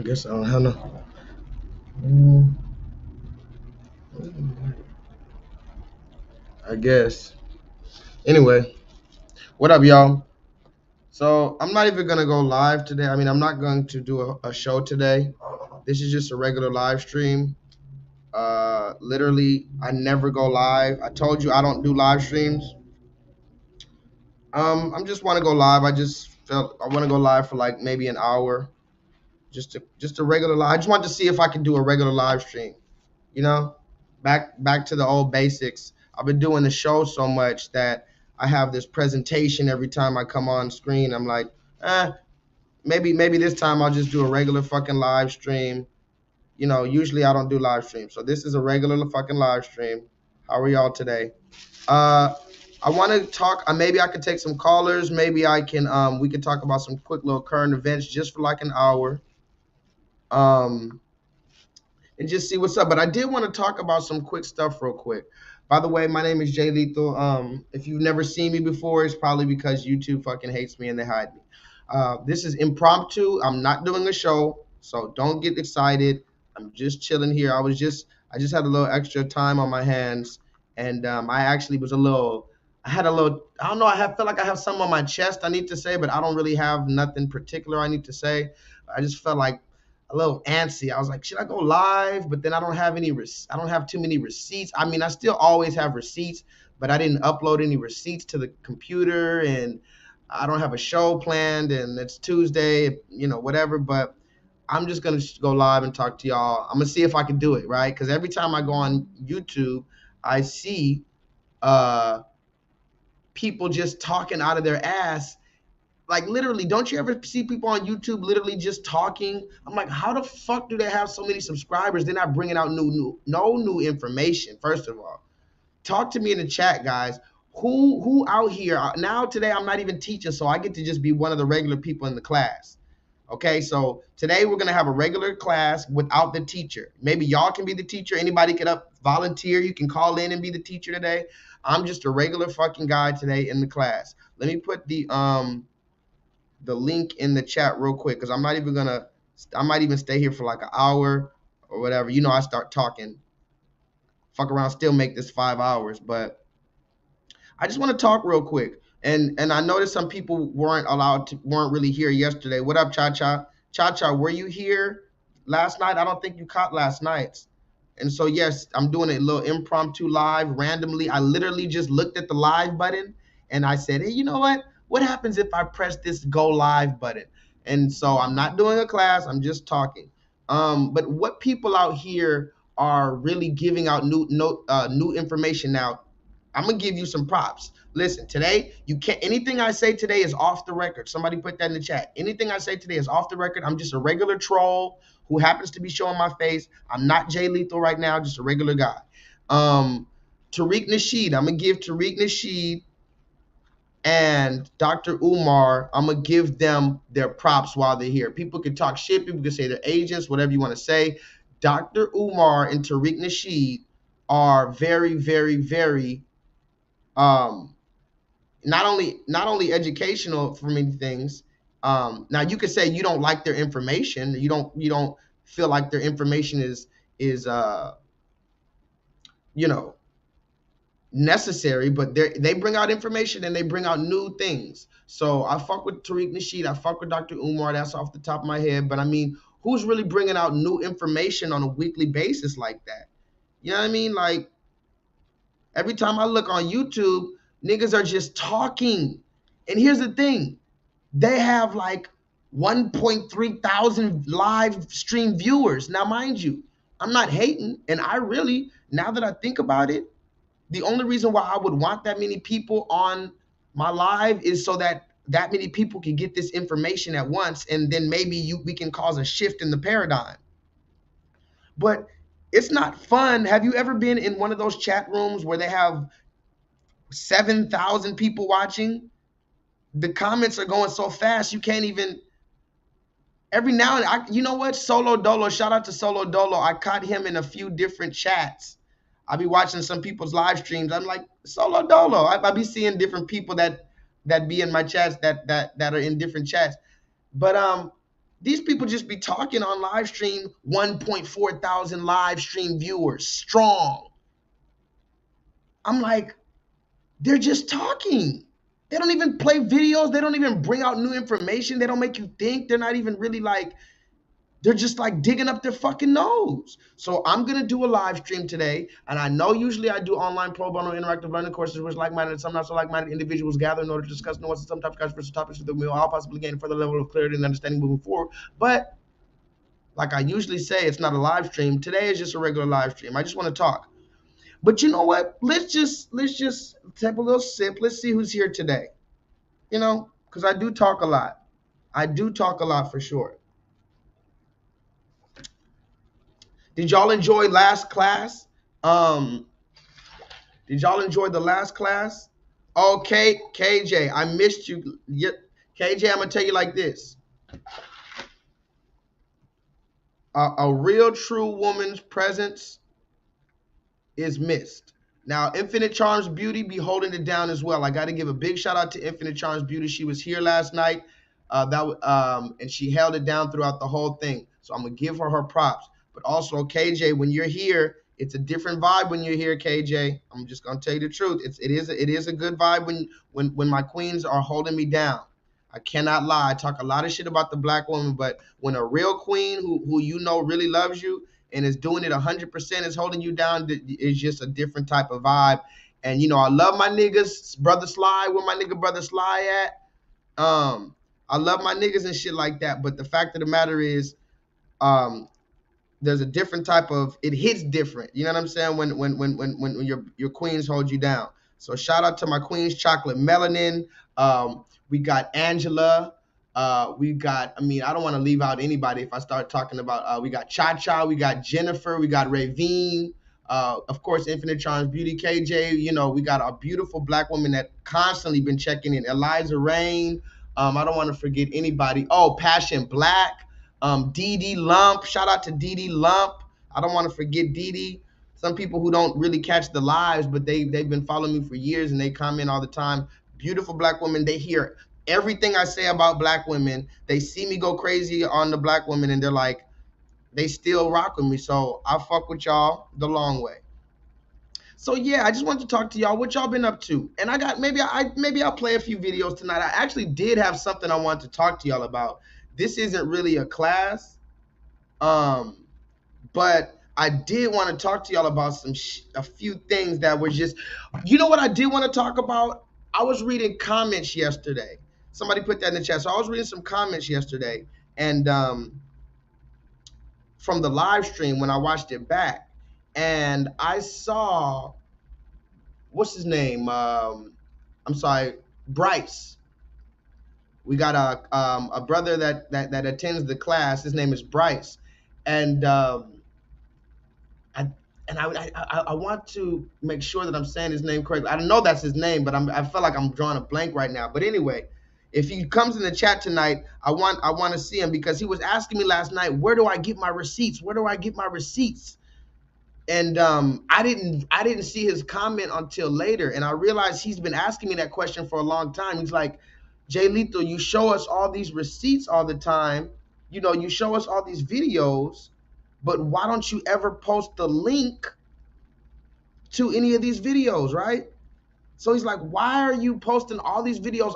I guess I don't have no. Mm, I guess. Anyway, what up, y'all? So I'm not even gonna go live today. I mean, I'm not going to do a show today. This is just a regular live stream. Literally, I never go live. I told you I don't do live streams. I'm just want to go live. I just felt I want to go live for like maybe an hour, just a regular live. I just want to see if I can do a regular live stream. You know, back to the old basics. I've been doing the show so much that I have this presentation every time I come on screen. I'm like, maybe this time I'll just do a regular fucking live stream. You know, usually I don't do live streams, so this is a regular fucking live stream. How are y'all today? Uh, I want to talk. Maybe I could take some callers. Maybe I can. We could talk about some quick little current events just for like an hour. Um, and just see what's up. But I did want to talk about some quick stuff real quick. By the way, my name is J-LEETHAL. If you've never seen me before, it's probably because YouTube fucking hates me and they hide me. This is impromptu. I'm not doing a show, so don't get excited. I'm just chilling here. I just had a little extra time on my hands, and I actually was a little. I had a little. I don't know. Feel like I have something on my chest I need to say, but I don't really have nothing particular I need to say. I just felt like a little antsy. I was like, should I go live? But then I don't have I don't have too many receipts. I mean, I still always have receipts, but I didn't upload any receipts to the computer, and I don't have a show planned, and it's Tuesday, you know, whatever. But I'm just gonna go live and talk to y'all. I'm gonna see if I can do it, right? Because every time I go on YouTube, I see uh people just talking out of their ass, like literally. Don't you ever see people on YouTube literally just talking? I'm like, how the fuck do they have so many subscribers? They're not bringing out no new information. First of all, talk to me in the chat, guys. Who out here now? Today I'm not even teaching, so I get to just be one of the regular people in the class. Okay, so today we're gonna have a regular class without the teacher. Maybe y'all can be the teacher. Anybody could volunteer. You can call in and be the teacher today. I'm just a regular fucking guy today in the class. Let me put the link in the chat real quick, because I might even stay here for like an hour or whatever. You know, I start talking, fuck around, still make this 5 hours. But I just want to talk real quick. And I noticed some people weren't really here yesterday. What up, Cha Cha? Cha Cha, were you here last night? I don't think you caught last night's. And so yes, I'm doing a little impromptu live randomly. I literally just looked at the live button and I said, hey, you know what? What happens if I press this go live button? And so I'm not doing a class, I'm just talking. But what people out here are really giving out new information now. I'm gonna give you some props. Listen, today you can't. Anything I say today is off the record. Somebody put that in the chat. Anything I say today is off the record. I'm just a regular troll who happens to be showing my face. I'm not J-LEETHAL right now. Just a regular guy. Tariq Nasheed. I'm gonna give Tariq Nasheed and Dr. Umar. I'm gonna give them their props while they're here. People can talk shit. People can say they're agents. Whatever you want to say. Dr. Umar and Tariq Nasheed are very, very, very not only educational for many things. Now you could say you don't like their information. You don't feel like their information is you know, necessary, but they bring out information and they bring out new things. So I fuck with Tariq Nasheed. I fuck with Dr. Umar. That's off the top of my head. But I mean, who's really bringing out new information on a weekly basis like that? You know what I mean? Like, every time I look on YouTube, niggas are just talking. And here's the thing, they have like 1.3 thousand live stream viewers. Now, mind you, I'm not hating. And I really, now that I think about it, the only reason why I would want that many people on my live is so that many people can get this information at once. And then maybe we can cause a shift in the paradigm. But it's not fun. Have you ever been in one of those chat rooms where they have 7,000 people watching? The comments are going so fast you can't even. Every now and then, you know what? Solo Dolo, shout out to Solo Dolo. I caught him in a few different chats. I be watching some people's live streams. I'm like, Solo Dolo. I be seeing different people that be in my chats that are in different chats. But These people just be talking on live stream, 1.4 thousand live stream viewers strong. I'm like, they're just talking. They don't even play videos. They don't even bring out new information. They don't make you think. They're not even really like, they're just like digging up their fucking nose. So I'm gonna do a live stream today, and I know usually I do online pro bono interactive learning courses which like-minded and some not so like-minded individuals gather in order to discuss nuances, some types of controversial topics so that we will all possibly gain a further level of clarity and understanding moving forward. But like I usually say, it's not a live stream. Today is just a regular live stream. I just want to talk. But you know what? Let's just take a little sip. Let's see who's here today. You know, because I do talk a lot. I do talk a lot for sure. Did y'all enjoy last class? Did y'all enjoy the last class? Okay, KJ, I missed you. KJ, I'm gonna tell you like this. A real true woman's presence is missed. Now, Infinite Charms Beauty be holding it down as well. I got to give a big shout out to Infinite Charms Beauty. She was here last night, and she held it down throughout the whole thing. So I'm gonna give her props. But also, KJ, when you're here, it's a different vibe when you're here, KJ. I'm just gonna tell you the truth. It is a good vibe when my queens are holding me down. I cannot lie. I talk a lot of shit about the black woman, but when a real queen who you know really loves you and is doing it 100%, is holding you down, it's just a different type of vibe. And you know, I love my niggas, brother Sly. Where my nigga brother Sly at? I love my niggas and shit like that. But the fact of the matter is, there's a different type of, it hits different. You know what I'm saying? When your queens hold you down. So shout out to my queens, Chocolate Melanin. We got Angela. We got, I mean, I don't want to leave out anybody if I start talking about, we got Cha Cha, we got Jennifer, we got Ravine, of course, Infinite Charms Beauty, KJ. You know, we got a beautiful black woman that constantly been checking in, Eliza Rain. I don't want to forget anybody. Oh, Passion Black. Dee Dee Lump. Shout out to Dee Dee Lump. I don't want to forget Dee Dee. Some people who don't really catch the lives, but they've been following me for years and they comment all the time. Beautiful black women. They hear everything I say about black women. They see me go crazy on the black women and they're like, they still rock with me. So I fuck with y'all the long way. So yeah, I just wanted to talk to y'all. What y'all been up to? And I got, maybe I'll play a few videos tonight. I actually did have something I wanted to talk to y'all about. This isn't really a class, but I did want to talk to y'all about a few things that were just, you know what I did want to talk about? I was reading comments yesterday. Somebody put that in the chat. So I was reading some comments yesterday, and from the live stream when I watched it back, and I saw, what's his name? I'm sorry, Bryce. We got a brother that attends the class. His name is Bryce, and I want to make sure that I'm saying his name correctly. I don't know that's his name, but I feel like I'm drawing a blank right now. But anyway, if he comes in the chat tonight, I want to see him because he was asking me last night, where do I get my receipts? Where do I get my receipts? And I didn't see his comment until later, and I realized he's been asking me that question for a long time. He's like, J-Lethal, you show us all these receipts all the time. You know, you show us all these videos, but why don't you ever post the link to any of these videos, right? So he's like, why are you posting all these videos?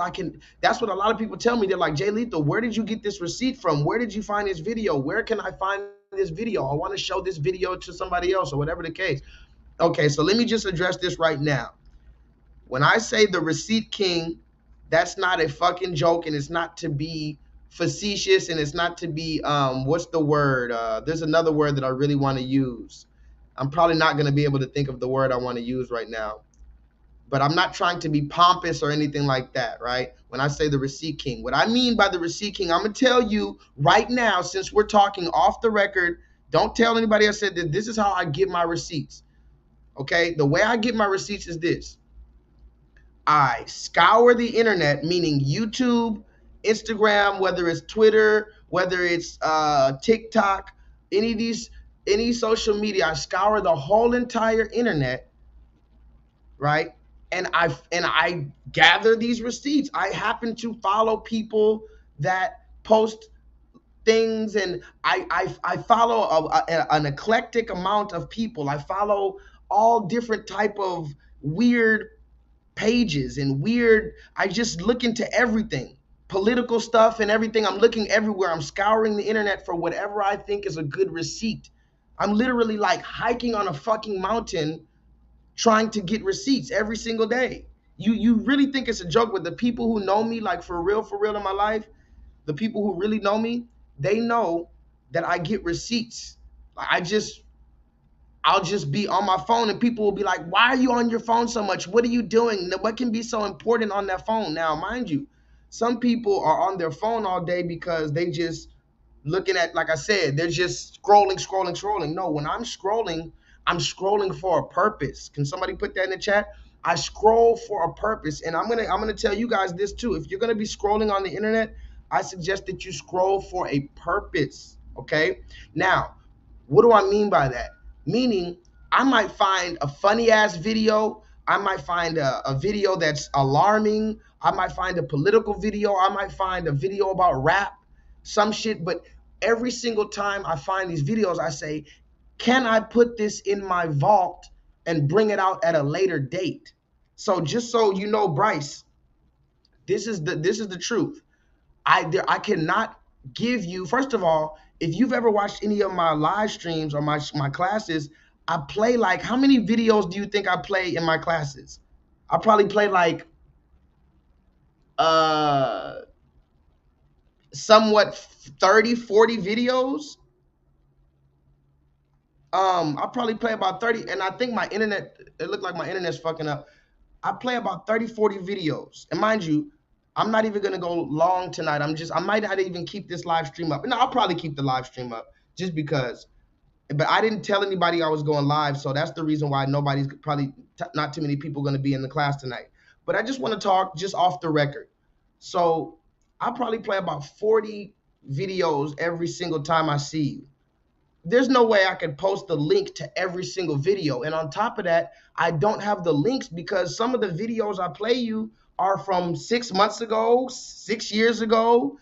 That's what a lot of people tell me. They're like, J-Lethal, where did you get this receipt from? Where did you find this video? Where can I find this video? I want to show this video to somebody else, or whatever the case. Okay, so let me just address this right now. When I say the receipt king, that's not a fucking joke, and it's not to be facetious, and it's not to be, what's the word? There's another word that I really want to use. I'm probably not going to be able to think of the word I want to use right now. But I'm not trying to be pompous or anything like that, right? When I say the receipt king, what I mean by the receipt king, I'm going to tell you right now, since we're talking off the record, don't tell anybody I said that this is how I get my receipts, okay? The way I get my receipts is this. I scour the internet, meaning YouTube, Instagram, whether it's Twitter, whether it's TikTok, any social media. I scour the whole entire internet, right? And I gather these receipts. I happen to follow people that post things, and I follow an eclectic amount of people. I follow all different type of weird pages and weird. I just look into everything, political stuff and everything. I'm looking everywhere. I'm scouring the internet for whatever I think is a good receipt. I'm literally like hiking on a fucking mountain trying to get receipts every single day. You really think it's a joke? With the people who know me, like for real in my life, the people who really know me, they know that I get receipts. I'll just be on my phone and people will be like, why are you on your phone so much? What are you doing? What can be so important on that phone? Now, mind you, some people are on their phone all day because they just looking at, like I said, they're just scrolling. No, when I'm scrolling for a purpose. Can somebody put that in the chat? I scroll for a purpose. And I'm gonna tell you guys this too. If you're gonna be scrolling on the internet, I suggest that you scroll for a purpose. Okay. Now, what do I mean by that? Meaning, I might find a funny ass video. I might find a video that's alarming. I might find a political video. I might find a video about rap, some shit. But every single time I find these videos, I say, can I put this in my vault and bring it out at a later date? So just so you know, Bryce, this is the truth. I cannot give you, first of all, if you've ever watched any of my live streams or my classes, I play like, how many videos do you think I play in my classes? I probably play like uh somewhat 30, 40 videos. I probably play about 30, and I think my internet, it looked like my internet's fucking up. I play about 30, 40 videos. And mind you, I'm not even gonna go long tonight. I might not even keep this live stream up. No, I'll probably keep the live stream up just because. But I didn't tell anybody I was going live, so that's the reason why nobody's probably not too many people gonna be in the class tonight. But I just want to talk just off the record. So I probably play about 40 videos every single time I see you. There's no way I could post the link to every single video. And on top of that, I don't have the links because some of the videos I play you are from 6 months ago, 6 years ago,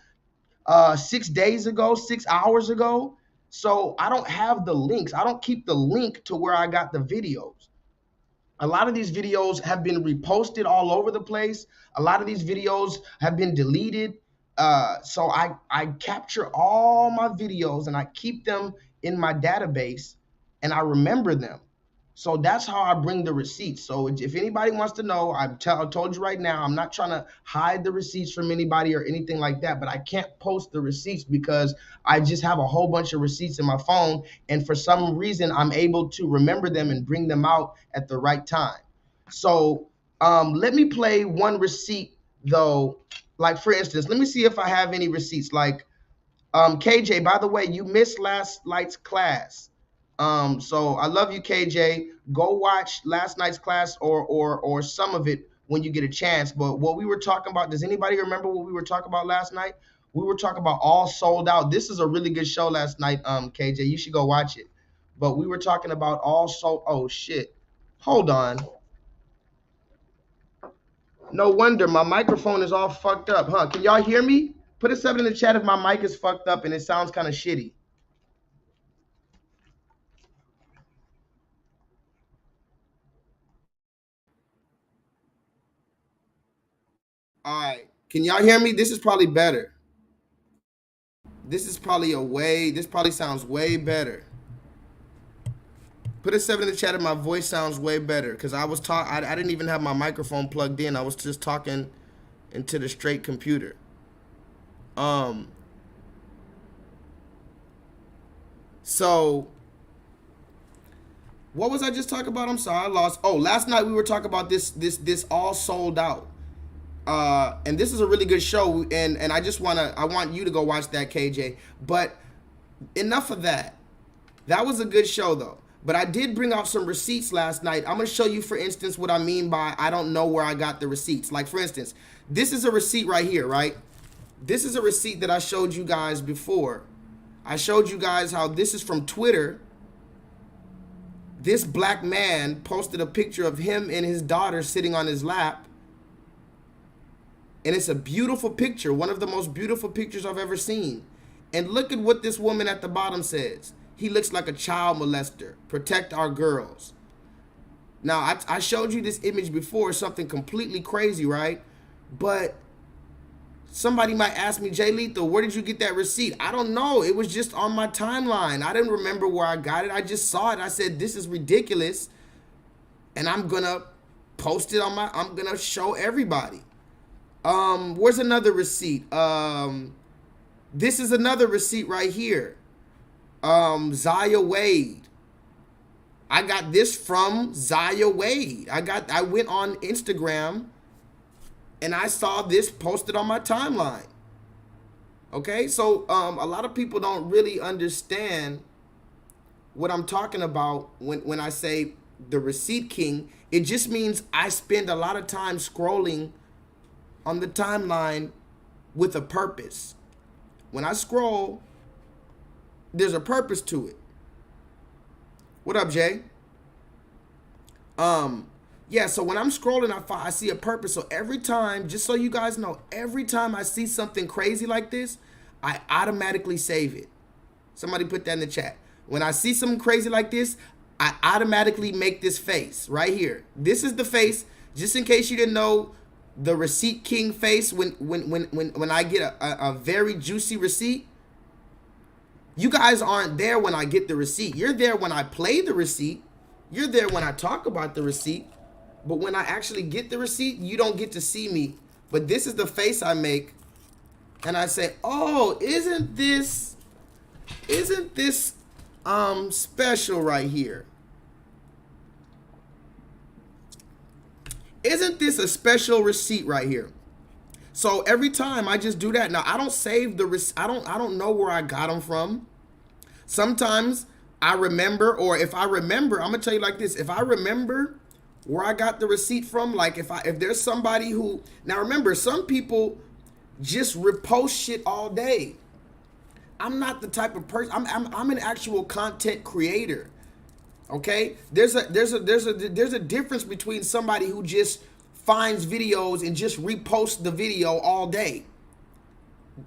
6 days ago, 6 hours ago. So I don't have the links. I don't keep the link to where I got the videos. A lot of these videos have been reposted all over the place. A lot of these videos have been deleted. So I capture all my videos and I keep them in my database and I remember them. So that's how I bring the receipts. So if anybody wants to know, I told you right now, I'm not trying to hide the receipts from anybody or anything like that, but I can't post the receipts because I just have a whole bunch of receipts in my phone. And for some reason, I'm able to remember them and bring them out at the right time. So let me play one receipt though. Like for instance, let me see if I have any receipts. Like KJ, by the way, you missed last night's class. So I love you, KJ. Go watch last night's class or some of it when you get a chance. But what we were talking about, does anybody remember what we were talking about last night? We were talking about All Sold Out. This is a really good show last night, KJ. You should go watch it. But we were talking about All Sold. Oh shit. Hold on. No wonder my microphone is all fucked up, huh? Can y'all hear me? Put a 7 in the chat if my mic is fucked up and it sounds kind of shitty. All right. Can y'all hear me? This is probably better. This probably sounds way better. Put a 7 in the chat if my voice sounds way better. Because I didn't even have my microphone plugged in. I was just talking into the straight computer. So what was I just talking about? I'm sorry, I lost. Oh, last night we were talking about this All Sold Out. And this is a really good show, and I want you to go watch that, KJ. But enough of that. That was a good show though. But I did bring out some receipts last night. I'm gonna show you, for instance, what I mean by I don't know where I got the receipts. Like for instance, this is a receipt right here, right? This is a receipt that I showed you guys before. I showed you guys how this is from Twitter. This black man posted a picture of him and his daughter sitting on his lap. And it's a beautiful picture, one of the most beautiful pictures I've ever seen. And look at what this woman at the bottom says. He looks like a child molester. Protect our girls. Now, I showed you this image before, something completely crazy, right? But somebody might ask me, J-Lethal, where did you get that receipt? I don't know. It was just on my timeline. I didn't remember where I got it. I just saw it. I said, this is ridiculous. And I'm going to post it on I'm going to show everybody. Where's another receipt? This is another receipt right here. Zaya Wade. I got this from Zaya Wade. I went on Instagram and I saw this posted on my timeline. Okay, so a lot of people don't really understand what I'm talking about when I say the receipt king. It just means I spend a lot of time scrolling on the timeline with a purpose. When I scroll, there's a purpose to it. What up, Jay? Yeah, so when I'm scrolling, I see a purpose. So every time, just so you guys know, every time I see something crazy like this, I automatically save it. Somebody put that in the chat. When I see something crazy like this, I automatically make this face right here. This is the face, just in case you didn't know, the receipt king face when I get a very juicy receipt. You guys aren't there when I get the receipt. You're there when I play the receipt. You're there when I talk about the receipt. But when I actually get the receipt, you don't get to see me. But this is the face I make. And I say, oh, isn't this special right here? Isn't this a special receipt right here? So every time I just do that. Now I don't save the receipt. I don't know where I got them from. Sometimes I remember, or if I remember, I'm gonna tell you like this. If I remember where I got the receipt from, like if there's somebody who, now remember, some people just repost shit all day. I'm not the type of person. I'm an actual content creator. Okay? There's a difference between somebody who just finds videos and just reposts the video all day.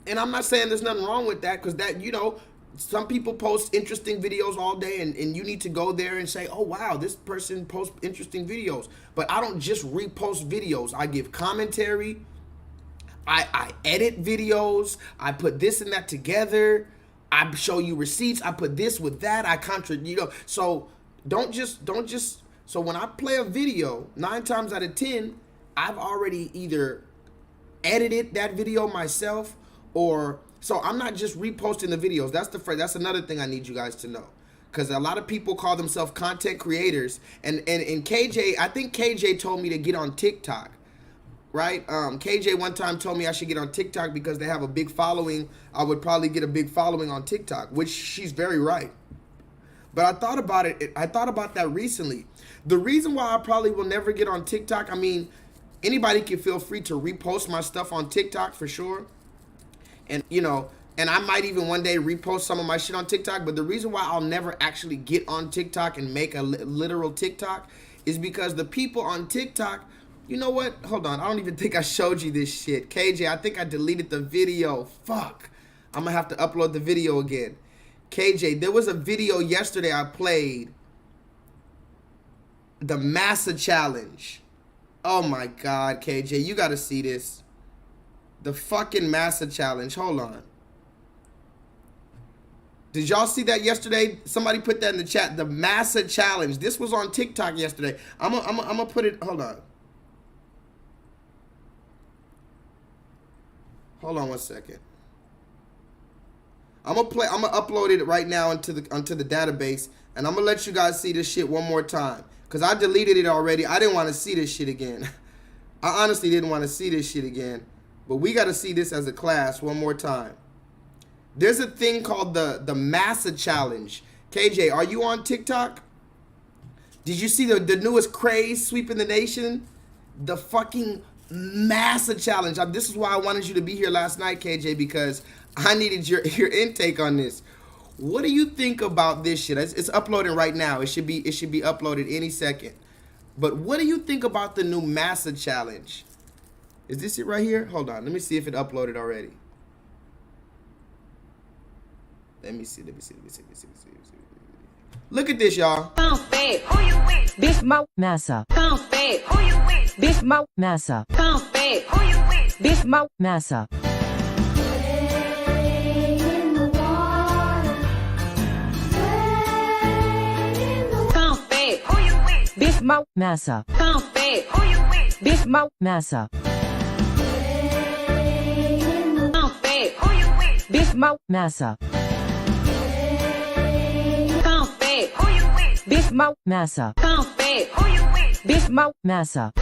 And I'm not saying there's nothing wrong with that, because that, you know, some people post interesting videos all day, and you need to go there and say, oh wow, this person posts interesting videos. But I don't just repost videos. I give commentary. I edit videos. I put this and that together. I show you receipts. I put this with that. I contradict, you know. So don't just so when I play a video, 9 times out of 10, I've already either edited that video myself, or so I'm not just reposting the videos. That's another thing I need you guys to know, because a lot of people call themselves content creators, and KJ, I think KJ told me to get on TikTok, right? KJ one time told me I should get on TikTok because they have a big following. I would probably get a big following on TikTok, which she's very right. But I thought about it. I thought about that recently. The reason why I probably will never get on TikTok, I mean, anybody can feel free to repost my stuff on TikTok for sure. And, you know, and I might even one day repost some of my shit on TikTok. But the reason why I'll never actually get on TikTok and make a literal TikTok is because the people on TikTok, you know what? Hold on. I don't even think I showed you this shit. KJ, I think I deleted the video. Fuck. I'm going to have to upload the video again. KJ, there was a video yesterday I played. The Massa Challenge. Oh my God, KJ, you got to see this. The fucking Massa Challenge. Hold on. Did y'all see that yesterday? Somebody put that in the chat. The Massa Challenge. This was on TikTok yesterday. I'm gonna put it. Hold on. Hold on one second. I'm gonna upload it right now onto the database, and I'm gonna let you guys see this shit one more time, cause I deleted it already. I didn't want to see this shit again. I honestly didn't want to see this shit again. But we got to see this as a class one more time. There's a thing called the Massa Challenge. KJ, are you on TikTok? Did you see the newest craze sweeping the nation? The fucking Massa Challenge. This is why I wanted you to be here last night, KJ, because I needed your intake on this. What do you think about this shit? It's uploading right now. It should be uploaded any second. But what do you think about the new Massa Challenge? Is this it right here? Hold on. Let me see if it uploaded already. Let me see. Look at this, y'all. Bitch, my massa. Bitch, my massa. Bitch, my massa. Bitch, my massa. Bitch, my massa. Bitch, my massa. Bitch, my massa. Bitch, my massa.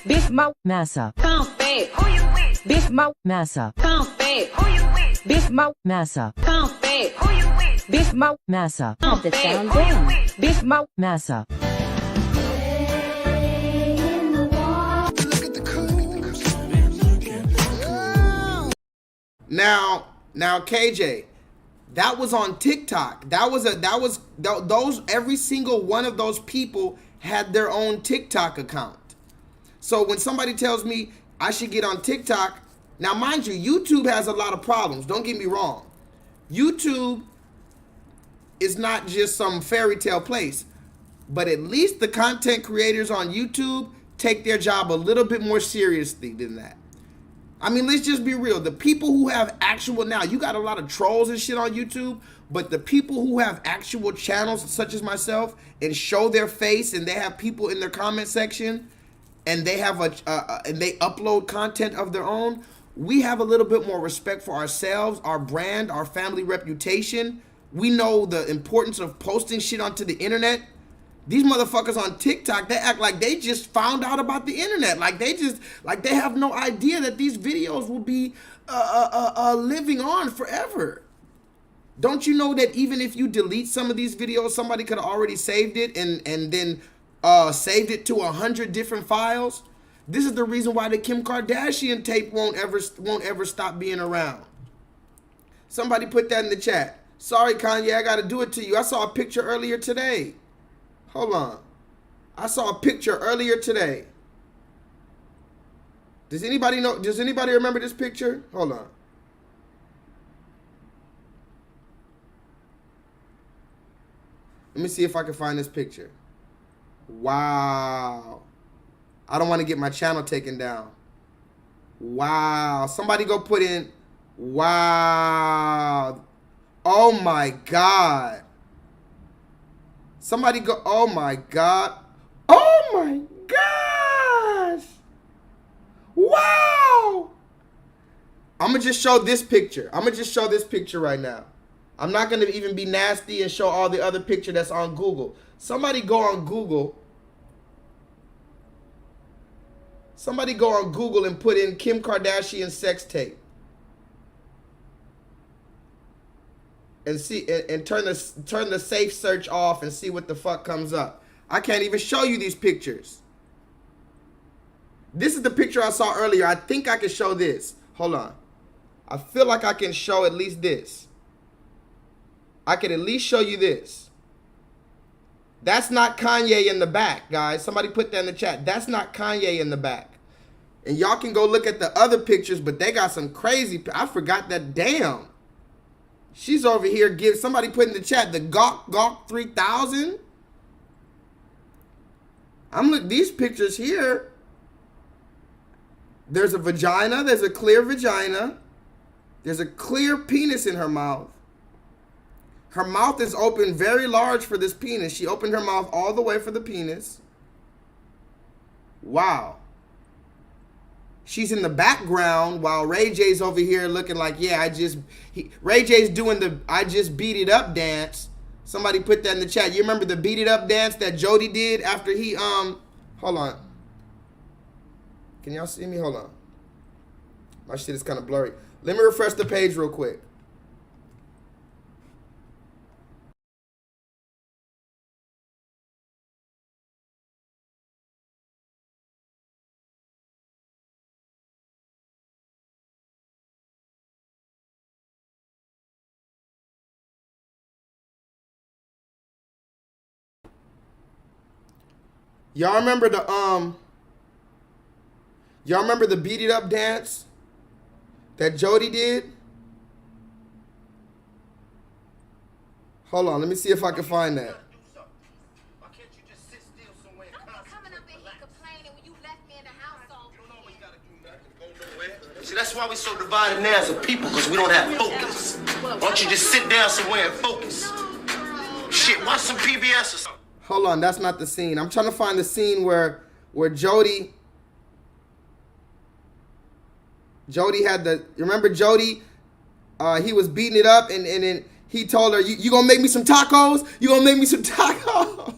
Bitch, my massa. Bitch, my massa. Bitch, my massa. Bitch, my massa. Calm the sound down. Bitch, my massa. Now, KJ, that was on TikTok. Those every single one of those people had their own TikTok account. So when somebody tells me I should get on TikTok, now mind you, YouTube has a lot of problems. Don't get me wrong. YouTube is not just some fairy tale place, but at least the content creators on YouTube take their job a little bit more seriously than that. I mean, let's just be real. The people who have actual, now you got a lot of trolls and shit on YouTube, but the people who have actual channels such as myself and show their face and they have people in their comment section and they have and they upload content of their own, we have a little bit more respect for ourselves, our brand, our family reputation. We know the importance of posting shit onto the internet. These motherfuckers on TikTok, they act like they just found out about the internet. Like they have no idea that these videos will be living on forever. Don't you know that even if you delete some of these videos, somebody could have already saved it and then saved it to 100 different files? This is the reason why the Kim Kardashian tape won't ever stop being around. Somebody put that in the chat. Sorry, Kanye, I gotta do it to you. I saw a picture earlier today. Hold on. I saw a picture earlier today. Does anybody know? Does anybody remember this picture? Hold on. Let me see if I can find this picture. Wow. I don't want to get my channel taken down. Wow. Somebody go put in. Wow. Oh my God. Somebody go, oh my God. Oh my gosh. Wow. I'm going to just show this picture. I'm going to just show this picture right now. I'm not going to even be nasty and show all the other picture that's on Google. Somebody go on Google. Somebody go on Google and put in Kim Kardashian sex tape. And see and turn the safe search off and see what the fuck comes up. I can't even show you these pictures. This is the picture I saw earlier. I think I can show this. Hold on. I feel like I can show at least this. I can at least show you this. That's not Kanye in the back, guys. Somebody put that in the chat. That's not Kanye in the back. And y'all can go look at the other pictures, but they got some crazy. I forgot that. Damn. She's over here. Somebody put in the chat the Gawk 3000. I'm looking these pictures here. There's a vagina. There's a clear vagina. There's a clear penis in her mouth. Her mouth is open very large for this penis. She opened her mouth all the way for the penis. Wow. She's in the background while Ray J's over here looking like, yeah, Ray J's doing the I just beat it up dance. Somebody put that in the chat. You remember the beat it up dance that Jody did after he, hold on. Can y'all see me? Hold on. My shit is kind of blurry. Let me refresh the page real quick. Y'all remember the beat it up dance that Jody did? Hold on, let me see if I can find that. See, that's why we so divided now as a people, because we don't have focus. Why don't you just sit down somewhere and focus? Shit, watch some PBS or something. Hold on, that's not the scene. I'm trying to find the scene where Jody had the, remember Jody? He was beating it up, and then he told her, you gonna make me some tacos? You gonna make me some tacos?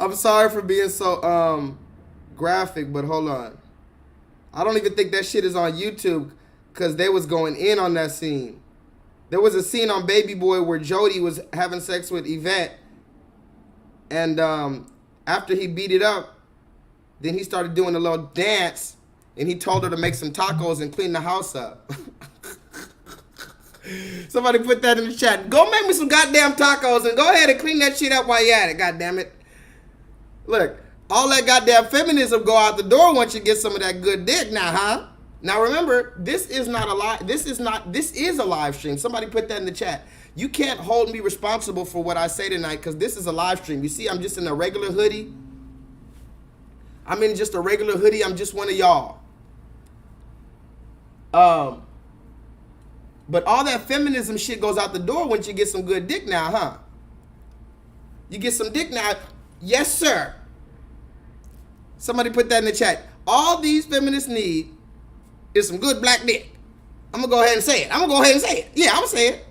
I'm sorry for being so graphic, but hold on. I don't even think that shit is on YouTube, because they was going in on that scene. There was a scene on Baby Boy where Jody was having sex with Yvette, and after he beat it up, then he started doing a little dance, and he told her to make some tacos and clean the house up. Somebody put that in the chat. Go make me some goddamn tacos and go ahead and clean that shit up while you're at it, goddamn it. Look, all that goddamn feminism go out the door once you get some of that good dick now, huh? Now remember, this is not a live, this is a live stream. Somebody put that in the chat. You can't hold me responsible for what I say tonight, because this is a live stream. You see, I'm just in a regular hoodie. I'm in just a regular hoodie. I'm just one of y'all. But all that feminism shit goes out the door once you get some good dick now, huh? You get some dick now. Yes, sir. Somebody put that in the chat. All these feminists need is some good black dick. I'm gonna go ahead and say it. Yeah, I'm gonna say it.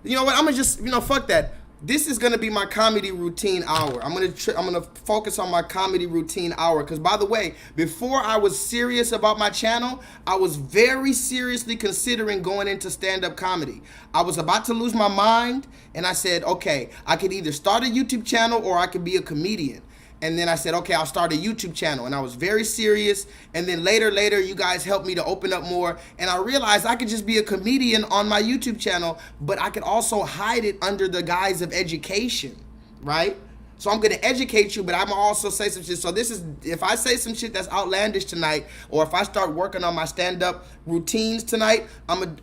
You know what? I'm gonna just, fuck that. This is gonna be my comedy routine hour. I'm gonna focus on my comedy routine hour. Because by the way, before I was serious about my channel, I was very seriously considering going into stand-up comedy. I was about to lose my mind, and I said, okay, I could either start a YouTube channel or I could be a comedian. And then I said, okay, I'll start a YouTube channel. And I was very serious. And then later, you guys helped me to open up more. And I realized I could just be a comedian on my YouTube channel, but I could also hide it under the guise of education, right? So I'm going to educate you, but I'm going to also say some shit. So this is, if I say some shit that's outlandish tonight, or if I start working on my stand-up routines tonight, I'm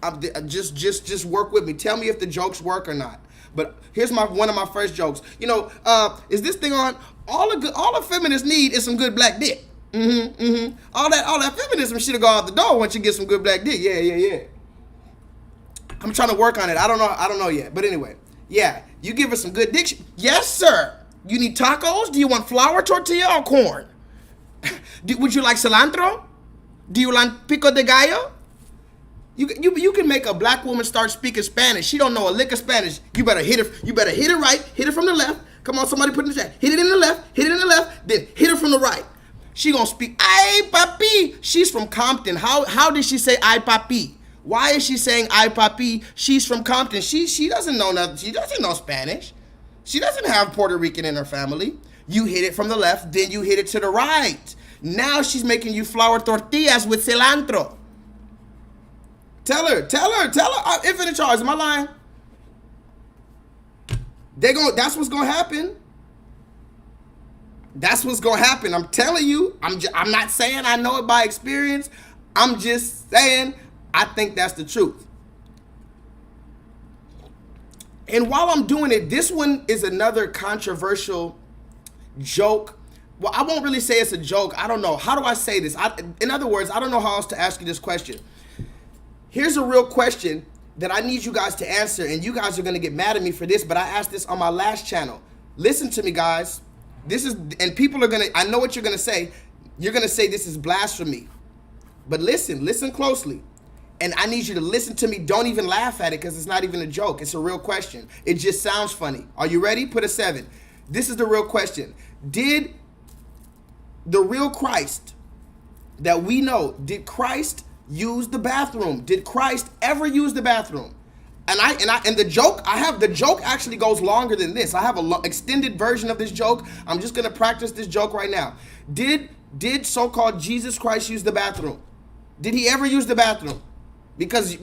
just work with me. Tell me if the jokes work or not. But here's one of my first jokes. Is this thing on? All the feminists need is some good black dick. All that feminism shit'll go out the door once you get some good black dick. Yeah. I'm trying to work on it. I don't know yet. But anyway, yeah, you give her some good dick. Yes, sir. You need tacos? Do you want flour tortilla or corn? Would you like cilantro? Do you like pico de gallo? You can make a black woman start speaking Spanish. She don't know a lick of Spanish. You better hit her. You better hit it right. Hit it from the left. Come on, somebody put it in the chat. Hit it in the left. Hit it in the left. Then hit her from the right. She gonna speak. Ay papi. She's from Compton. How did she say ay papi? Why is she saying ay papi? She's from Compton. She doesn't know nothing. She doesn't know Spanish. She doesn't have Puerto Rican in her family. You hit it from the left. Then you hit it to the right. Now she's making you flour tortillas with cilantro. Tell her. Infinite charge. Am I lying? That's what's gonna happen. That's what's gonna happen. I'm telling you. I'm not saying I know it by experience. I'm just saying I think that's the truth. And while I'm doing it, this one is another controversial joke. Well, I won't really say it's a joke. I don't know. How do I say this? In other words, I don't know how else to ask you this question. Here's a real question that I need you guys to answer, and you guys are gonna get mad at me for this, but I asked this on my last channel. Listen to me, guys. And people are gonna, I know what you're gonna say. You're gonna say this is blasphemy. But listen closely. And I need you to listen to me. Don't even laugh at it, because it's not even a joke. It's a real question. It just sounds funny. Are you ready? Put a 7. This is the real question. Did the real Christ that we know, did Christ use the bathroom? Did Christ ever use the bathroom? And the joke actually goes longer than this. I have a extended version of this joke. I'm just gonna practice this joke right now. Did so-called Jesus Christ use the bathroom? Did he ever use the bathroom? Because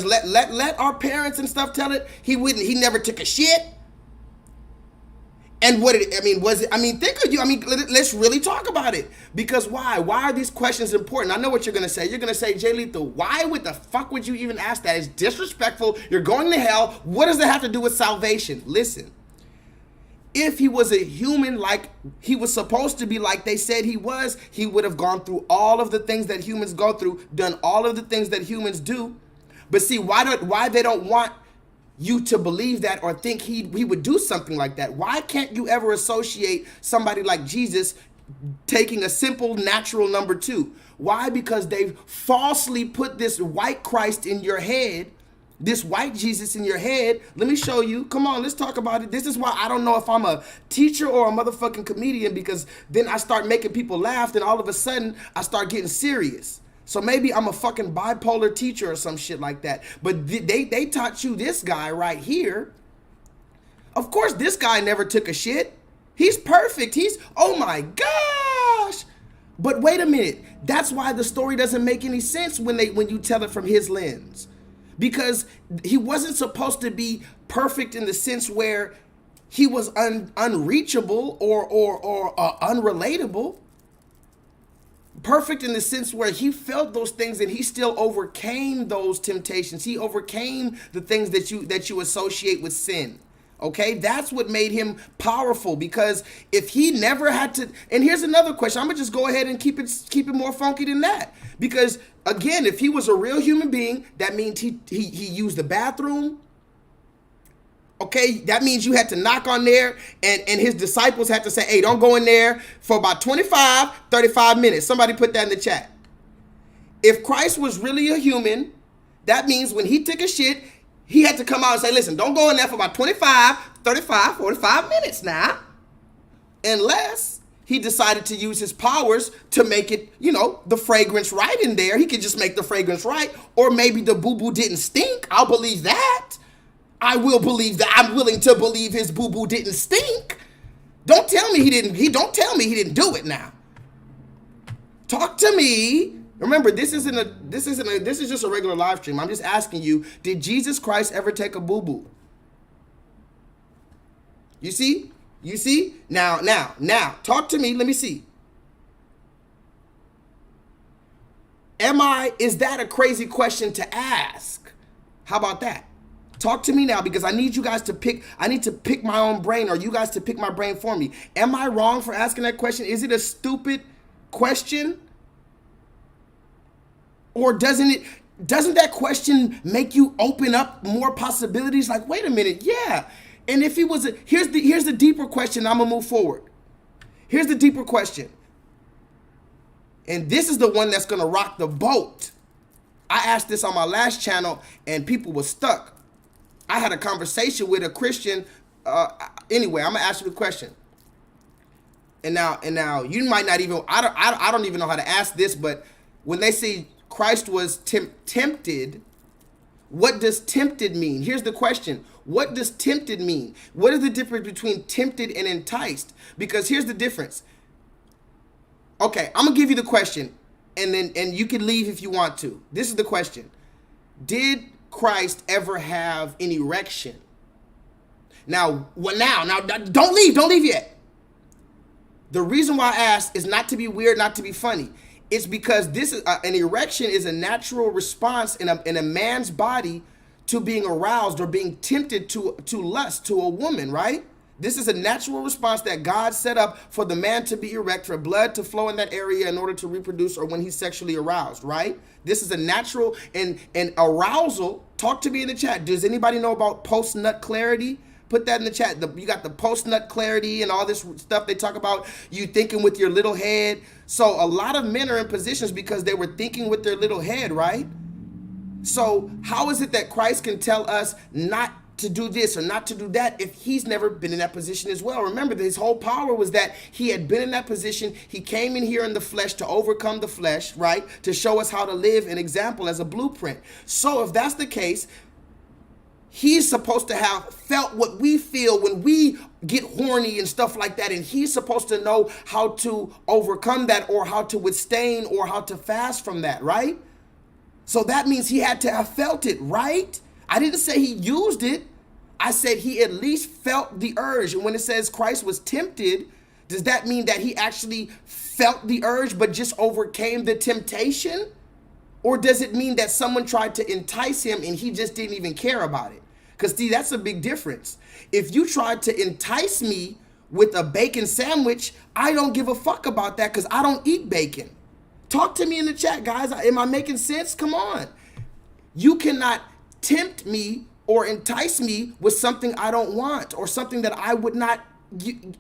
let our parents and stuff tell it. He never took a shit. And what did it, I mean, was it, I mean, think of you, I mean, let's really talk about it. Because why? Why are these questions important? I know what you're going to say. You're going to say, J-Lethal, why would the fuck would you even ask that? It's disrespectful. You're going to hell. What does that have to do with salvation? Listen, if he was a human like he was supposed to be, like they said he was, he would have gone through all of the things that humans go through, done all of the things that humans do. But see, why they don't want you to believe that or think he would do something like that? Why can't you ever associate somebody like Jesus taking a simple natural number 2? Why? Because they've falsely put this white Christ in your head, this white Jesus in your head. Let me show you. Come on, let's talk about it. This is why I don't know if I'm a teacher or a motherfucking comedian, because then I start making people laugh and all of a sudden I start getting serious. So maybe I'm a fucking bipolar teacher or some shit like that. But they taught you this guy right here. Of course, this guy never took a shit. He's perfect. He's, oh my gosh. But wait a minute. That's why the story doesn't make any sense when you tell it from his lens. Because he wasn't supposed to be perfect in the sense where he was unreachable or unrelatable. Perfect in the sense where he felt those things and he still overcame those temptations. He overcame the things that you associate with sin. Okay, that's what made him powerful. Because if he never had to, and here's another question, I'm gonna just go ahead and keep it more funky than that. Because again, if he was a real human being, that means he used the bathroom. Okay, that means you had to knock on there and his disciples had to say, hey, don't go in there for about 25, 35 minutes. Somebody put that in the chat. If Christ was really a human, that means when he took a shit, he had to come out and say, listen, don't go in there for about 25, 35, 45 minutes now. Unless he decided to use his powers to make it, you know, the fragrance right in there. He could just make the fragrance right. Or maybe the boo-boo didn't stink. I'll believe that. I will believe that. I'm willing to believe his boo-boo didn't stink. Don't tell me he didn't. Don't tell me he didn't do it now. Talk to me. Remember, this is just a regular live stream. I'm just asking you, did Jesus Christ ever take a boo-boo? You see? You see? Now, talk to me. Let me see. Is that a crazy question to ask? How about that? Talk to me now, because I need you guys to I need to pick my own brain, or you guys to pick my brain for me. Am I wrong for asking that question? Is it a stupid question? Or doesn't that question make you open up more possibilities? Like, wait a minute, yeah. And if he was here's the deeper question, I'm gonna move forward. Here's the deeper question. And this is the one that's gonna rock the boat. I asked this on my last channel and people were stuck. I had a conversation with a Christian. Anyway, I'm gonna ask you the question. And now you might not even. I don't even know how to ask this. But when they say Christ was tempted, what does tempted mean? Here's the question: what does tempted mean? What is the difference between tempted and enticed? Because here's the difference. Okay, I'm gonna give you the question, and you can leave if you want to. This is the question: did Christ ever have an erection? Now, don't leave yet. The reason why I asked is not to be weird, not to be funny. It's because this is an erection is a natural response in a man's body to being aroused or being tempted to lust to a woman, right? This is a natural response that God set up for the man to be erect, for blood to flow in that area in order to reproduce, or when he's sexually aroused, right? This is a natural and arousal. Talk to me in the chat. Does anybody know about post-nut clarity? Put that in the chat. You got the post-nut clarity and all this stuff they talk about, you thinking with your little head. So a lot of men are in positions because they were thinking with their little head, right? So how is it that Christ can tell us not to do this or not to do that if he's never been in that position as well? Remember, his whole power was that he had been in that position. He came in here in the flesh to overcome the flesh, right? To show us how to live an example as a blueprint. So if that's the case, he's supposed to have felt what we feel when we get horny and stuff like that. And he's supposed to know how to overcome that, or how to withstand, or how to fast from that, right? So that means he had to have felt it, right? I didn't say he used it. I said he at least felt the urge. And when it says Christ was tempted, does that mean that he actually felt the urge but just overcame the temptation? Or does it mean that someone tried to entice him and he just didn't even care about it? Because see, that's a big difference. If you tried to entice me with a bacon sandwich, I don't give a fuck about that because I don't eat bacon. Talk to me in the chat, guys. Am I making sense? Come on. You cannot tempt me or entice me with something I don't want or something that I would not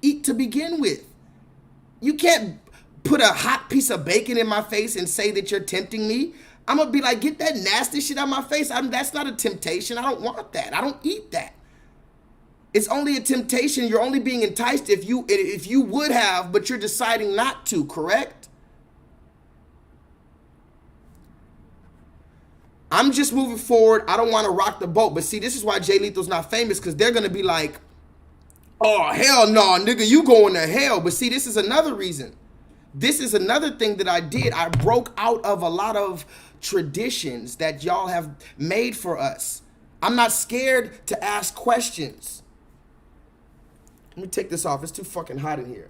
eat to begin with. You can't put a hot piece of bacon in my face and say that you're tempting me. I'm going to be like, get that nasty shit out of my face. That's not a temptation. I don't want that. I don't eat that. It's only a temptation. You're only being enticed if you would have, but you're deciding not to, correct? I'm just moving forward. I don't want to rock the boat. But see, this is why J-Lethal's not famous, because they're going to be like, oh, hell no, nigga, you going to hell. But see, this is another reason. This is another thing that I did. I broke out of a lot of traditions that y'all have made for us. I'm not scared to ask questions. Let me take this off. It's too fucking hot in here.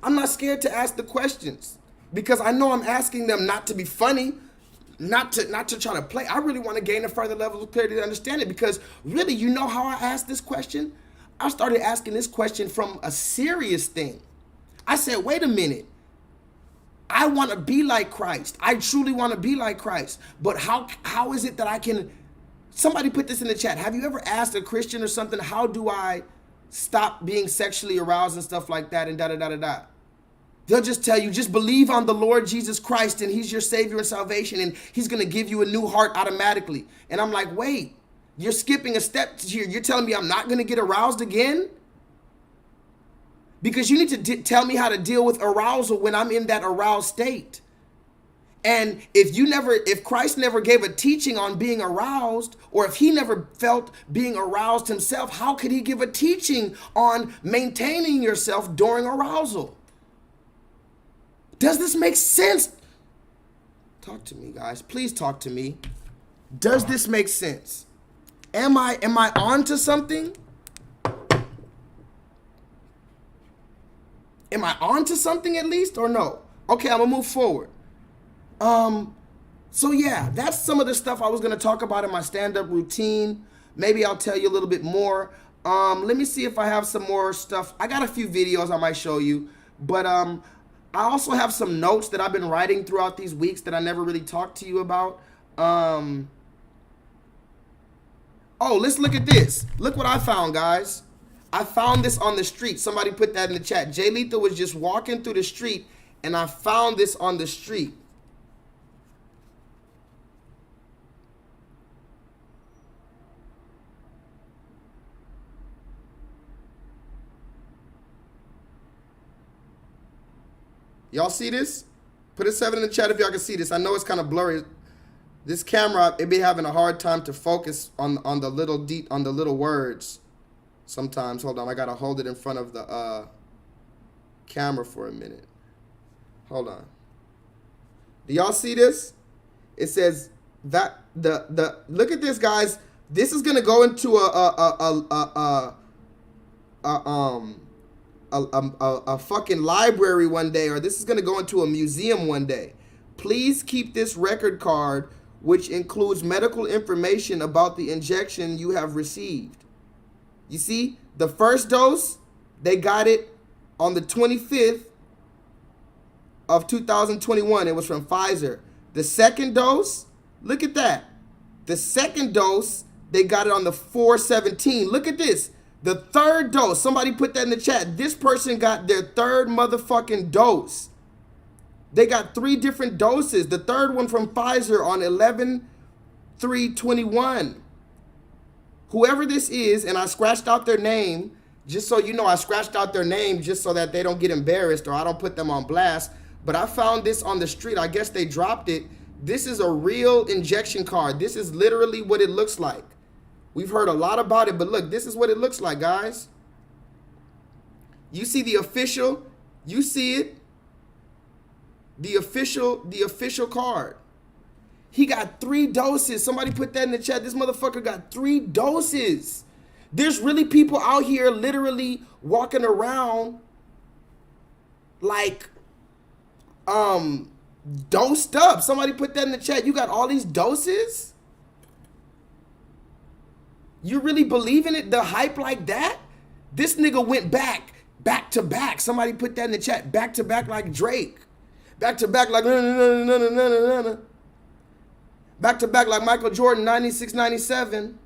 I'm not scared to ask the questions because I know I'm asking them not to be funny, not to try to play. I really want to gain a further level of clarity to understand it, because really, you know how I asked this question? I started asking this question from a serious thing. I said, wait a minute. I want to be like Christ. I truly want to be like Christ. But how is it that I can... Somebody put this in the chat. Have you ever asked a Christian or something, how do I stop being sexually aroused and stuff like that and da-da-da-da-da? They'll just tell you, just believe on the Lord Jesus Christ and he's your savior and salvation and he's going to give you a new heart automatically. And I'm like, wait, you're skipping a step here. You're telling me I'm not going to get aroused again? Because you need to tell me how to deal with arousal when I'm in that aroused state. And if Christ never gave a teaching on being aroused, or if he never felt being aroused himself, how could he give a teaching on maintaining yourself during arousal? Does this make sense? Talk to me, guys. Please talk to me. Does this make sense? Am I on to something? Am I on to something at least, or no? Okay, I'm gonna move forward. So yeah, that's some of the stuff I was gonna talk about in my stand-up routine. Maybe I'll tell you a little bit more. Let me see if I have some more stuff. I got a few videos I might show you, but I also have some notes that I've been writing throughout these weeks that I never really talked to you about. Oh, let's look at this. Look what I found, guys. I found this on the street. Somebody put that in the chat. J-Lethal was just walking through the street, and I found this on the street. Y'all see this? Put a 7 in the chat if y'all can see this. I know it's kind of blurry. This camera, it be having a hard time to focus on the little words. Sometimes, hold on, I gotta hold it in front of the camera for a minute. Hold on. Do y'all see this? It says that look at this, guys. This is gonna go into a fucking library one day, or this is gonna go into a museum one day. Please keep this record card, which includes medical information about the injection you have received. You see, the first dose, they got it on the 25th of 2021. It was from Pfizer. The second dose, look at that. The second dose, they got it on the 4/17. Look at this. The third dose, somebody put that in the chat. This person got their third motherfucking dose. They got 3 different doses. The third one from Pfizer on 11/3/21. Whoever this is, and I scratched out their name, just so you know, I scratched out their name just so that they don't get embarrassed or I don't put them on blast. But I found this on the street. I guess they dropped it. This is a real injection card. This is literally what it looks like. We've heard a lot about it, but look, this is what it looks like, guys. You see the official, you see it, the official card. He got 3 doses. Somebody put that in the chat. This motherfucker got 3 doses. There's really people out here literally walking around like dosed up. Somebody put that in the chat. You got all these doses? You really believe in it? The hype like that? This nigga went back to back. Somebody put that in the chat. Back to back like Drake. Back to back like back to back like Michael Jordan 96, 97.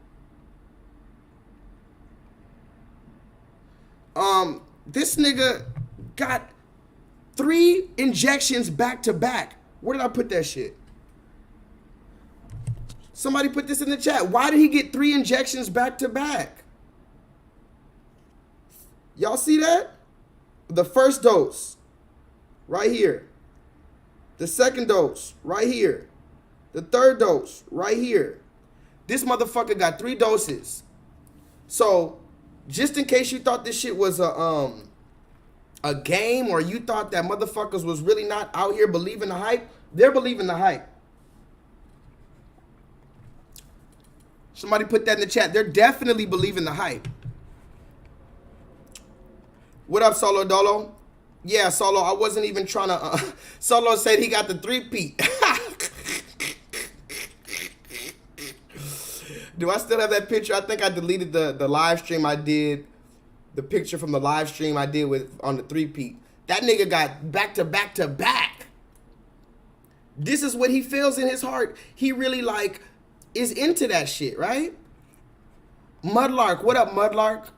This nigga got 3 injections back to back. Where did I put that shit? Somebody put this in the chat. Why did he get 3 injections back to back? Y'all see that? The first dose, right here. The second dose, right here. The third dose, right here. This motherfucker got 3 doses. So, just in case you thought this shit was a game, or you thought that motherfuckers was really not out here believing the hype, they're believing the hype. Somebody put that in the chat. They're definitely believing the hype. What up, Solo Dolo? Yeah, Solo, I wasn't even trying to... Solo said he got the 3-peat. Do I still have that picture? I think I deleted the live stream I did. The picture from the live stream I did with on the 3-peat. That nigga got back to back to back. This is what he feels in his heart. He really like is into that shit, right? Mudlark, what up, Mudlark?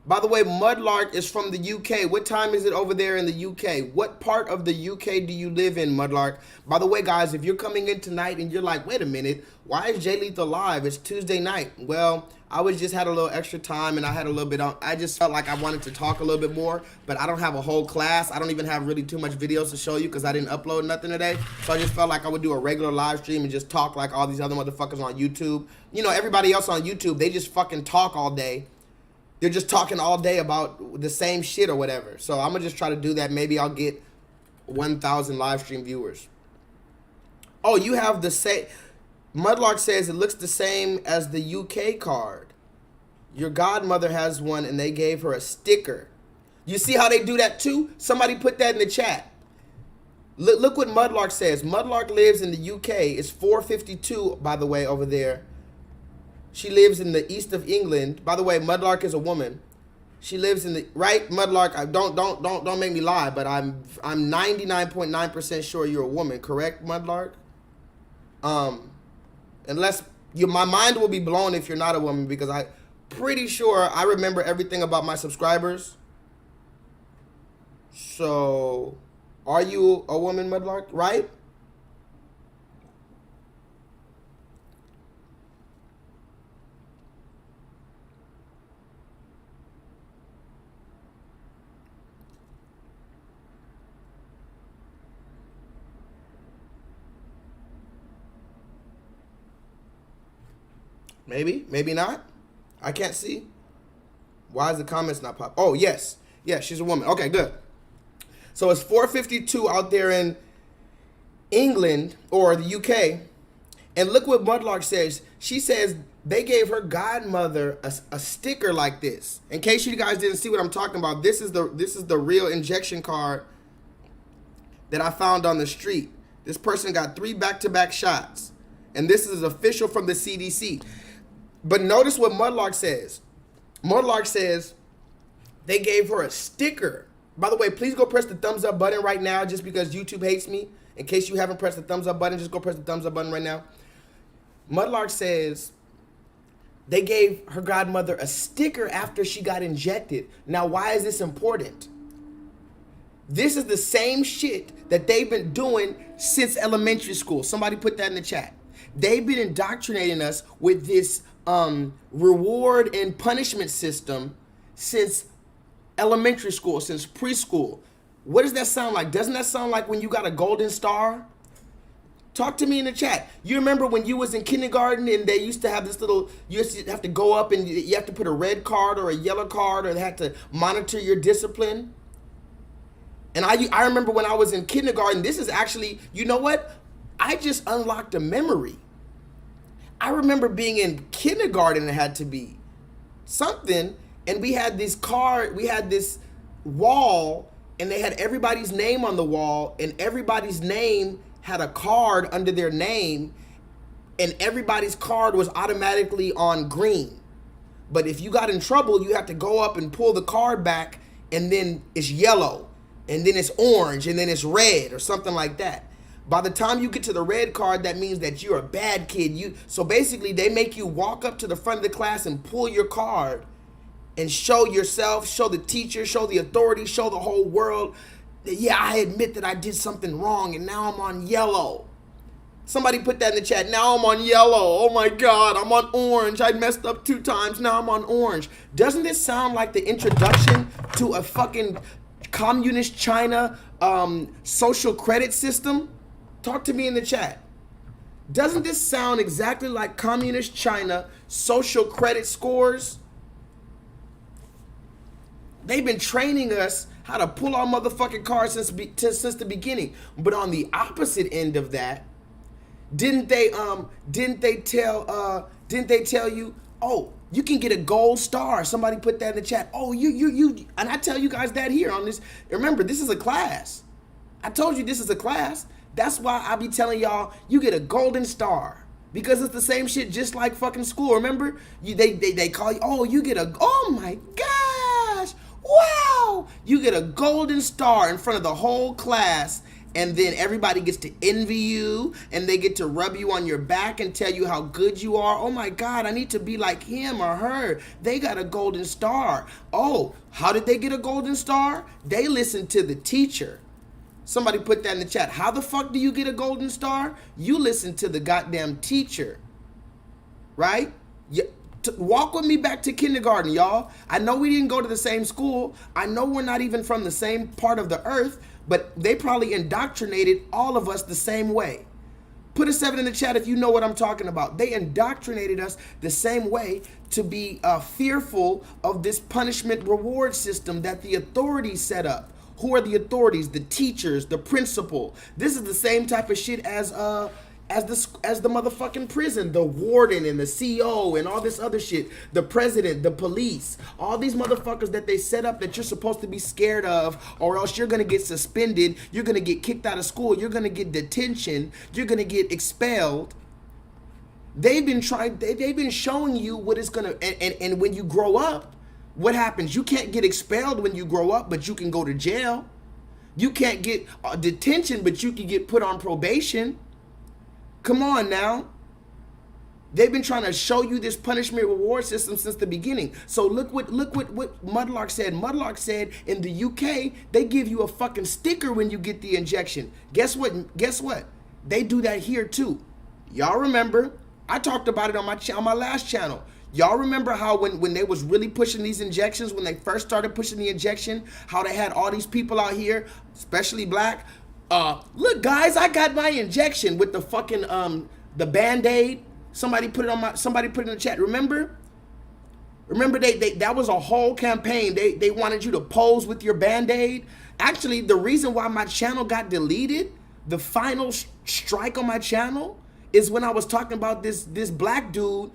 By the way, Mudlark is from the UK. What time is it over there in the UK? What part of the UK do you live in, Mudlark? By the way, guys, if you're coming in tonight and you're like, wait a minute, why is J-Lethal live? It's Tuesday night. Well, I just had a little extra time and I had a little bit on. I just felt like I wanted to talk a little bit more, but I don't have a whole class. I don't even have really too much videos to show you because I didn't upload nothing today. So I just felt like I would do a regular live stream and just talk like all these other motherfuckers on YouTube. You know, everybody else on YouTube, they just fucking talk all day. They're just talking all day about the same shit or whatever. So I'm going to just try to do that. Maybe I'll get 1,000 live stream viewers. Oh, you have the same... Mudlark says it looks the same as the UK card. Your godmother has one and they gave her a sticker. You see how they do that too? Somebody put that in the chat. Look what Mudlark says. Mudlark lives in the UK. It's 4:52, by the way, over there. She lives in the east of England. By the way, Mudlark is a woman. She lives in the right, Mudlark. Don't make me lie, but I'm 99.9% sure you're a woman, correct, Mudlark? Unless my mind will be blown if you're not a woman, because I'm pretty sure I remember everything about my subscribers. So, are you a woman, Mudlark? Right? Maybe, maybe not. I can't see. Why is the comments not pop? Oh, yes. Yeah, she's a woman. Okay, good. So it's 4:52 out there in England or the UK. And look what Mudlark says. She says they gave her godmother a sticker like this. In case you guys didn't see what I'm talking about, this is the real injection card that I found on the street. This person got 3 back-to-back shots. And this is official from the CDC. But notice what Mudlark says. Mudlark says they gave her a sticker. By the way, please go press the thumbs up button right now just because YouTube hates me. In case you haven't pressed the thumbs up button, just go press the thumbs up button right now. Mudlark says they gave her godmother a sticker after she got injected. Now, why is this important? This is the same shit that they've been doing since elementary school. Somebody put that in the chat. They've been indoctrinating us with this reward and punishment system since elementary school, since preschool. What does that sound like? Doesn't that sound like when you got a golden star? Talk to me in the chat. You remember when you was in kindergarten and they used to have this little, you used to have to go up and you have to put a red card or a yellow card, or they had to monitor your discipline? And I remember when I was in kindergarten, this is actually, you know what? I just unlocked a memory. I remember being in kindergarten, it had to be something, and we had this wall, and they had everybody's name on the wall, and everybody's name had a card under their name, and everybody's card was automatically on green. But if you got in trouble, you have to go up and pull the card back, and then it's yellow, and then it's orange, and then it's red, or something like that. By the time you get to the red card, that means that you're a bad kid. So basically, they make you walk up to the front of the class and pull your card and show yourself, show the teacher, show the authority, show the whole world that, yeah, I admit that I did something wrong, and now I'm on yellow. Somebody put that in the chat. Now I'm on yellow. Oh my God, I'm on orange. I messed up 2 times. Now I'm on orange. Doesn't this sound like the introduction to a fucking communist China social credit system? Talk to me in the chat. Doesn't this sound exactly like communist China social credit scores? They've been training us how to pull our motherfucking cards since the beginning. But on the opposite end of that, didn't they tell you, oh, you can get a gold star? Somebody put that in the chat. Oh, you and I tell you guys that here on this. Remember, this is a class. I told you this is a class. That's why I be telling y'all you get a golden star, because it's the same shit just like fucking school. Remember, they call you, oh, you get a, oh my gosh, wow, you get a golden star in front of the whole class, and then everybody gets to envy you, and they get to rub you on your back and tell you how good you are. Oh my God, I need to be like him or her. They got a golden star. Oh, how did they get a golden star? They listened to the teacher. Somebody put that in the chat. How the fuck do you get a golden star? You listen to the goddamn teacher, right? Walk with me back to kindergarten, y'all. I know we didn't go to the same school. I know we're not even from the same part of the earth, but they probably indoctrinated all of us the same way. Put a 7 in the chat if you know what I'm talking about. They indoctrinated us the same way to be fearful of this punishment reward system that the authorities set up. Who are the authorities? The teachers, the principal. This is the same type of shit as the motherfucking prison, the warden and the CO and all this other shit, the president, the police, all these motherfuckers that they set up that you're supposed to be scared of, or else you're gonna get suspended, you're gonna get kicked out of school, you're gonna get detention, you're gonna get expelled. They've been showing you what is gonna, and when you grow up, what happens? You can't get expelled when you grow up, but you can go to jail. You can't get detention, but you can get put on probation. Come on now. They've been trying to show you this punishment reward system since the beginning. So look what Mudlark said. Mudlark said in the UK, they give you a fucking sticker when you get the injection. Guess what? They do that here too. Y'all remember? I talked about it on my last channel. Y'all remember how when they was really pushing these injections, when they first started pushing the injection, how they had all these people out here, especially black, look guys, I got my injection with the fucking the Band-Aid. Somebody put it in the chat. Remember that was a whole campaign. They wanted you to pose with your Band-Aid. Actually, the reason why my channel got deleted, the final strike on my channel, is when I was talking about this black dude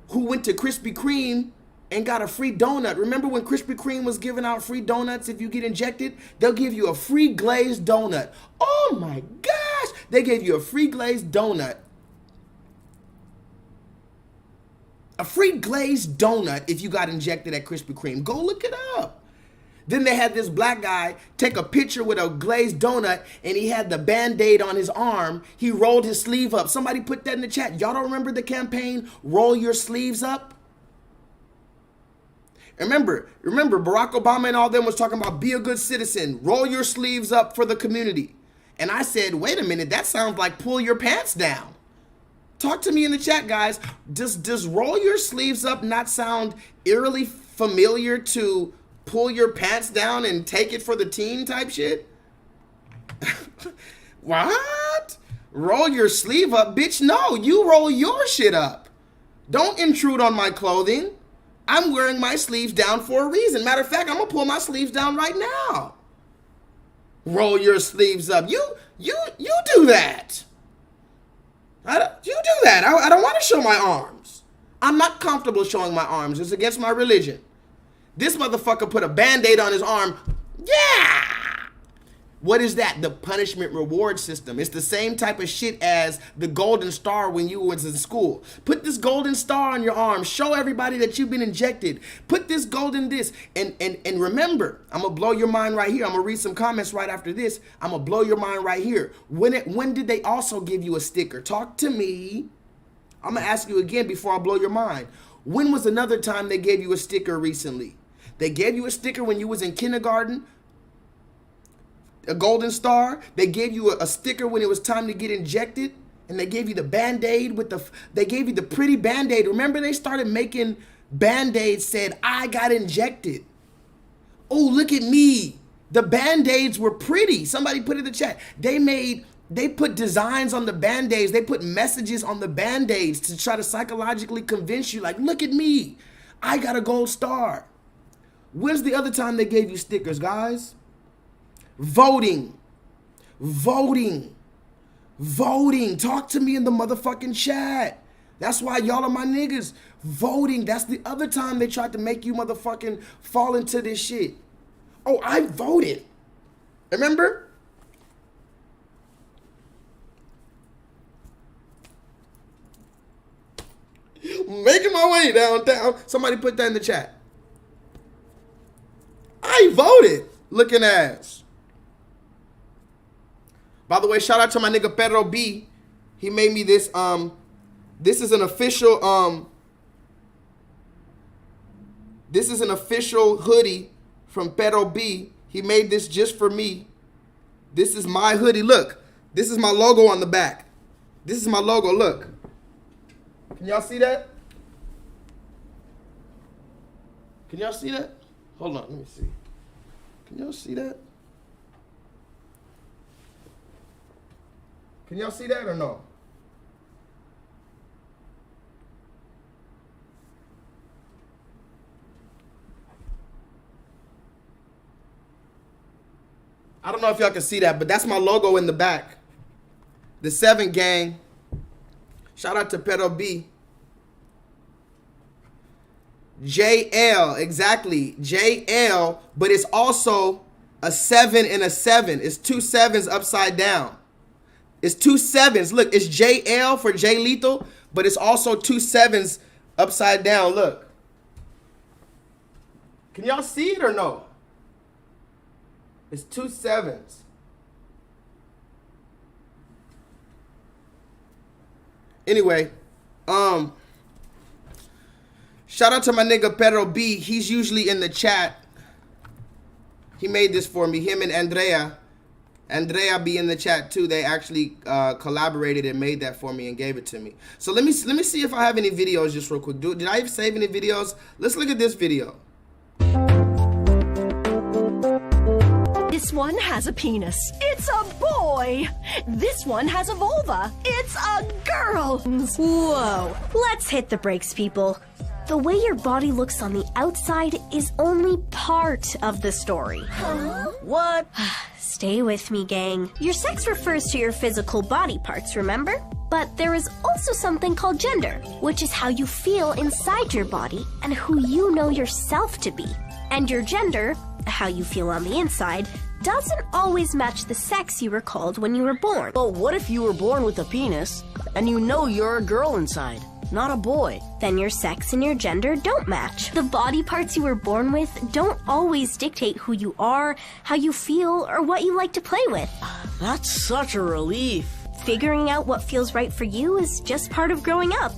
who went to Krispy Kreme and got a free donut. Remember when Krispy Kreme was giving out free donuts? If you get injected, they'll give you a free glazed donut. Oh my gosh, they gave you a free glazed donut. A free glazed donut if you got injected at Krispy Kreme. Go look it up. Then they had this black guy take a picture with a glazed donut, and he had the Band-Aid on his arm. He rolled his sleeve up. Somebody put that in the chat. Y'all don't remember the campaign, Roll Your Sleeves Up? Remember, Barack Obama and all them was talking about be a good citizen, roll your sleeves up for the community. And I said, wait a minute, that sounds like pull your pants down. Talk to me in the chat, guys. Does roll your sleeves up not sound eerily familiar to pull your pants down and take it for the team type shit? What? Roll your sleeve up? Bitch, no, you roll your shit up. Don't intrude on my clothing. I'm wearing my sleeves down for a reason. Matter of fact, I'm gonna pull my sleeves down right now. Roll your sleeves up. You do that. You do that. I don't want to show my arms. I'm not comfortable showing my arms. It's against my religion. This motherfucker put a Band-Aid on his arm. Yeah! What is that? The punishment reward system. It's the same type of shit as the golden star when you was in school. Put this golden star on your arm. Show everybody that you've been injected. Put this golden this. And remember, I'm going to blow your mind right here. I'm going to read some comments right after this. I'm going to blow your mind right here. When did they also give you a sticker? Talk to me. I'm going to ask you again before I blow your mind. When was another time they gave you a sticker recently? They gave you a sticker when you was in kindergarten. A golden star. They gave you a sticker when it was time to get injected, and they gave you the Band-Aid they gave you the pretty Band-Aid. Remember, they started making Band-Aids said, I got injected. Oh, look at me. The Band-Aids were pretty. Somebody put in the chat. They put designs on the Band-Aids. They put messages on the Band-Aids to try to psychologically convince you, like, look at me. I got a gold star. When's the other time they gave you stickers, guys? Voting. Talk to me in the motherfucking chat. That's why y'all are my niggas. Voting. That's the other time they tried to make you motherfucking fall into this shit. Oh, I voted. Remember? Making my way downtown. Somebody put that in the chat. I voted. Looking ass. By the way, shout out to my nigga Pedro B. He made me this. This is an official. This is an official hoodie from Pedro B. He made this just for me. This is my hoodie. Look, this is my logo on the back. This is my logo. Look. Can y'all see that? Can y'all see that? Hold on, let me see. Can y'all see that? Can y'all see that or no? I don't know if y'all can see that, but that's my logo in the back. The 7 gang. Shout out to Pedro B. JL, exactly. JL, but it's also a 7 and a 7. It's 2 7s upside down. It's 2 7s. Look, it's JL for J-Lethal, but it's also 2 7s upside down. Look. Can y'all see it or no? It's 2 7s. Anyway, shout out to my nigga Pedro B. He's usually in the chat. He made this for me. Him and Andrea. Andrea be in the chat too. They actually collaborated and made that for me and gave it to me. So let me see if I have any videos just real quick. Did I save any videos? Let's look at this video. This one has a penis. It's a boy. This one has a vulva. It's a girl. Whoa. Let's hit the brakes, people. The way your body looks on the outside is only part of the story. Huh? What? Stay with me, gang. Your sex refers to your physical body parts, remember? But there is also something called gender, which is how you feel inside your body and who you know yourself to be. And your gender, how you feel on the inside, doesn't always match the sex you were called when you were born. Well, what if you were born with a penis and you know you're a girl inside, not a boy? Then your sex and your gender don't match. The body parts you were born with don't always dictate who you are, how you feel, or what you like to play with. That's such a relief. Figuring out what feels right for you is just part of growing up.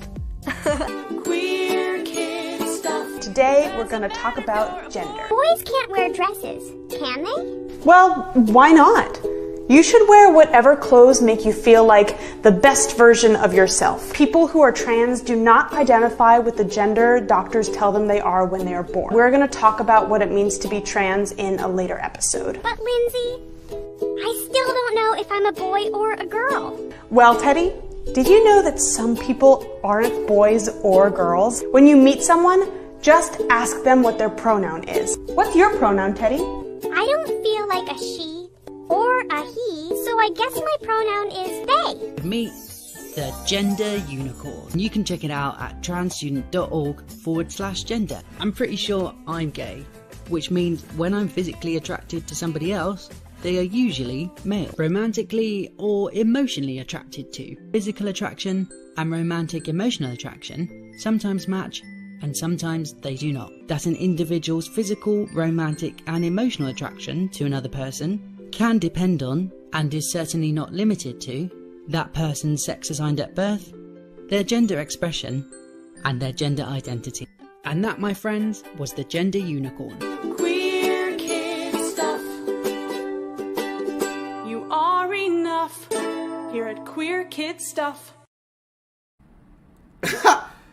Queer kid stuff. Today we're going to talk about gender. Boys can't wear dresses, can they? Well, why not? You should wear whatever clothes make you feel like the best version of yourself. People who are trans do not identify with the gender doctors tell them they are when they are born. We're going to talk about what it means to be trans in a later episode. But Lindsay, I still don't know if I'm a boy or a girl. Well, Teddy, did you know that some people aren't boys or girls? When you meet someone, just ask them what their pronoun is. What's your pronoun, Teddy? I don't feel like a she or a he, so I guess my pronoun is they. Me, the Gender Unicorn. You can check it out at transstudent.org/gender. I'm pretty sure I'm gay, which means when I'm physically attracted to somebody else, they are usually male. Romantically or emotionally attracted to. Physical attraction and romantic emotional attraction sometimes match and sometimes they do not. That an individual's physical, romantic and emotional attraction to another person can depend on, and is certainly not limited to, that person's sex assigned at birth, their gender expression and their gender identity. And that, my friends, was the Gender Unicorn. Queer kid stuff. You are enough here at Queer Kid Stuff.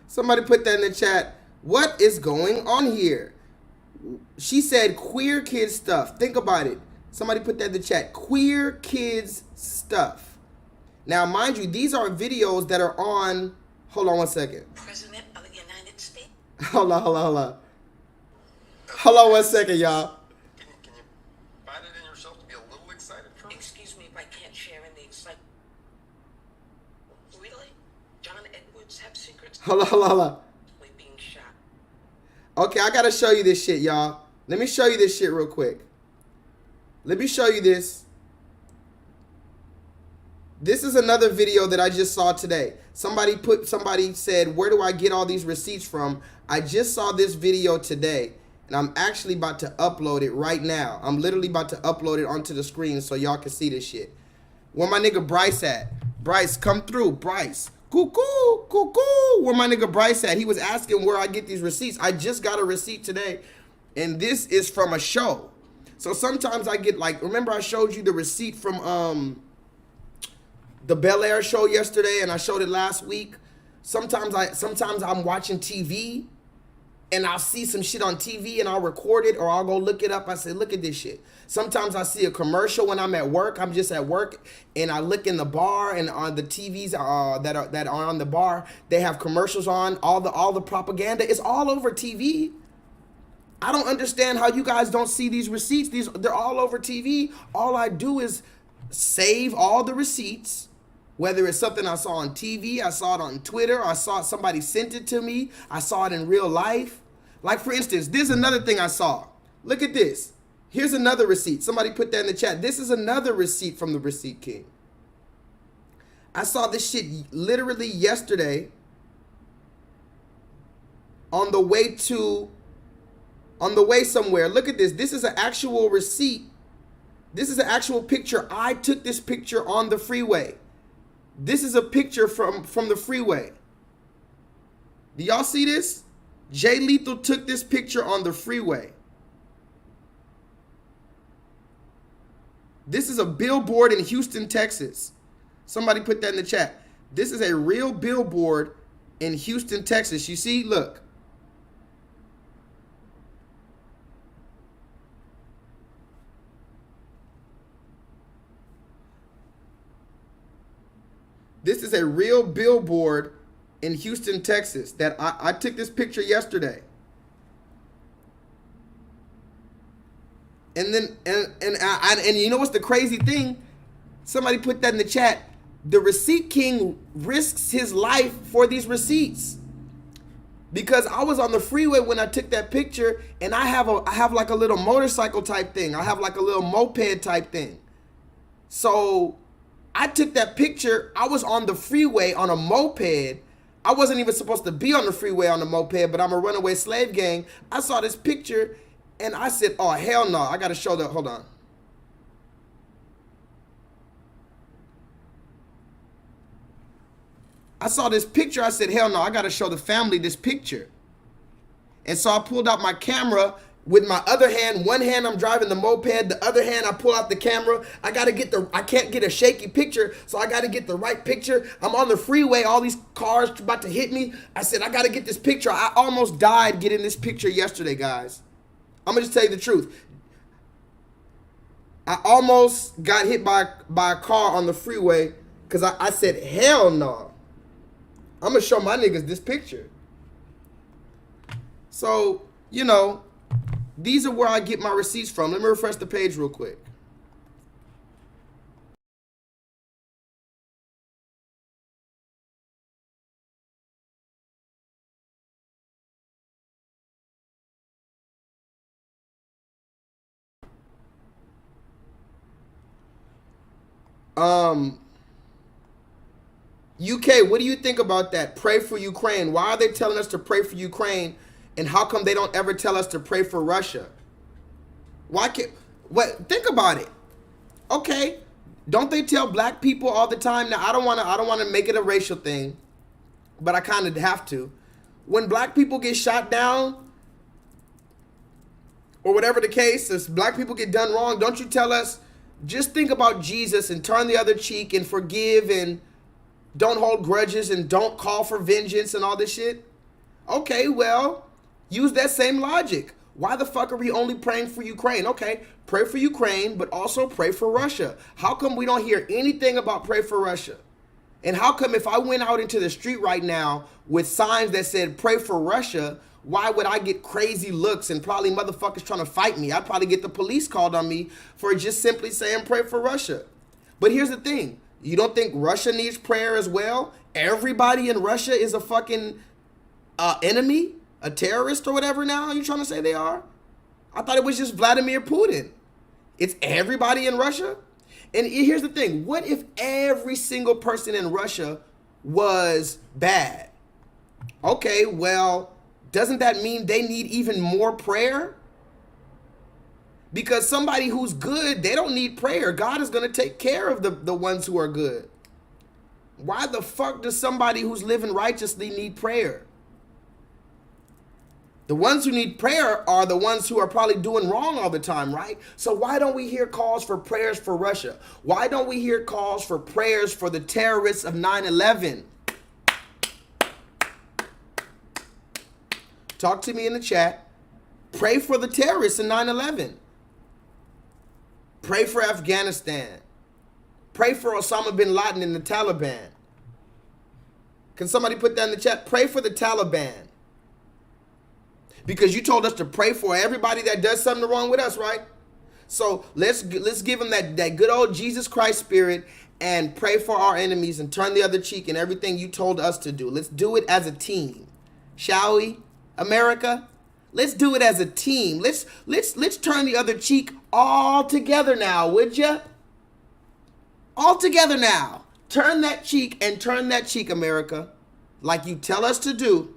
Somebody put that in the chat. What is going on here? She said queer kid stuff. Think about it. Somebody put that in the chat. Queer kids stuff. Now, mind you, these are videos that are on... Hold on one second. President of the United States. Hold on. Hold on one second, y'all. Can you find it in yourself to be a little excited, Trump? Excuse me if I can't share in the excitement. Really? John Edwards have secrets? Hold on. Being shot. Okay, I gotta show you this shit, y'all. Let me show you this shit real quick. Let me show you this. This is another video that I just saw today. Somebody said, where do I get all these receipts from? I just saw this video today, and I'm actually about to upload it right now. I'm literally about to upload it onto the screen so y'all can see this shit. Where my nigga Bryce at? Bryce, come through. Bryce. Cuckoo. Where my nigga Bryce at? He was asking where I get these receipts. I just got a receipt today, and this is from a show. So sometimes I get, like, remember I showed you the receipt from the Bel Air show yesterday, and I showed it last week. Sometimes I'm watching TV and I'll see some shit on TV and I'll record it or I'll go look it up. I say, look at this shit. Sometimes I see a commercial when I'm at work. I'm just at work and I look in the bar, and on the TVs that are on the bar, they have commercials on. All the propaganda is all over TV. I don't understand how you guys don't see these receipts. They're all over TV. All I do is save all the receipts, whether it's something I saw on TV, I saw it on Twitter, I saw somebody sent it to me, I saw it in real life. Like, for instance, this is another thing I saw. Look at this. Here's another receipt. Somebody put that in the chat. This is another receipt from the Receipt King. I saw this shit literally yesterday on the way somewhere. Look at this. This is an actual receipt. This is an actual picture. I took this picture on the freeway. This is a picture from the freeway. Do y'all see this? J-Lethal took this picture on the freeway. This is a billboard in Houston, Texas. Somebody put that in the chat. This is a real billboard in Houston, Texas. You see? Look. This is a real billboard in Houston, Texas that I took this picture yesterday. And then and you know what's the crazy thing? Somebody put that in the chat. The Receipt King risks his life for these receipts. Because I was on the freeway when I took that picture, and I have like a little motorcycle type thing. I have like a little moped type thing. So I took that picture. I was on the freeway on a moped. I wasn't even supposed to be on the freeway on a moped, but I'm a runaway slave gang. I saw this picture and I said, oh, hell no. I got to show that. Hold on. I saw this picture. I said, hell no. I got to show the family this picture. And so I pulled out my camera. With my other hand, one hand I'm driving the moped, the other hand I pull out the camera. I can't get a shaky picture, so I gotta get the right picture. I'm on the freeway, all these cars about to hit me. I said, I gotta get this picture. I almost died getting this picture yesterday, guys. I'm gonna just tell you the truth. I almost got hit by a car on the freeway because I said, hell no. I'm gonna show my niggas this picture. So, you know, these are where I get my receipts from. Let me refresh the page real quick. UK, what do you think about that? Pray for Ukraine. Why are they telling us to pray for Ukraine, and how come they don't ever tell us to pray for Russia? Why can't? What? Think about it. Okay, don't they tell black people all the time? Now I don't want to make it a racial thing, but I kind of have to. When black people get shot down, or whatever the case is, black people get done wrong, don't you tell us, just think about Jesus and turn the other cheek and forgive and don't hold grudges and don't call for vengeance and all this shit? Okay, well, use that same logic. Why the fuck are we only praying for Ukraine? Okay, pray for Ukraine, but also pray for Russia. How come we don't hear anything about pray for Russia? And how come if I went out into the street right now with signs that said pray for Russia, why would I get crazy looks and probably motherfuckers trying to fight me? I'd probably get the police called on me for just simply saying pray for Russia. But here's the thing. You don't think Russia needs prayer as well? Everybody in Russia is a fucking enemy? A terrorist or whatever now you trying to say they are? I thought it was just Vladimir Putin. It's everybody in Russia? And here's the thing. What if every single person in Russia was bad? Okay, well, doesn't that mean they need even more prayer? Because somebody who's good, they don't need prayer. God is going to take care of the ones who are good. Why the fuck does somebody who's living righteously need prayer? The ones who need prayer are the ones who are probably doing wrong all the time, right? So why don't we hear calls for prayers for Russia? Why don't we hear calls for prayers for the terrorists of 9/11? Talk to me in the chat. Pray for the terrorists in 9/11. Pray for Afghanistan. Pray for Osama bin Laden and the Taliban. Can somebody put that in the chat? Pray for the Taliban. Because you told us to pray for everybody that does something wrong with us, right? So let's give them that good old Jesus Christ spirit and pray for our enemies and turn the other cheek and everything you told us to do. Let's do it as a team. Shall we, America? Let's do it as a team. Let's turn the other cheek all together now, would ya? All together now. Turn that cheek and turn that cheek, America, like you tell us to do.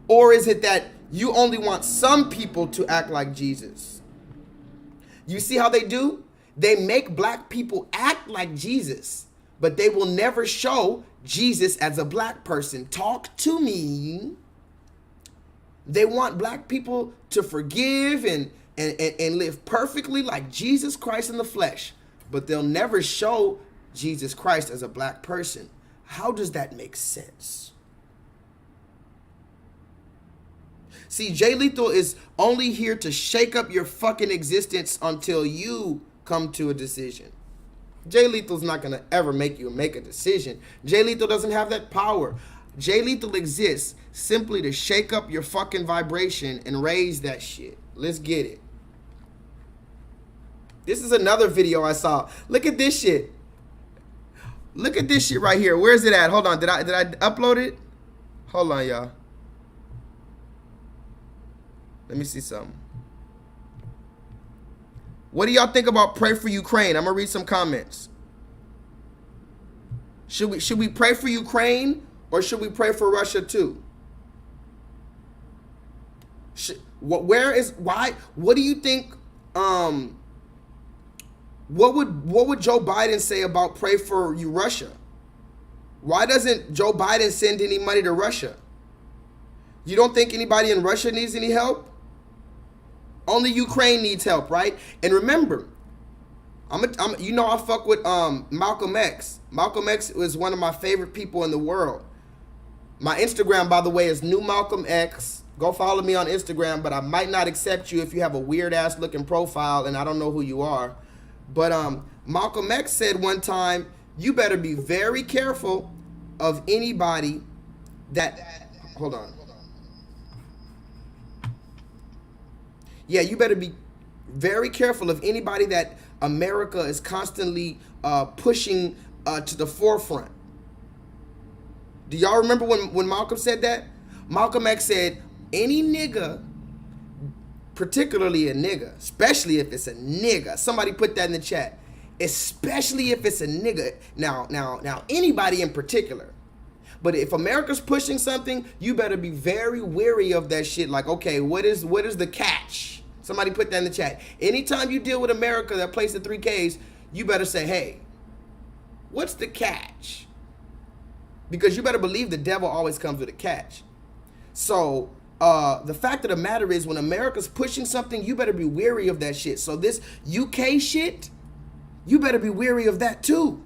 Or is it that you only want some people to act like Jesus? You see how they do? They make black people act like Jesus, but they will never show Jesus as a black person. Talk to me. They want black people to forgive and live perfectly like Jesus Christ in the flesh, but they'll never show Jesus Christ as a black person. How does that make sense? See, J-Lethal is only here to shake up your fucking existence until you come to a decision. J-Lethal's not going to ever make you make a decision. J-Lethal doesn't have that power. J-Lethal exists simply to shake up your fucking vibration and raise that shit. Let's get it. This is another video I saw. Look at this shit. Look at this shit right here. Where is it at? Hold on. Did I upload it? Hold on, y'all. Let me see something. What do y'all think about pray for Ukraine? I'm gonna read some comments. Should we pray for Ukraine or should we pray for Russia too? What do you think? What would Joe Biden say about pray for Russia? Why doesn't Joe Biden send any money to Russia? You don't think anybody in Russia needs any help? Only Ukraine needs help, right? And remember, you know I fuck with Malcolm X. Malcolm X is one of my favorite people in the world. My Instagram, by the way, is New Malcolm X. Go follow me on Instagram, but I might not accept you if you have a weird ass looking profile and I don't know who you are. But Malcolm X said one time, you better be very careful of anybody that, hold on. Yeah, you better be very careful of anybody that America is constantly pushing to the forefront. Do y'all remember when Malcolm said that? Malcolm X said, any nigga, particularly a nigga, especially if it's a nigga, somebody put that in the chat. especially if it's a nigga. Now, anybody in particular. But if America's pushing something, you better be very wary of that shit. Like, okay, what is the catch? Somebody put that in the chat. Anytime you deal with America that plays the 3Ks, you better say, hey, what's the catch? Because you better believe the devil always comes with a catch. So the fact of the matter is, when America's pushing something, you better be wary of that shit. So this UK shit, you better be wary of that too.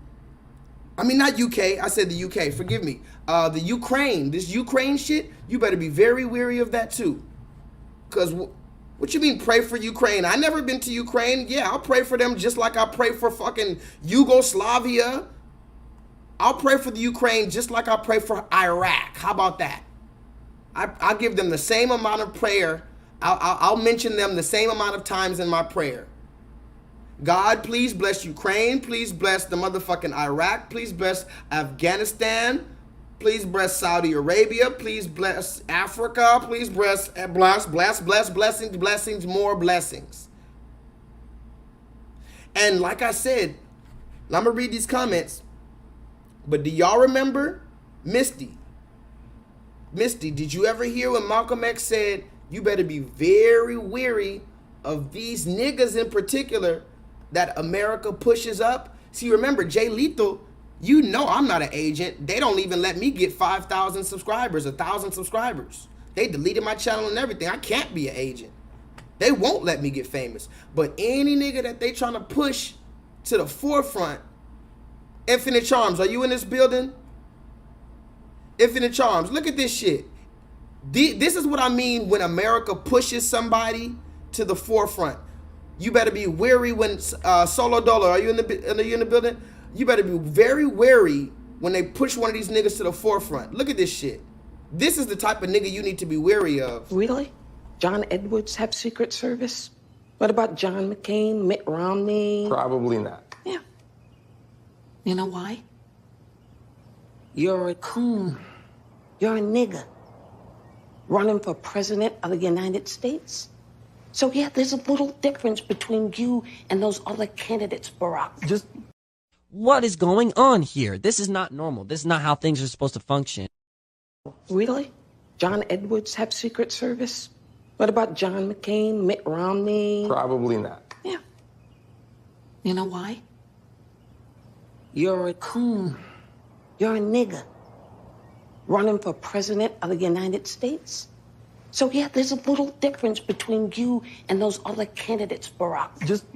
I mean, not UK, I said the UK, forgive me. The Ukraine, this Ukraine shit, you better be very wary of that too. Because what you mean pray for Ukraine? I never been to Ukraine. Yeah, I'll pray for them just like I pray for fucking Yugoslavia. I'll pray for the Ukraine just like I pray for Iraq. How about that? I'll give them the same amount of prayer. I'll mention them the same amount of times in my prayer. God, please bless Ukraine. Please bless the motherfucking Iraq. Please bless Afghanistan. Please bless Saudi Arabia. Please bless Africa. Please bless blessings, more blessings. And like I said, I'm going to read these comments. But do y'all remember Misty? Misty, did you ever hear when Malcolm X said, you better be very wary of these niggas in particular that America pushes up? See, remember, J-LEETHAL, you know I'm not an agent. They don't even let me get 5,000 subscribers, 1,000 subscribers. They deleted my channel and everything. I can't be an agent. They won't let me get famous. But any nigga that they trying to push to the forefront, Infinite Charms, are you in this building? Infinite Charms, look at this shit. This is what I mean when America pushes somebody to the forefront. You better be wary when Solo Dollar, are you in the building? You better be very wary when they push one of these niggas to the forefront. Look at this shit. This is the type of nigga you need to be wary of. Really? John Edwards have Secret Service? What about John McCain, Mitt Romney? Probably not. Yeah. You know why? You're a coon. You're a nigga. Running for president of the United States. So yeah, there's a little difference between you and those other candidates, Barack. What is going on here? This is not normal. This is not how things are supposed to function. Really? John Edwards have Secret Service? What about John McCain, Mitt Romney? Probably not. Yeah. You know why? You're a coon. You're a nigga. Running for president of the United States. So yeah, there's a little difference between you and those other candidates, Barack.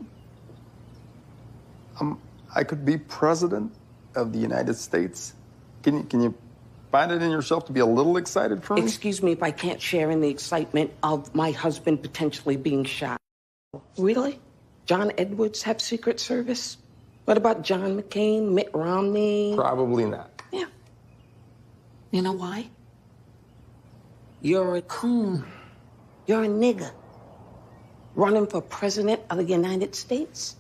I could be president of the United States. Can you find it in yourself to be a little excited for me? Excuse me if I can't share in the excitement of my husband potentially being shot. Really? John Edwards have Secret Service? What about John McCain, Mitt Romney? Probably not. Yeah. You know why? You're a coon. You're a nigga. Running for president of the United States.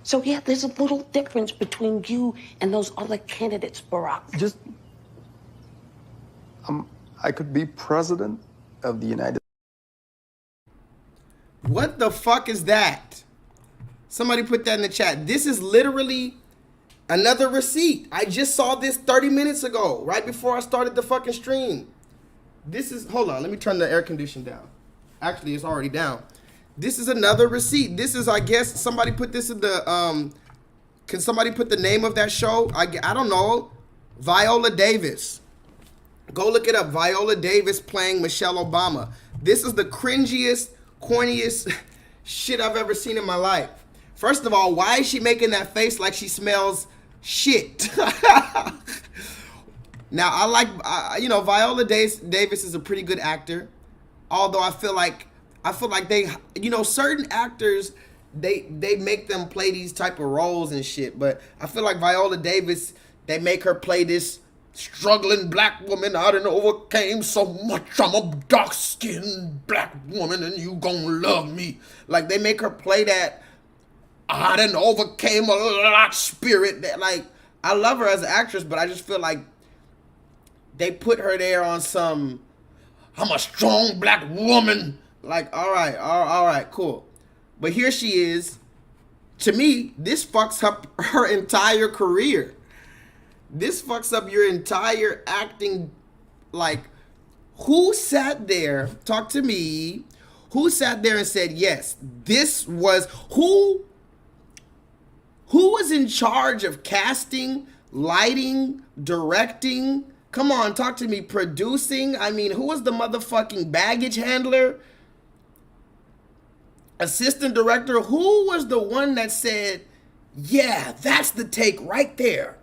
So yeah, there's a little difference between you and those other candidates, Barack. I could be president of the United States. What the fuck is that? Somebody put that in the chat. This is literally another receipt. I just saw this 30 minutes ago, right before I started the fucking stream. This is, hold on, let me turn the air conditioner down. Actually, it's already down. This is another receipt. This is, I guess, somebody put this in the, can somebody put the name of that show? I don't know. Viola Davis. Go look it up. Viola Davis playing Michelle Obama. This is the cringiest, corniest shit I've ever seen in my life. First of all, why is she making that face like she smells shit? Now, I like, you know, Viola Davis is a pretty good actor. Although I feel like they, you know, certain actors, they make them play these type of roles and shit. But I feel like Viola Davis, they make her play this struggling black woman. I done overcame so much. I'm a dark-skinned black woman and you gonna love me. Like, they make her play that I done overcame a lot spirit. That, like, I love her as an actress, but I just feel like they put her there on some, I'm a strong black woman. Like, all right, cool. But here she is To me, this fucks up her entire career. This fucks up your entire acting. Like, who sat there, talk to me, who sat there and said, yes, this was, who was in charge of casting, lighting, directing, come on, talk to me, producing, I mean, who was the motherfucking baggage handler, assistant director, who was the one that said, yeah, that's the take right there.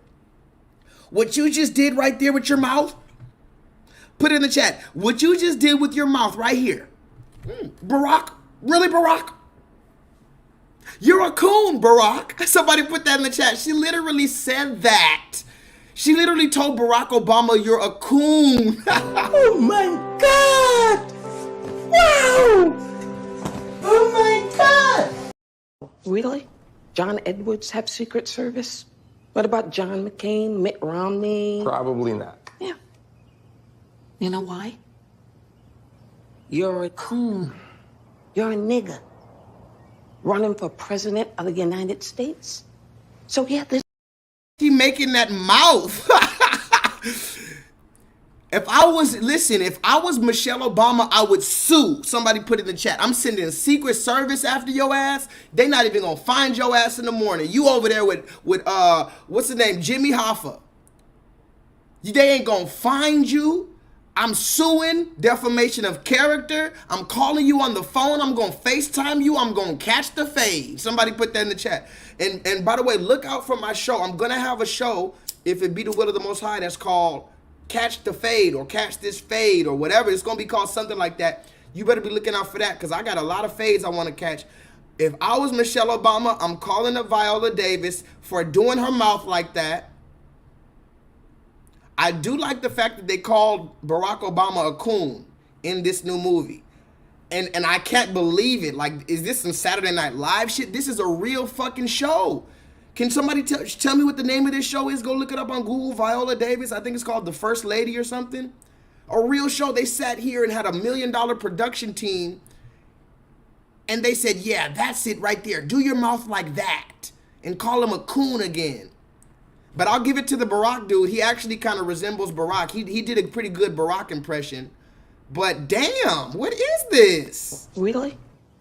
What you just did right there with your mouth, put it in the chat. What you just did with your mouth right here. Barack, really Barack? You're a coon, Barack. Somebody put that in the chat. She literally said that. She literally told Barack Obama, you're a coon. Oh my God. Wow. Oh my God. Really? John Edwards have Secret Service? What about John McCain, Mitt Romney? Probably not. Yeah. You know why? You're a coon. You're a nigger. Running for president of the United States. So yeah, this... He making that mouth. If I was Michelle Obama, I would sue. Somebody put it in the chat. I'm sending Secret Service after your ass. They not even gonna find your ass in the morning. You over there with what's the name? Jimmy Hoffa. They ain't gonna find you. I'm suing, defamation of character. I'm calling you on the phone. I'm gonna FaceTime you. I'm gonna catch the fade. Somebody put that in the chat. And by the way, look out for my show. I'm gonna have a show, if it be the will of the Most High, that's called Catch the Fade or Catch This Fade or whatever. It's gonna be called something like that. You better be looking out for that, because I got a lot of fades I want to catch. If I was Michelle Obama, I'm calling up Viola Davis for doing her mouth like that. I do like the fact that they called Barack Obama a coon in this new movie. And I can't believe it. Like, is this some Saturday Night Live shit? This is a real fucking show. Can somebody tell me what the name of this show is? Go look it up on Google. Viola Davis. I think it's called The First Lady or something. A real show. They sat here and had $1 million production team. And they said, yeah, that's it right there. Do your mouth like that. And call him a coon again. But I'll give it to the Barack dude. He actually kind of resembles Barack. He did a pretty good Barack impression. But damn, what is this? Really?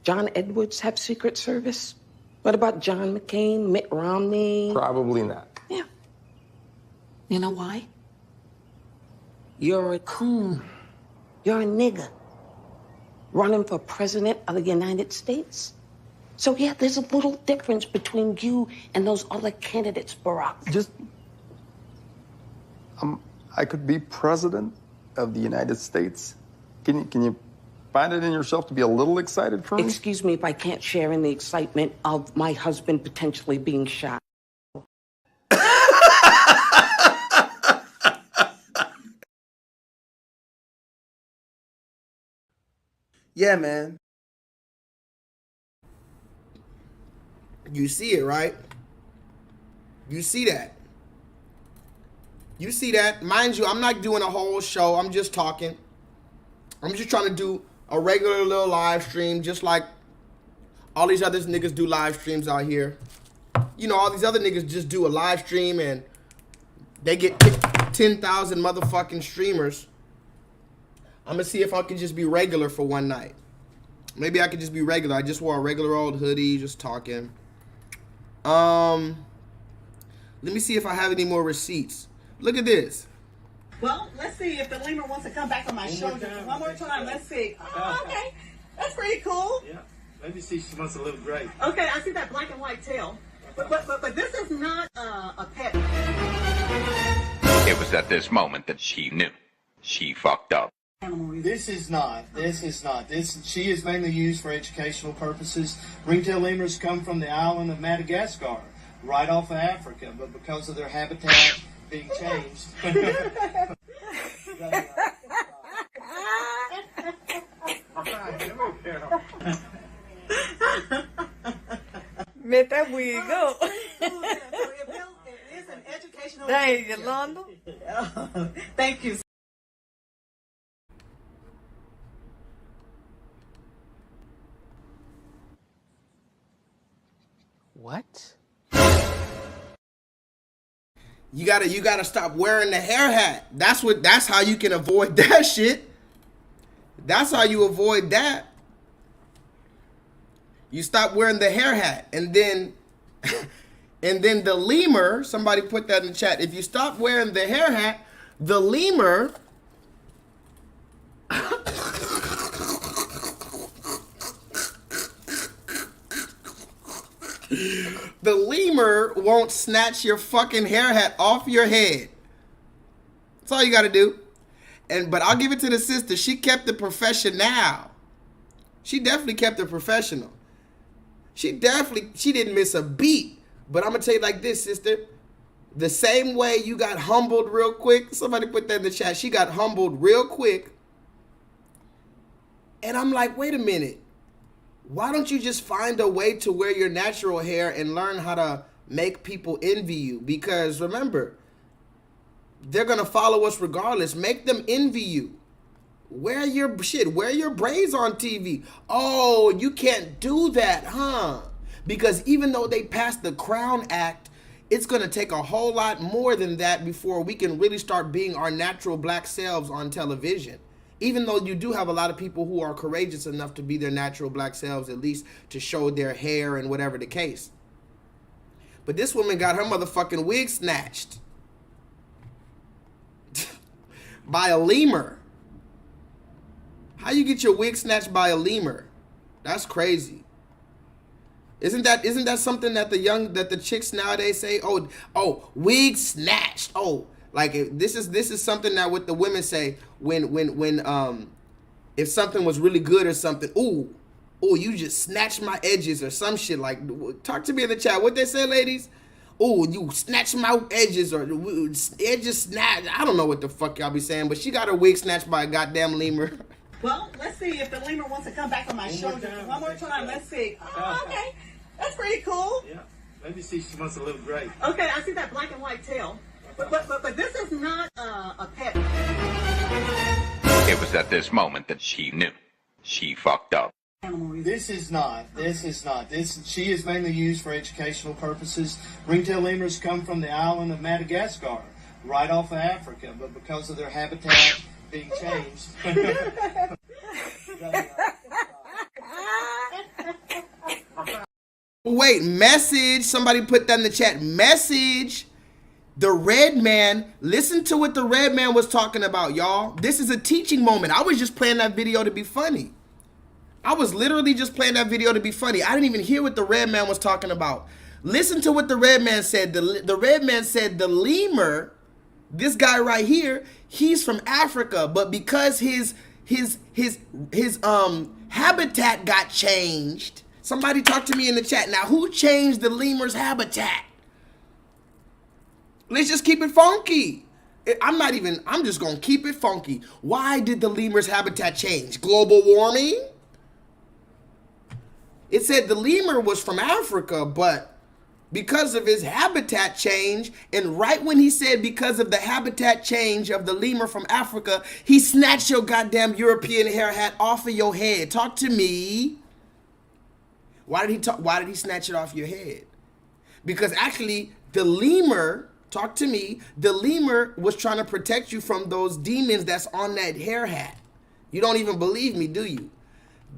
John Edwards have Secret Service? What about John McCain, Mitt Romney? Probably not. Yeah. You know why? You're a coon. You're a nigger. Running for president of the United States. So yeah, there's a little difference between you and those other candidates, Barack. I could be president of the United States. Can you find it in yourself to be a little excited for me? Excuse me if I can't share in the excitement of my husband potentially being shot. Yeah, man. You see it, right? You see that. You see that. Mind you, I'm not doing a whole show. I'm just talking. I'm just trying to do a regular little live stream, just like all these other niggas do live streams out here. You know, all these other niggas just do a live stream and they get 10,000 motherfucking streamers. I'm gonna see if I can just be regular for one night. Maybe I could just be regular. I just wore a regular old hoodie, just talking. Let me see if I have any more receipts. Look at this. Well, let's see if the lemur wants to come back on my show. One more time. Let's see. Oh, okay. That's pretty cool. Yeah. Let me see if she wants a little gray. Okay, I see that black and white tail. But this is not a pet. It was at this moment that she knew. She fucked up. This is not. She is mainly used for educational purposes. Ringtail lemurs come from the island of Madagascar, right off of Africa, but because of their habitat being changed. Met that wig up. It's an educational. Dang, Yolanda. Thank you. What? You gotta stop wearing the hair hat. That's how you can avoid that shit. That's how you avoid that. You stop wearing the hair hat, and then the lemur, somebody put that in the chat. If you stop wearing the hair hat, the lemur the lemur won't snatch your fucking hair hat off your head. That's all you gotta do. But I'll give it to the sister. She kept it professional. She definitely kept it professional. She didn't miss a beat. But I'm gonna tell you like this, sister. The same way you got humbled real quick. Somebody put that in the chat. She got humbled real quick. And I'm like, wait a minute. Why don't you just find a way to wear your natural hair and learn how to make people envy you? Because remember, they're going to follow us regardless. Make them envy you. Wear your shit. Wear your braids on TV. Oh, you can't do that, huh? Because even though they passed the Crown Act, it's going to take a whole lot more than that before we can really start being our natural black selves on television. Even though you do have a lot of people who are courageous enough to be their natural black selves, at least to show their hair and whatever the case. But this woman got her motherfucking wig snatched by a lemur. How you get your wig snatched by a lemur? That's crazy. Isn't that something that the chicks nowadays say? Oh, wig snatched. Oh, like this is something that what the women say when if something was really good or something. Ooh, you just snatched my edges or some shit. Like, talk to me in the chat. What they say, ladies? Ooh, you snatched my edges or edges snatched. I don't know what the fuck y'all be saying, but she got her wig snatched by a goddamn lemur. Well, let's see if the lemur wants to come back on my shoulder. One more time. Let's see. Oh, okay. That's pretty cool. Yeah. Let me see if she wants to look great. Okay, I see that black and white tail. But this is not a pet. It was at this moment that she knew. She fucked up. This is not. She is mainly used for educational purposes. Ringtail lemurs come from the island of Madagascar, right off of Africa, but because of their habitat being changed. Wait, message. Somebody put that in the chat. Message. The red man. Listen to what the red man was talking about, y'all. This is a teaching moment. I was just playing that video to be funny. I was literally just playing that video to be funny. I didn't even hear what the red man was talking about. Listen to what the red man said. The red man said the lemur, this guy right here, he's from Africa, but because his habitat got changed. Somebody talk to me in the chat. Now, who changed the lemur's habitat? Let's just keep it funky. I'm just going to keep it funky. Why did the lemur's habitat change? Global warming? It said the lemur was from Africa, but because of his habitat change, and right when he said because of the habitat change of the lemur from Africa, he snatched your goddamn European hair hat off of your head. Talk to me. Why did he snatch it off your head? Because actually, the lemur, talk to me, the lemur was trying to protect you from those demons that's on that hair hat. You don't even believe me, do you?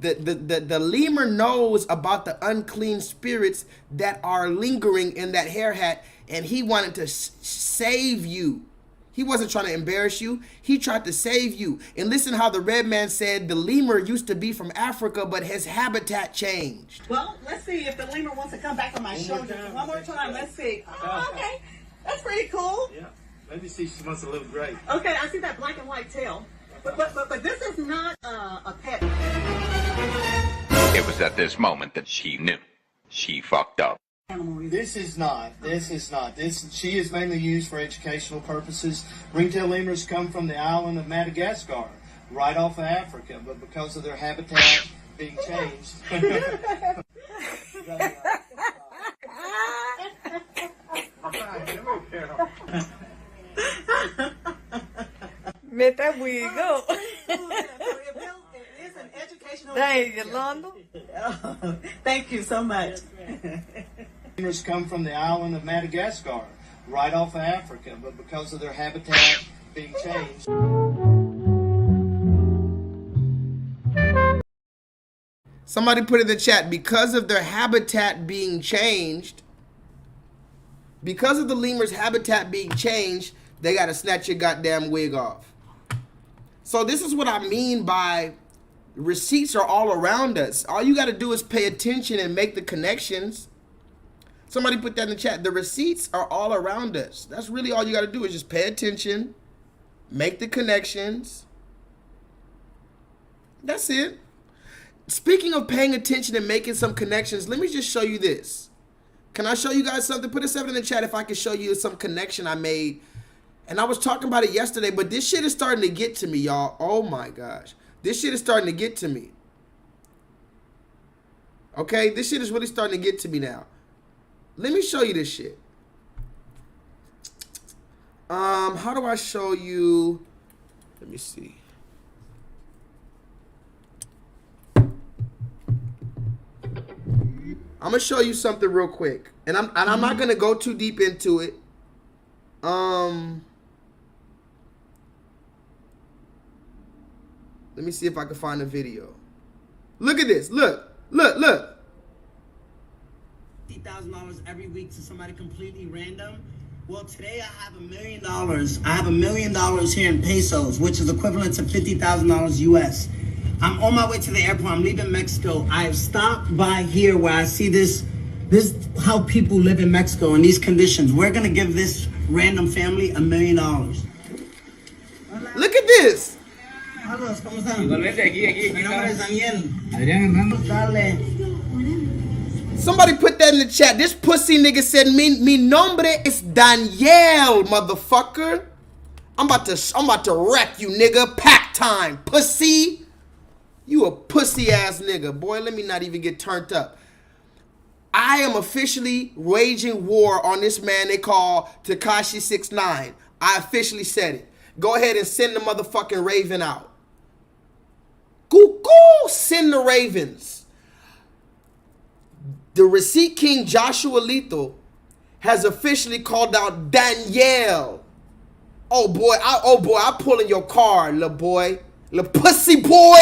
The lemur knows about the unclean spirits that are lingering in that hair hat, and he wanted to save you. He wasn't trying to embarrass you. He tried to save you. And listen how the red man said the lemur used to be from Africa, but his habitat changed. Well, let's see if the lemur wants to come back on my shoulder. One more time. Let's see. Oh, okay. That's pretty cool. Yeah. Let me see if she wants to look great. Okay, I see that black and white tail. But this is not a pet. It was at this moment that she knew. She fucked up. This is not. She is mainly used for educational purposes. Ringtail lemurs come from the island of Madagascar, right off of Africa, but because of their habitat being changed. Let that wig go. It's an educational. Thank you, London. Thank you so much. Lemurs come from the island of Madagascar, right off of Africa, but because of their habitat being changed. Somebody put in the chat, because of their habitat being changed, because of the lemur's habitat being changed, they gotta snatch your goddamn wig off. So this is what I mean by receipts are all around us. All you gotta do is pay attention and make the connections. Somebody put that in the chat. The receipts are all around us. That's really all you gotta do is just pay attention, make the connections. That's it. Speaking of paying attention and making some connections, let me just show you this. Can I show you guys something? Put a 7 in the chat if I can show you some connection I made. And I was talking about it yesterday, but this shit is starting to get to me, y'all. Oh my gosh. This shit is starting to get to me. Okay? This shit is really starting to get to me now. Let me show you this shit. How do I show you? Let me see. I'm gonna show you something real quick, and I'm not gonna go too deep into it. Let me see if I can find a video. Look at this. Look. $50,000 every week to somebody completely random. Well, today I have $1 million. I have $1 million here in pesos, which is equivalent to $50,000 US. I'm on my way to the airport. I'm leaving Mexico. I have stopped by here where I see this how people live in Mexico in these conditions. We're gonna give this random family $1 million. Look at this. Carlos, ¿cómo están? Mi nombre es Daniel. Somebody put that in the chat. This pussy nigga said mi nombre es Daniel, motherfucker. I'm about to wreck you, nigga. Pack time, pussy. You a pussy ass nigga, boy. Let me not even get turned up. I am officially waging war on this man they call Tekashi 6ix9ine. I officially said it. Go ahead and send the motherfucking Raven out. Cuckoo, send the Ravens. The Receipt King Joshua Lethal has officially called out Danielle. Oh boy, I'm pulling your card, little boy. Little pussy boy.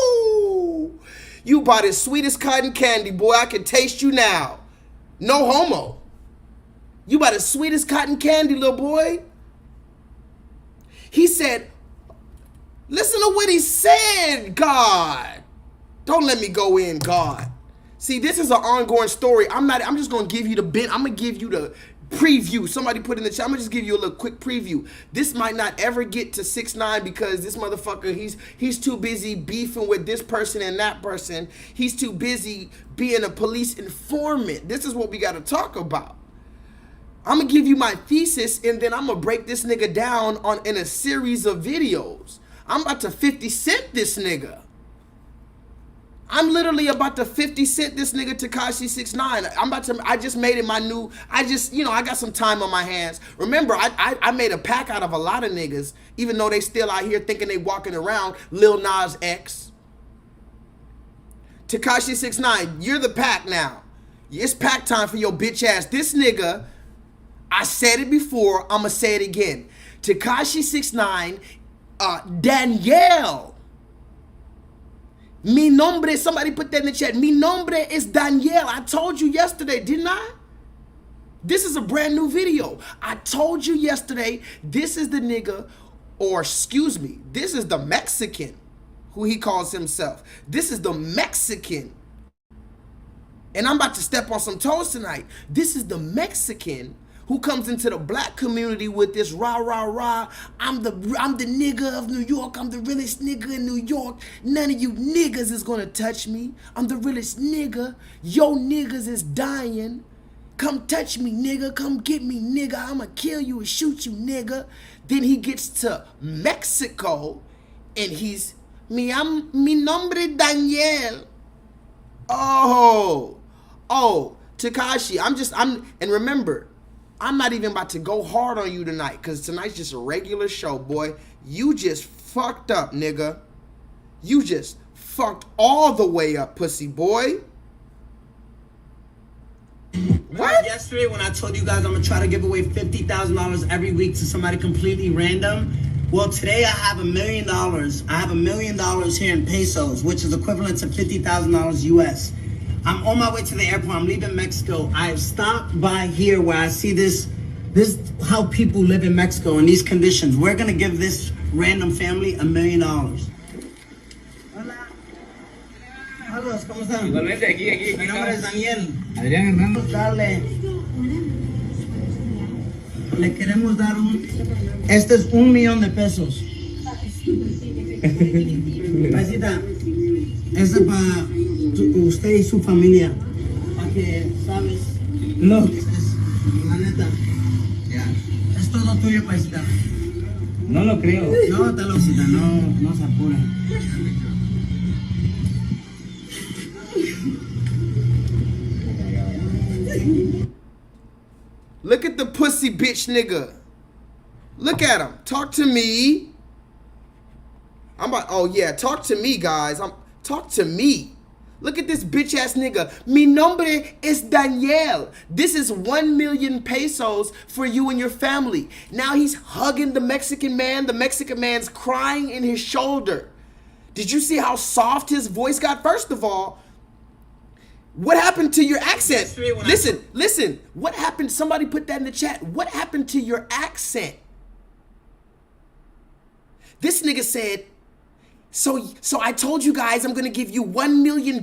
Ooh. You about as sweet as cotton candy, boy. I can taste you now. No homo. You about as sweet as cotton candy, little boy. He said, listen to what he said, God. Don't let me go in, God. See, this is an ongoing story. I'm just going to give you the bit. I'm going to give you the preview. Somebody put in the chat. I'm going to just give you a little quick preview. This might not ever get to 6ix9ine because this motherfucker, he's too busy beefing with this person and that person. He's too busy being a police informant. This is what we got to talk about. I'm going to give you my thesis, and then I'm going to break this nigga down in a series of videos. I'm about to 50 Cent this nigga. I'm literally about to 50 Cent this nigga Tekashi 6ix9ine. I just made it my new, I got some time on my hands. Remember, I made a pack out of a lot of niggas, even though they still out here thinking they walking around. Lil Nas X. Tekashi 6ix9ine, you're the pack now. It's pack time for your bitch ass. This nigga, I said it before, I'ma say it again. Tekashi 6ix9ine, Danielle. Mi nombre, somebody put that in the chat. Mi nombre is Daniel. I told you yesterday, didn't I? This is a brand new video. I told you yesterday, this is the nigga, or excuse me, this is the Mexican who he calls himself. This is the Mexican. And I'm about to step on some toes tonight. This is the Mexican who comes into the black community with this rah, rah, rah. I'm the nigga of New York. I'm the realest nigga in New York. None of you niggas is gonna touch me. I'm the realest nigga. Yo niggas is dying. Come touch me, nigga. Come get me, nigga. I'ma kill you and shoot you, nigga. Then he gets to Mexico and he's, mi nombre Daniel. Oh, Tekashi, and remember, I'm not even about to go hard on you tonight because tonight's just a regular show, boy. You just fucked up, nigga. You just fucked all the way up, pussy boy. What? Yesterday when I told you guys I'm gonna try to give away $50,000 every week to somebody completely random. Well, today I have $1 million. I have $1 million here in pesos, which is equivalent to $50,000 US. I'm on my way to the airport. I'm leaving Mexico. I have stopped by here where I see this how people live in Mexico in these conditions. We're gonna give this random family $1 million. Hola. Carlos, ¿cómo están? Igualmente, aquí. Mi nombre es Daniel. Adrián Hernando. Le queremos dar este es $1 millón de pesos. Paisita, este es para usted y su familia. Para que, ¿sabes? No, la neta. Ya. Es todo tuyo, paisita. No lo creo. No, te lo cita, no se apure. Look at the pussy bitch nigga. Look at him. Talk to me. Oh yeah, talk to me, guys. Talk to me. Look at this bitch ass nigga. Mi nombre es Daniel. This is 1 million pesos for you and your family. Now he's hugging the Mexican man. The Mexican man's crying in his shoulder. Did you see how soft his voice got? First of all, what happened to your accent? Listen. What happened? Somebody put that in the chat. What happened to your accent? This nigga said, so I told you guys I'm gonna give you $1 million.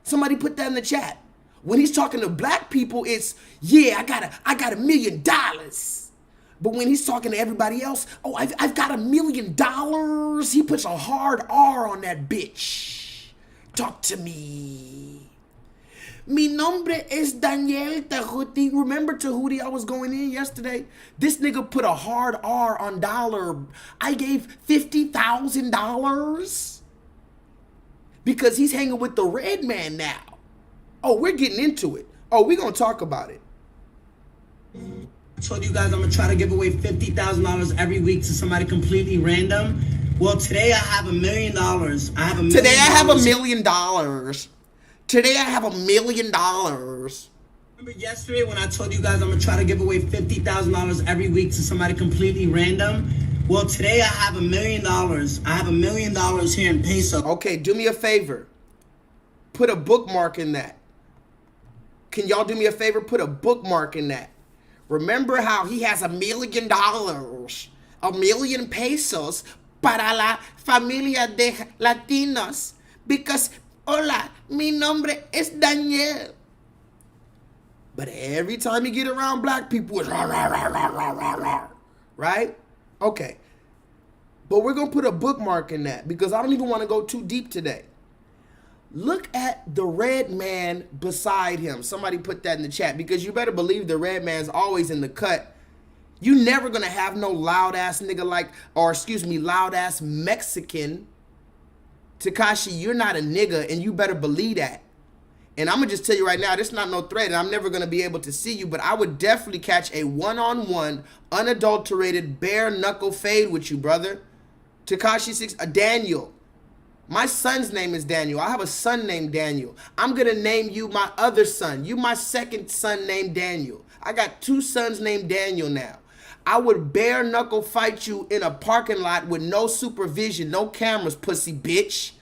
Somebody put that in the chat. When he's talking to black people, it's, yeah, I got $1 million. But when he's talking to everybody else, oh, I've got $1 million. He puts a hard R on that bitch. Talk to me. Mi nombre es Daniel Tahuti. Remember Tahuti, I was going in yesterday? This nigga put a hard R on dollar. I gave $50,000 because he's hanging with the red man now. Oh, we're getting into it. Oh, we're going to talk about it. I told you guys I'm going to try to give away $50,000 every week to somebody completely random. Well, today I have $1 million. Today I have $1 million. Today I have $1 million. Remember yesterday when I told you guys I'm gonna try to give away $50,000 every week to somebody completely random? Well, today I have $1 million. I have $1 million here in pesos. Okay, do me a favor. Put a bookmark in that. Can y'all do me a favor? Put a bookmark in that. Remember how he has $1 million, $1 million pesos para la familia de Latinos because, hola, mi nombre es Daniel. But every time you get around black people, it's rah, rah, rah, rah, rah, rah, rah. Right? Okay. But we're going to put a bookmark in that because I don't even want to go too deep today. Look at the red man beside him. Somebody put that in the chat because you better believe the red man's always in the cut. You never gonna have no loud ass nigga like, or excuse me, loud ass Mexican. Tekashi, you're not a nigga and you better believe that. And I'm gonna just tell you right now, this is not no threat and I'm never gonna be able to see you, but I would definitely catch a one-on-one, unadulterated, bare knuckle fade with you, brother. Tekashi 6, Daniel. My son's name is Daniel. I have a son named Daniel. I'm gonna name you my other son. You my second son named Daniel. I got 2 sons named Daniel now. I would bare knuckle fight you in a parking lot with no supervision, no cameras, pussy bitch,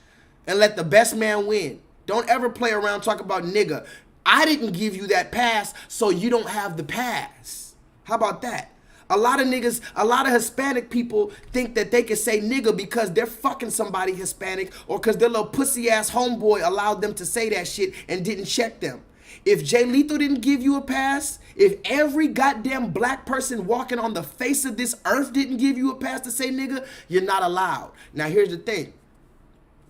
and let the best man win. Don't ever play around talk about nigga. I didn't give you that pass, so you don't have the pass. How about that? A lot of niggas, a lot of Hispanic people think that they can say nigga because they're fucking somebody Hispanic or because their little pussy ass homeboy allowed them to say that shit and didn't check them. If J-LEETHAL didn't give you a pass, if every goddamn black person walking on the face of this earth didn't give you a pass to say nigga, you're not allowed. Now here's the thing.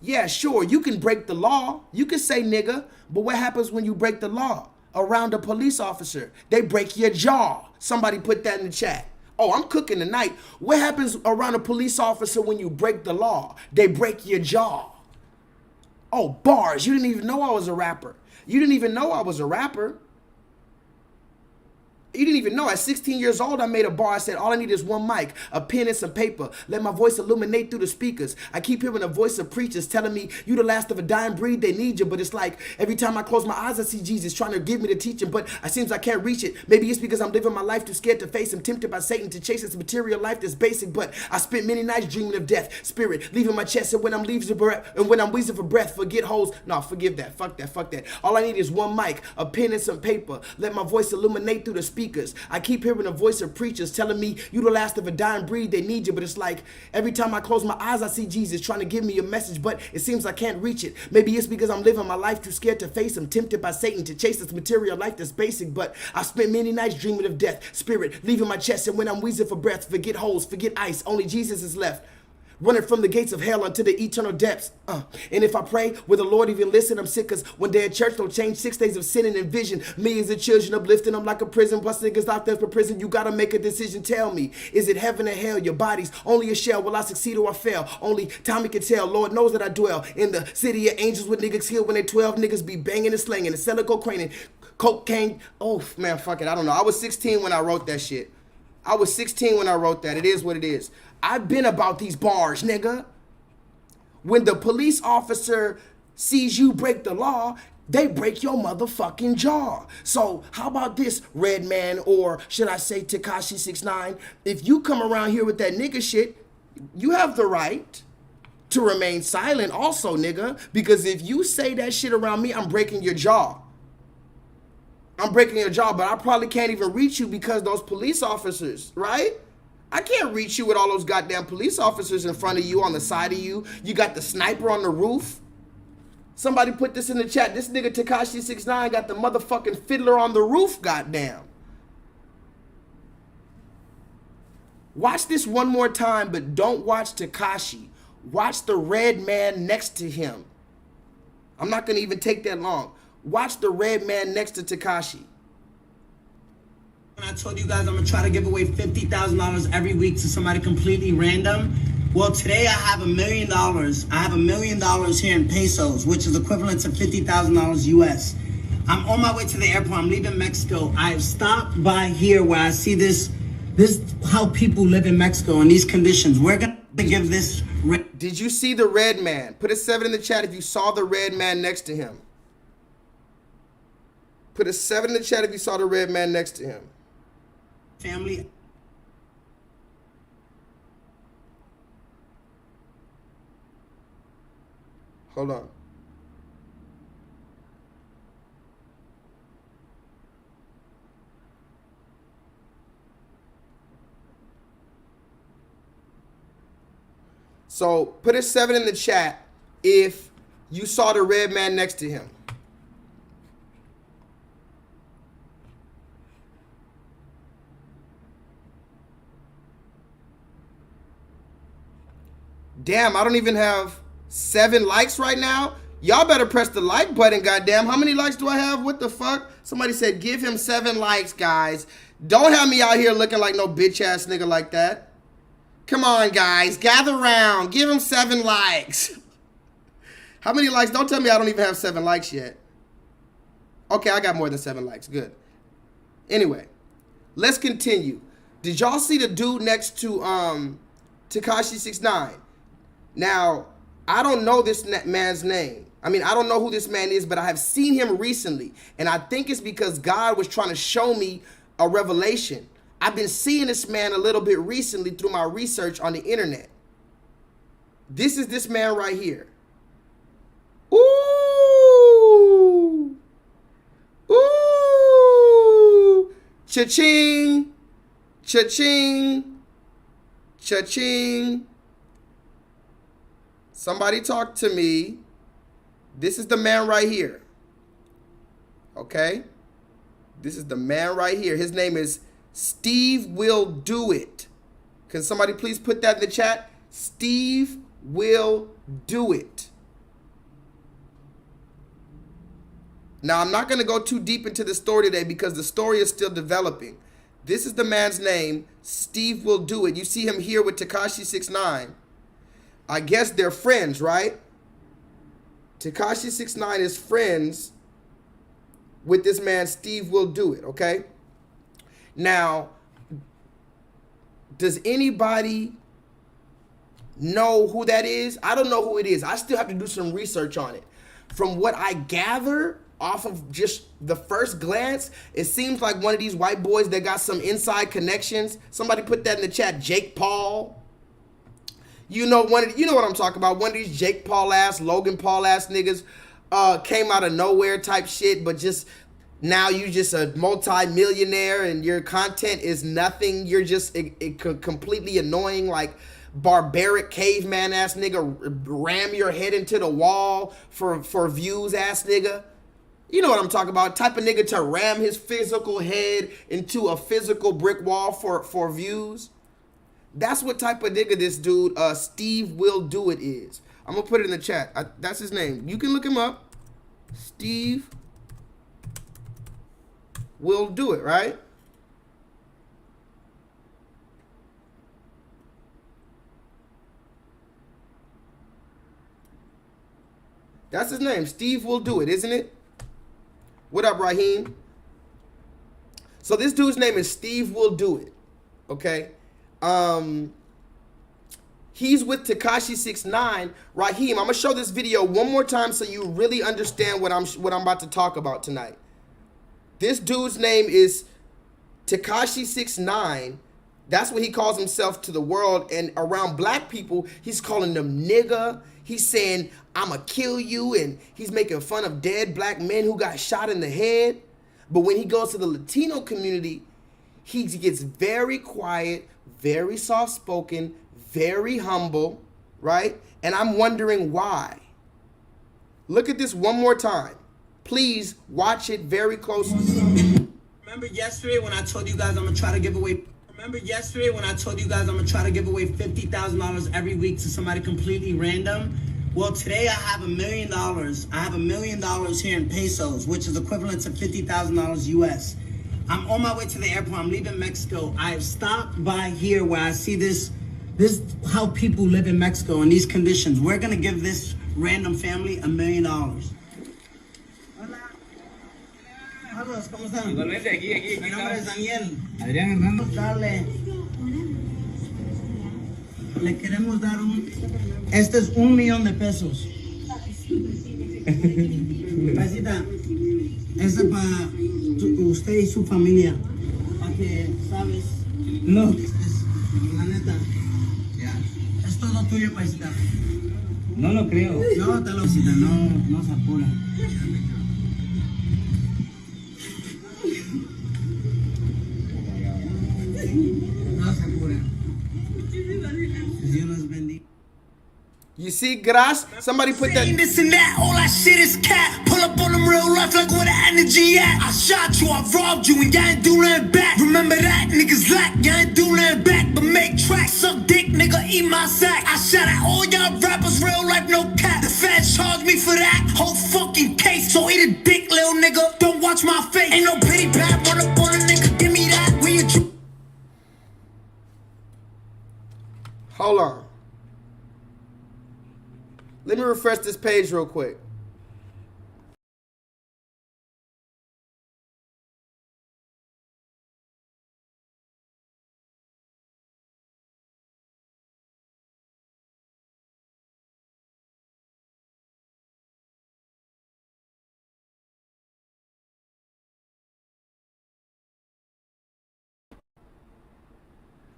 Yeah, sure, you can break the law. You can say nigga, but what happens when you break the law? Around a police officer, they break your jaw. Somebody put that in the chat. Oh, I'm cooking tonight. What happens around a police officer when you break the law? They break your jaw. Oh, bars. You didn't even know I was a rapper. You didn't even know I was a rapper. You didn't even know. At 16 years old, I made a bar. I said, all I need is one mic, a pen, and some paper. Let my voice illuminate through the speakers. I keep hearing the voice of preachers telling me, you the last of a dying breed, they need you. But it's like, every time I close my eyes, I see Jesus trying to give me the teaching, but it seems I can't reach it. Maybe it's because I'm living my life too scared to face him, tempted by Satan to chase this material life that's basic. But I spent many nights dreaming of death, spirit, leaving my chest, and when I'm wheezing for breath, forget holes. No, forgive that. Fuck that. Fuck that. All I need is one mic, a pen, and some paper. Let my voice illuminate through the speakers. I keep hearing the voice of preachers telling me, you the last of a dying breed, they need you. But it's like, every time I close my eyes, I see Jesus trying to give me a message, but it seems I can't reach it. Maybe it's because I'm living my life too scared to face him, tempted by Satan to chase this material life that's basic. But I spent many nights dreaming of death, spirit, leaving my chest, and when I'm wheezing for breath, forget holes, forget ice, only Jesus is left. Running from the gates of hell unto the eternal depths. And if I pray, will the Lord even listen? I'm sick, cause one day at church don't change 6 days of sinning and vision. Millions of children uplifting them like a prison. Plus niggas out there for prison. You gotta make a decision. Tell me, is it heaven or hell? Your body's only a shell. Will I succeed or I fail? Only time can tell. Lord knows that I dwell in the city of angels with niggas killed when they 12 niggas be banging and slanging and selling cocaine and cocaine. Oh man, fuck it. I don't know. I was 16 when I wrote that shit. I was 16 when I wrote that. It is what it is. I've been about these bars, nigga. When the police officer sees you break the law, they break your motherfucking jaw. So how about this, Redman, or should I say Tekashi 6ix9ine? If you come around here with that nigga shit, you have the right to remain silent also, nigga. Because if you say that shit around me, I'm breaking your jaw. I'm breaking your jaw, but I probably can't even reach you because those police officers, right? I can't reach you with all those goddamn police officers in front of you, on the side of you. You got the sniper on the roof. Somebody put this in the chat. This nigga Tekashi 6ix9ine got the motherfucking fiddler on the roof, goddamn. Watch this one more time, but don't watch Tekashi. Watch the red man next to him. I'm not going to even take that long. Watch the red man next to Tekashi. I told you guys I'm gonna try to give away $50,000 every week to somebody completely random. Well, today I have $1 million. I have $1 million here in pesos, which is equivalent to $50,000 US. I'm on my way to the airport. I'm leaving Mexico. I have stopped by here where I see this how people live in Mexico in these conditions. We're gonna give this. Did you see the red man? Put a 7 in the chat if you saw the red man next to him. Put a 7 in the chat if you saw the red man next to him. Family. Hold on. So put a 7 in the chat if you saw the red man next to him. Damn, I don't even have 7 likes right now. Y'all better press the like button, goddamn. How many likes do I have? What the fuck? Somebody said give him 7 likes, guys. Don't have me out here looking like no bitch ass nigga like that. Come on, guys. Gather round. Give him 7 likes. How many likes? Don't tell me I don't even have 7 likes yet. Okay, I got more than 7 likes. Good. Anyway, let's continue. Did y'all see the dude next to Tekashi 6ix9ine? Now, I don't know this man's name. I mean, I don't know who this man is, but I have seen him recently. And I think it's because God was trying to show me a revelation. I've been seeing this man a little bit recently through my research on the internet. This is this man right here. Ooh. Ooh. Cha-ching. Cha-ching. Cha-ching. Somebody talk to me. This is the man right here. Okay? This is the man right here. His name is Steve Will Do It. Can somebody please put that in the chat? Steve Will Do It. Now, I'm not going to go too deep into the story today because the story is still developing. This is the man's name, Steve Will Do It. You see him here with Tekashi 6ix9ine. I guess they're friends, right? Tekashi 6ix9ine is friends with this man, Steve Will Do It, okay? Now, does anybody know who that is? I don't know who it is. I still have to do some research on it. From what I gather off of just the first glance, it seems like one of these white boys that got some inside connections. Somebody put that in the chat. Jake Paul. You know what I'm talking about. One of these Jake Paul ass, Logan Paul ass niggas came out of nowhere type shit, but just now you just a multi-millionaire and your content is nothing. You're just completely annoying, like barbaric caveman ass nigga, ram your head into the wall for views ass nigga. You know what I'm talking about. Type of nigga to ram his physical head into a physical brick wall for views. That's what type of nigga this dude, Steve Will Do It is. I'm gonna put it in the chat. That's his name. You can look him up. Steve Will Do It, right? That's his name. Steve Will Do It, isn't it? What up, Raheem? So this dude's name is Steve Will Do It. Okay? He's with Tekashi 6ix9ine. Raheem, I'm gonna show this video one more time so you really understand what I'm about to talk about tonight. This dude's name is Tekashi 6ix9ine. That's what he calls himself to the world, and around black people, he's calling them nigga. He's saying, I'ma kill you, and he's making fun of dead black men who got shot in the head. But when he goes to the Latino community, he gets very quiet, very soft-spoken, very humble, right? And I'm wondering why. Look at this one more time. Please watch it very closely. Remember yesterday when I told you guys I'm gonna try to give away $50,000 every week to somebody completely random? Well, today I have $1 million. I have $1 million here in pesos, which is equivalent to $50,000 US. I'm on my way to the airport. I'm leaving Mexico. I have stopped by here where I see this how people live in Mexico in these conditions. We're gonna give this random family $1 million. ¿Cómo están? Igualmente, aquí. Mi nombre es Daniel. Adrián Hernández. Le queremos dar este es $1 millón de pesos. Paisita, este es para usted y su familia. Para que, ¿sabes? No, la neta. Es todo tuyo, paisita. No lo creo. No, te lo cita, no se apura. You see, Gras? Somebody put that. This and that, all that shit is cat. Pull up on them real life like where the energy at. I shot you, I robbed you, and y'all ain't do nothing back. Remember that, niggas lack, y'all ain't do nothing back. But make tracks, suck dick, nigga, eat my sack. I shot at all y'all rappers, real life, no cap. The feds charged me for that whole fucking case. So eat a dick, little nigga, don't watch my face. Ain't no pity pat, run up on a nigga, give me that. When you Hold on. Let me refresh this page real quick.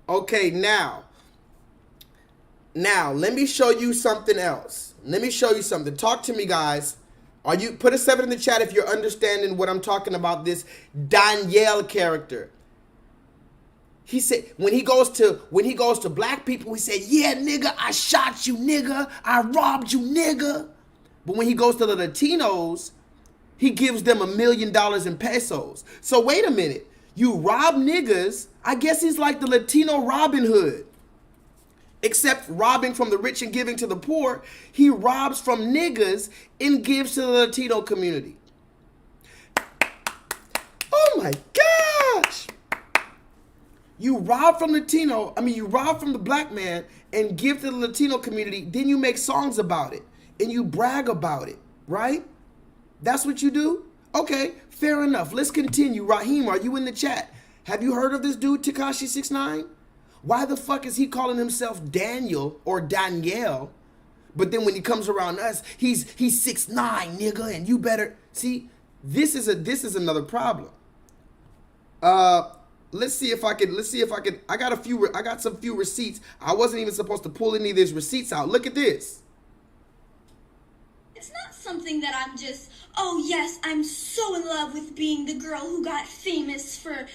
Okay, now let me show you something else. Let me show you something. Talk to me, guys. Put a 7 in the chat if you're understanding what I'm talking about, this Danielle character. He said when he goes to black people, he said, yeah, nigga, I shot you, nigga. I robbed you, nigga. But when he goes to the Latinos, he gives them $1 million in pesos. So wait a minute. You rob niggas. I guess he's like the Latino Robin Hood. Except robbing from the rich and giving to the poor, he robs from niggas and gives to the Latino community. Oh my gosh! You rob from you rob from the black man and give to the Latino community, then you make songs about it and you brag about it, right? That's what you do? Okay, fair enough. Let's continue. Raheem, are you in the chat? Have you heard of this dude, Tekashi 6ix9ine? Why the fuck is he calling himself Daniel or Danielle? But then when he comes around us, he's 6'9", nigga, and you better see. This is another problem. Let's see if I could. I got some few receipts. I wasn't even supposed to pull any of these receipts out. Look at this. It's not something that I'm just, oh yes, I'm so in love with being the girl who got famous for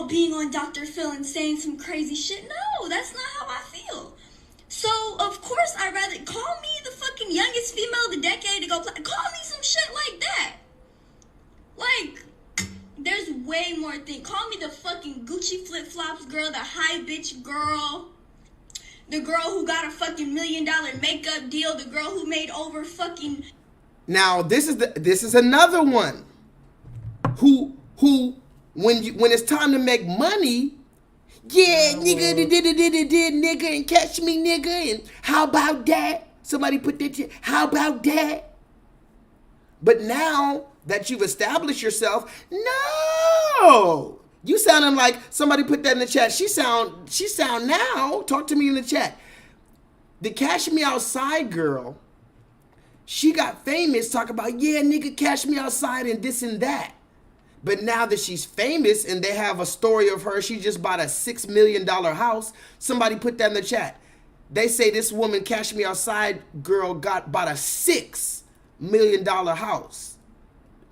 being on Dr. Phil and saying some crazy shit. No, that's not how I feel. So, of course, I'd rather call me the fucking youngest female of the decade to go play. Call me some shit like that. Like, there's way more things. Call me the fucking Gucci flip-flops girl, the high bitch girl, the girl who got a fucking $1 million makeup deal, the girl who made over fucking... Now, this is another one who when it's time to make money, yeah, nigga, did nigga, and catch me, nigga, and how about that? Somebody put that shit, how about that? But now that you've established yourself, no! You sounding like somebody put that in the chat. She sound now, talk to me in the chat. The Cash Me Outside girl, she got famous talking about, yeah, nigga, cash me outside and this and that. But now that she's famous and they have a story of her, she just bought a $6 million house. Somebody put that in the chat. They say this woman, Cash Me Outside girl, bought a $6 million house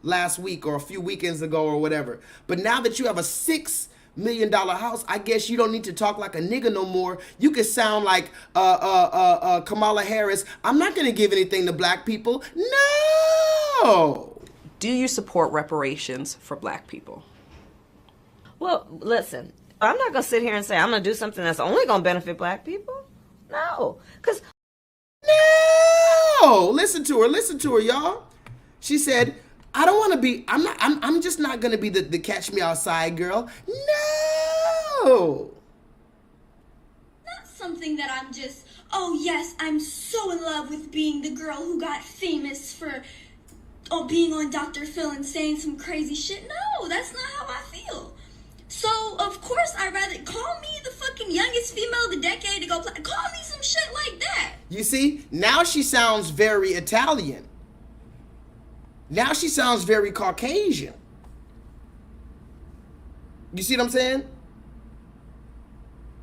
last week or a few weekends ago or whatever. But now that you have a $6 million house, I guess you don't need to talk like a nigga no more. You can sound like Kamala Harris. I'm not going to give anything to black people. No! Do you support reparations for black people? Well, listen, I'm not going to sit here and say I'm going to do something that's only going to benefit black people. No, because... No! Listen to her, y'all. She said, I don't want to be, I'm just not going to be the Catch Me Outside girl. No! Not something that I'm just, oh yes, I'm so in love with being the girl who got famous for being on Dr. Phil and saying some crazy shit. No, that's not how I feel. So, of course, I'd rather call me the fucking youngest female of the decade to go play. Call me some shit like that. You see, now she sounds very Italian. Now she sounds very Caucasian. You see what I'm saying?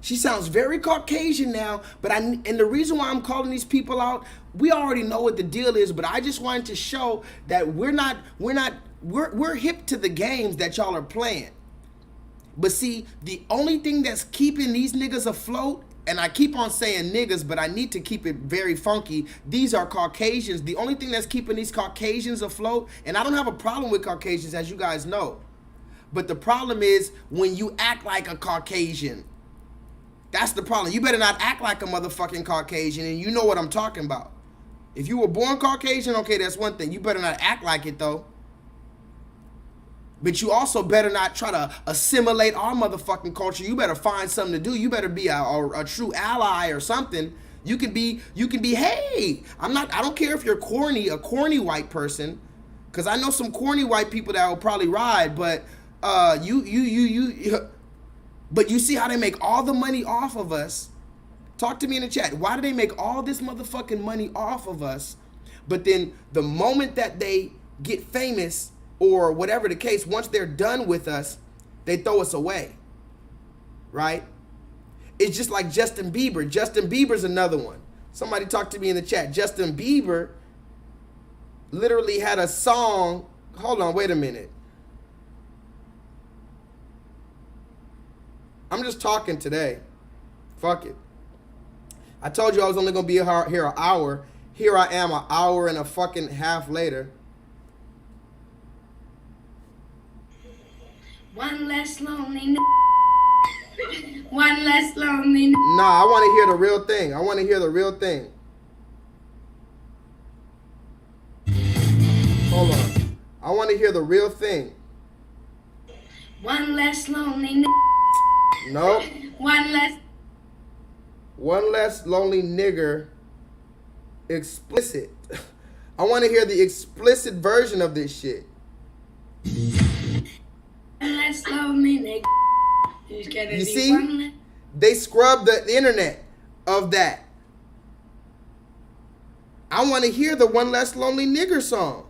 She sounds very Caucasian now, and the reason why I'm calling these people out, we already know what the deal is, but I just wanted to show that we're hip to the games that y'all are playing. But see, the only thing that's keeping these niggas afloat, and I keep on saying niggas, but I need to keep it very funky, these are Caucasians. The only thing that's keeping these Caucasians afloat, and I don't have a problem with Caucasians, as you guys know, but the problem is when you act like a Caucasian. That's the problem. You better not act like a motherfucking Caucasian, and you know what I'm talking about. If you were born Caucasian, okay, that's one thing. You better not act like it, though. But you also better not try to assimilate our motherfucking culture. You better find something to do. You better be a true ally or something. You can be, hey, I don't care if you're a corny white person, because I know some corny white people that will probably ride, but but you see how they make all the money off of us. Talk to me in the chat. Why do they make all this motherfucking money off of us? But then the moment that they get famous or whatever the case, once they're done with us, they throw us away, right? It's just like Justin Bieber. Justin Bieber's another one. Somebody talk to me in the chat. Justin Bieber literally had a song. Hold on, wait a minute. I'm just talking today. Fuck it. I told you I was only going to be here an hour. Here I am an hour and a fucking half later. One less lonely One less lonely Nah, I want to hear the real thing. I want to hear the real thing. Hold on. I want to hear the real thing. One less lonely Nope. One less lonely nigger. Explicit. I want to hear the explicit version of this shit. One less lonely lonely nigga. You see? They scrubbed the internet of that. I want to hear the One Less Lonely Nigger song.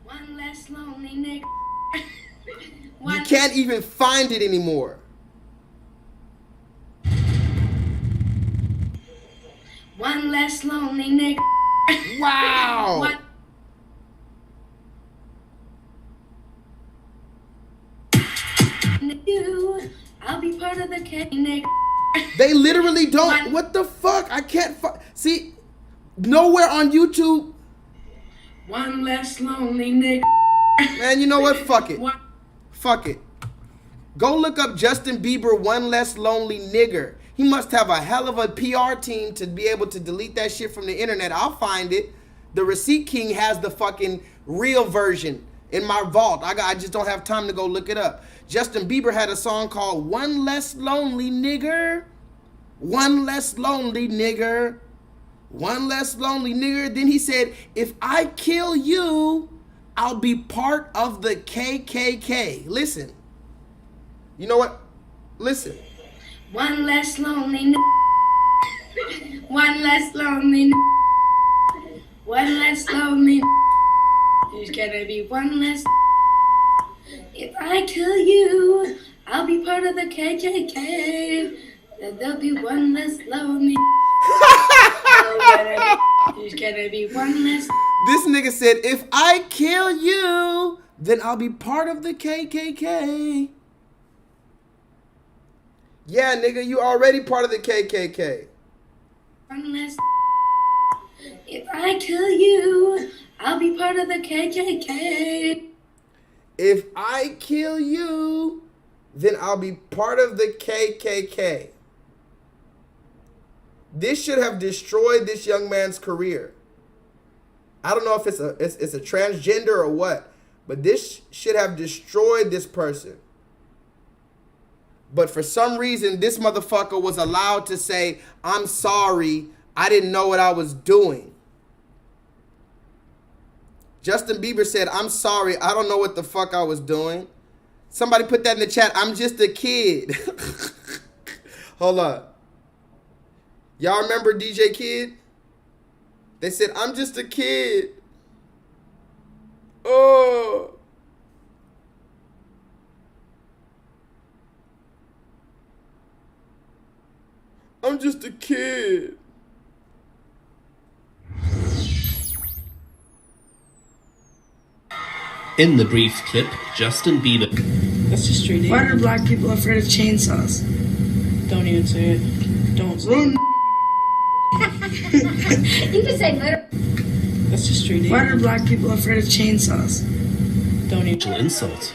One less lonely nigga. You can't even find it anymore. One less lonely nigga. Wow. One you, I'll be part of the K nigga. They literally don't. What the fuck? I can't see. Nowhere on YouTube. One less lonely nigga. Man, you know what? Fuck it. Fuck it. Go look up Justin Bieber, One Less Lonely Nigger. He must have a hell of a PR team to be able to delete that shit from the internet. I'll find it. The Receipt King has the fucking real version in my vault. I just don't have time to go look it up. Justin Bieber had a song called One Less Lonely Nigger. One less lonely nigger. One less lonely nigger. Then he said, if I kill you, I'll be part of the KKK. Listen. You know what? Listen. One less lonely nigger. One less lonely nigger. One less lonely nigger. There's gonna be one less. If I kill you, I'll be part of the KKK. There'll be one less lonely. There's gonna be one less. This nigga said, if I kill you, then I'll be part of the KKK. Yeah, nigga, you already part of the KKK. One less. If I kill you, I'll be part of the KKK. If I kill you, then I'll be part of the KKK. This should have destroyed this young man's career. I don't know if it's a transgender or what, but this should have destroyed this person. But for some reason, this motherfucker was allowed to say, I'm sorry, I didn't know what I was doing. Justin Bieber said, I'm sorry, I don't know what the fuck I was doing. Somebody put that in the chat, I'm just a kid. Hold on. Y'all remember DJ Kid? They said, I'm just a kid. Oh. I'm just a kid. In the brief clip, Justin Bieber. That's just straight. Why are black people afraid of chainsaws? Don't even say it. Don't say it. You can say better. That's just straight. Why are black people afraid of chainsaws? Don't even. Insult.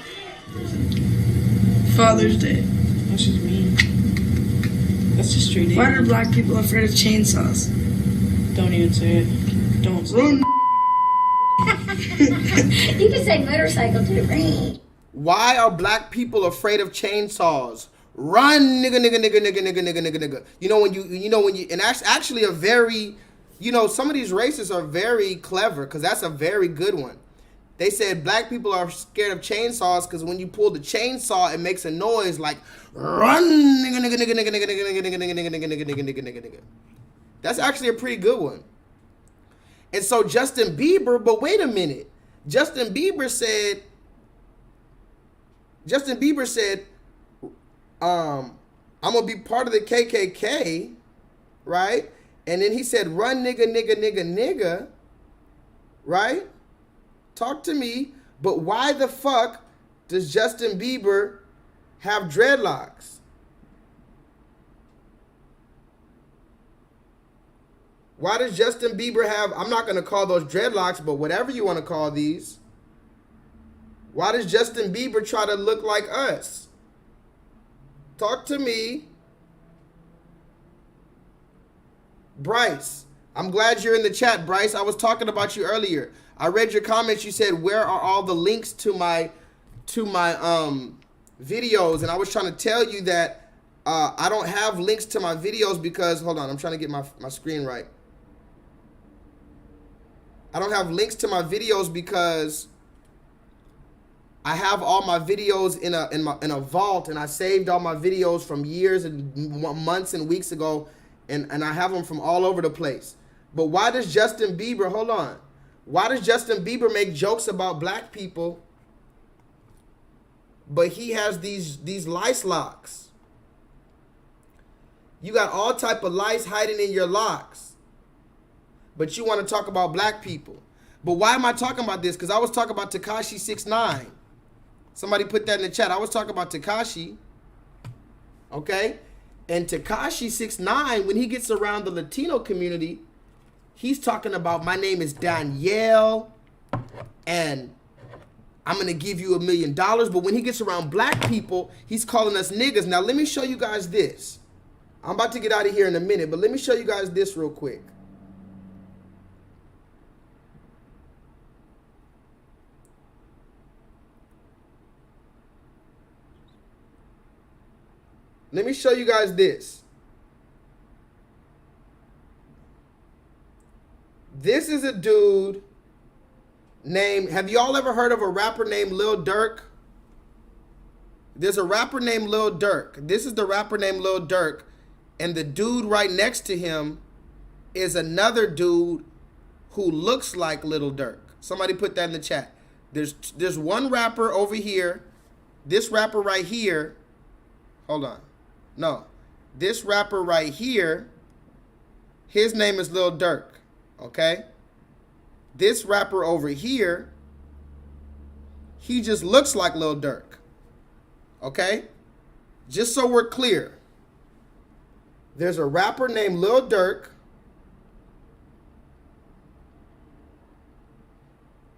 Father's Day. That's just mean. That's just straight. Why are black people afraid of chainsaws? Don't even say it. Don't say it. You can say motorcycle too. Why are black people afraid of chainsaws? Run, nigga, nigga, nigga, nigga, nigga, nigga, nigga, nigga. You know when you, and that's actually a very, some of these races are very clever because that's a very good one. They said black people are scared of chainsaws because when you pull the chainsaw, it makes a noise like run, nigga, nigga, nigga, nigga, nigga, nigga, nigga, nigga, nigga, nigga, nigga, nigga, nigga, nigga, nigga. That's actually a pretty good one. And so Justin Bieber, but wait a minute. Justin Bieber said, I'm gonna be part of the KKK, right? And then he said, run, nigga, nigga, nigga, nigga, right? Talk to me. But why the fuck does Justin Bieber have dreadlocks? Why does Justin Bieber have, I'm not gonna call those dreadlocks, but whatever you wanna call these. Why does Justin Bieber try to look like us? Talk to me. Bryce, I'm glad you're in the chat, Bryce. I was talking about you earlier. I read your comments. You said, where are all the links to my videos? And I was trying to tell you that I don't have links to my videos because, hold on, I'm trying to get my screen right. I don't have links to my videos because I have all my videos in a vault, and I saved all my videos from years and months and weeks ago, and I have them from all over the place. But why does Justin Bieber, hold on, why does Justin Bieber make jokes about black people, but he has these lice locks? You got all type of lice hiding in your locks, but you want to talk about black people. But why am I talking about this? Because I was talking about Tekashi 6ix9ine. Somebody put that in the chat. I was talking about Tekashi. Okay? And Tekashi 6ix9ine, when he gets around the Latino community, he's talking about, my name is Danielle, and I'm going to give you $1 million. But when he gets around black people, he's calling us niggas. Now, let me show you guys this. I'm about to get out of here in a minute, but let me show you guys this real quick. Let me show you guys this. This is a dude named, have y'all ever heard of a rapper named Lil Durk? There's a rapper named Lil Durk. This is the rapper named Lil Durk. And the dude right next to him is another dude who looks like Lil Durk. Somebody put that in the chat. There's one rapper over here. This rapper right here. Hold on. No, this rapper right here, his name is Lil Durk, okay? This rapper over here, he just looks like Lil Durk, okay? Just so we're clear, there's a rapper named Lil Durk,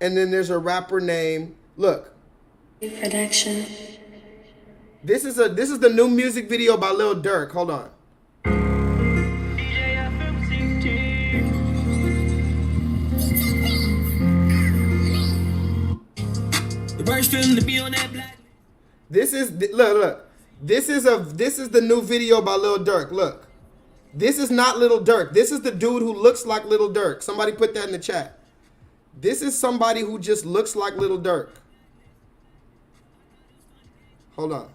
and then there's a rapper named, look. Production. This is the new music video by Lil Durk. Hold on. This is look. This is the new video by Lil Durk. Look. This is not Lil Durk. This is the dude who looks like Lil Durk. Somebody put that in the chat. This is somebody who just looks like Lil Durk. Hold on.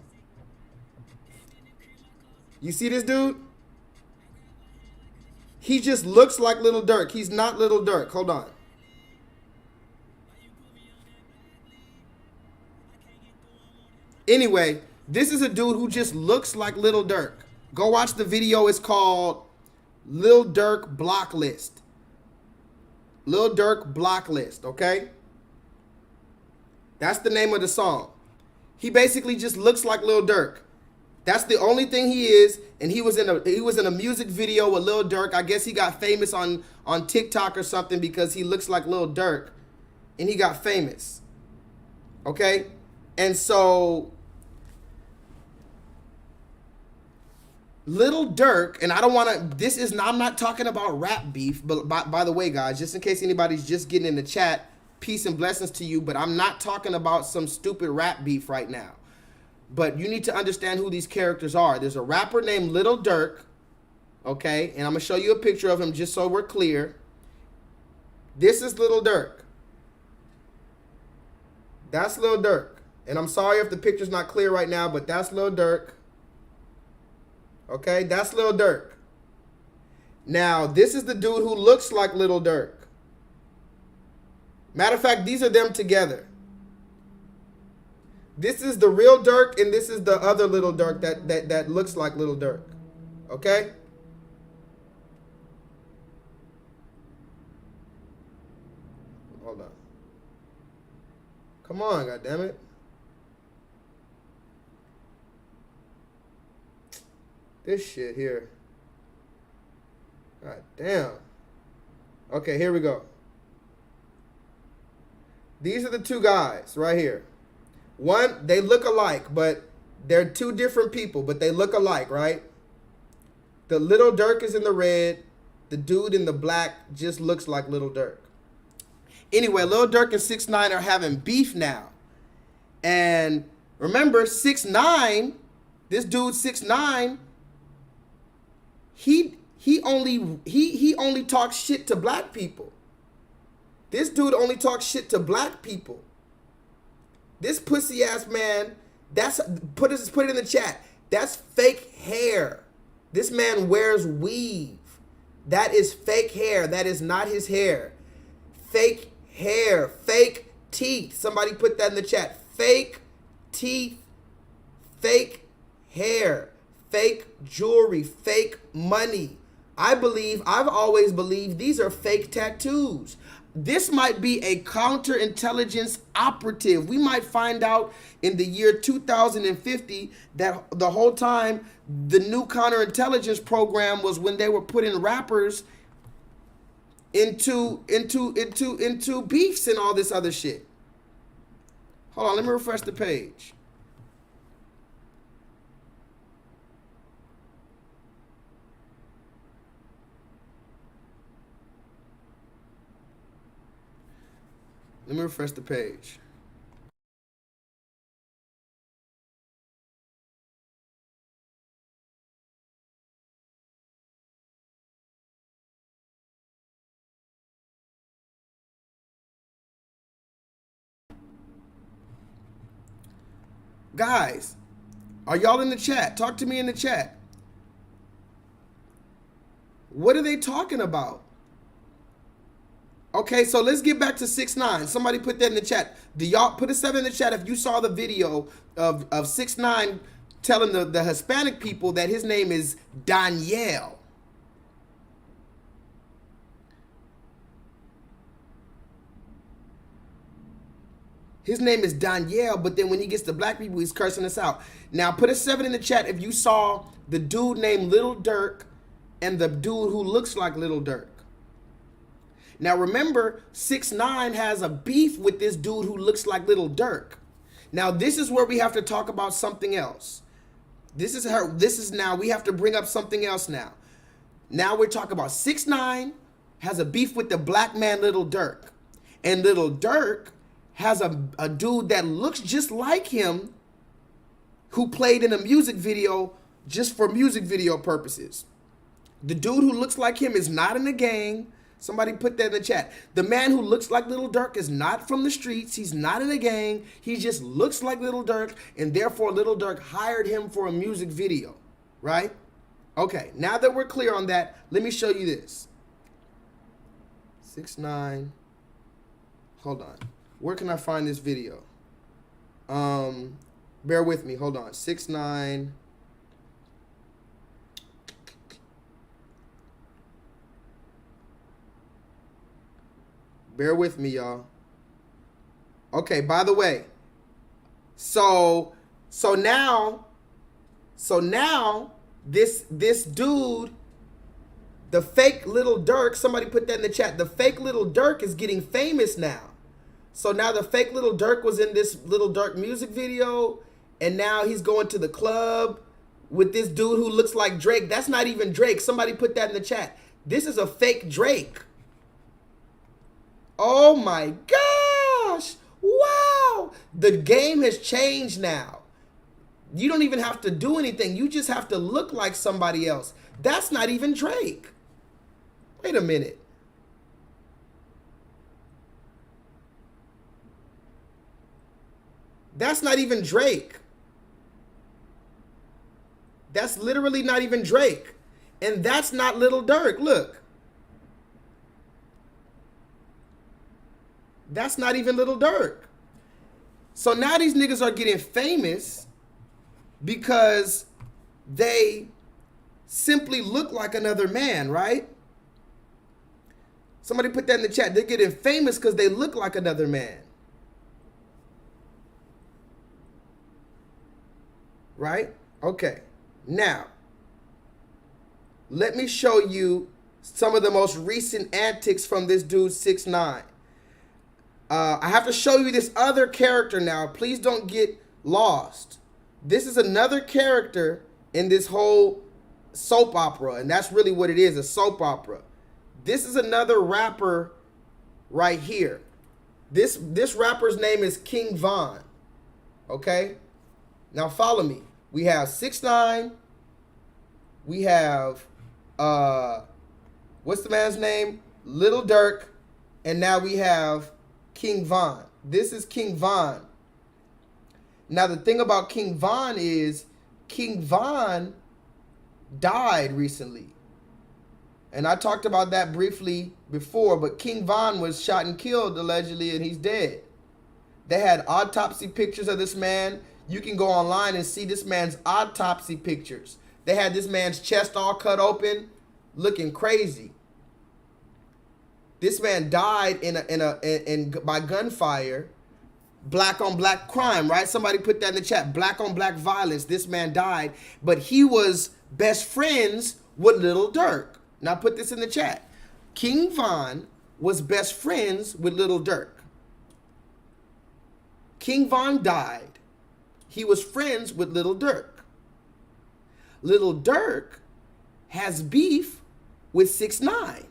You see this dude? He just looks like Lil Durk. He's not Lil Durk. Hold on. Anyway, this is a dude who just looks like Lil Durk. Go watch the video. It's called Lil Durk Block List. Lil Durk Block List, okay? That's the name of the song. He basically just looks like Lil Durk. That's the only thing he is, and he was in a music video with Lil Durk. I guess he got famous on TikTok or something because he looks like Lil Durk, and he got famous. Okay? And so Lil Durk, and I don't want to, I'm not talking about rap beef, but by the way, guys, just in case anybody's just getting in the chat, peace and blessings to you, but I'm not talking about some stupid rap beef right now. But you need to understand who these characters are. There's a rapper named Lil Durk, okay? And I'm going to show you a picture of him just so we're clear. This is Lil Durk. That's Lil Durk. And I'm sorry if the picture's not clear right now, but that's Lil Durk. Okay, that's Lil Durk. Now, this is the dude who looks like Lil Durk. Matter of fact, these are them together. This is the real Durk, and this is the other Lil Durk that looks like Lil Durk. Okay? Hold on. Come on, goddammit. This shit here. God damn. Okay, here we go. These are the two guys right here. One, they look alike, but they're two different people, but they look alike, right? The Lil Durk is in the red. The dude in the black just looks like Lil Durk. Anyway, Lil Durk and 6ix9ine are having beef now. And remember, 6ix9ine, this dude 6ix9ine, he only talks shit to black people. This dude only talks shit to black people. This pussy ass man, put it in the chat. That's fake hair. This man wears weave. That is fake hair. That is not his hair. Fake hair. Fake teeth. Somebody put that in the chat. Fake teeth. Fake hair. Fake jewelry. Fake money. I've always believed these are fake tattoos. This might be a counterintelligence operative. We might find out in the year 2050 that the whole time the new counterintelligence program was when they were putting rappers into beefs and all this other shit. Hold on, let me refresh the page. Let me refresh the page. Guys, are y'all in the chat? Talk to me in the chat. What are they talking about? Okay, so let's get back to 6ix9ine. Somebody put that in the chat. Do y'all put a 7 in the chat if you saw the video of 6ix9ine telling the Hispanic people that his name is Danielle. His name is Danielle, but then when he gets to black people, he's cursing us out. Now, put a 7 in the chat if you saw the dude named Little Durk and the dude who looks like Little Durk. Now, remember, 6ix9ine has a beef with this dude who looks like Little Durk. Now, this is where we have to talk about something else. We have to bring up something else now. Now we're talking about 6ix9ine has a beef with the black man Little Durk. And Little Durk has a dude that looks just like him who played in a music video just for music video purposes. The dude who looks like him is not in a gang. Somebody put that in the chat. The man who looks like Little Durk is not from the streets. He's not in a gang. He just looks like Little Durk, and therefore Little Durk hired him for a music video, right? Okay, now that we're clear on that, let me show you this. 6ix9ine. Hold on. Where can I find this video? Bear with me. Hold on. 6ix9ine. Bear with me, y'all. Okay, by the way. So now this dude, the fake Little Durk, somebody put that in the chat. The fake Little Durk is getting famous now. So now the fake Little Durk was in this Little Durk music video, and now he's going to the club with this dude who looks like Drake. That's not even Drake. Somebody put that in the chat. This is a fake Drake. Oh my gosh. Wow. The game has changed now. You don't even have to do anything. You just have to look like somebody else. That's not even Drake. Wait a minute. That's not even Drake. That's literally not even Drake. And that's not Little Durk. Look. That's not even Little Durk. So now these niggas are getting famous because they simply look like another man, right? Somebody put that in the chat. They're getting famous because they look like another man. Right? Okay. Now, let me show you some of the most recent antics from this dude, 6ix9ine. I have to show you this other character now. Please don't get lost. This is another character in this whole soap opera, and that's really what it is, a soap opera. This is another rapper right here. This rapper's name is King Von. Okay? Now follow me. We have 6ix9ine. We have what's the man's name? Little Durk. And now we have King Von. This is King Von. Now, the thing about King Von is King Von died recently. And I talked about that briefly before, but King Von was shot and killed allegedly, and he's dead. They had autopsy pictures of this man. You can go online and see this man's autopsy pictures. They had this man's chest all cut open, looking crazy. This man died by gunfire. Black on black crime, right? Somebody put that in the chat. Black on black violence. This man died, but he was best friends with Lil Durk. Now put this in the chat. King Von was best friends with Lil Durk. King Von died. He was friends with Lil Durk. Lil Durk has beef with 6ix9ine.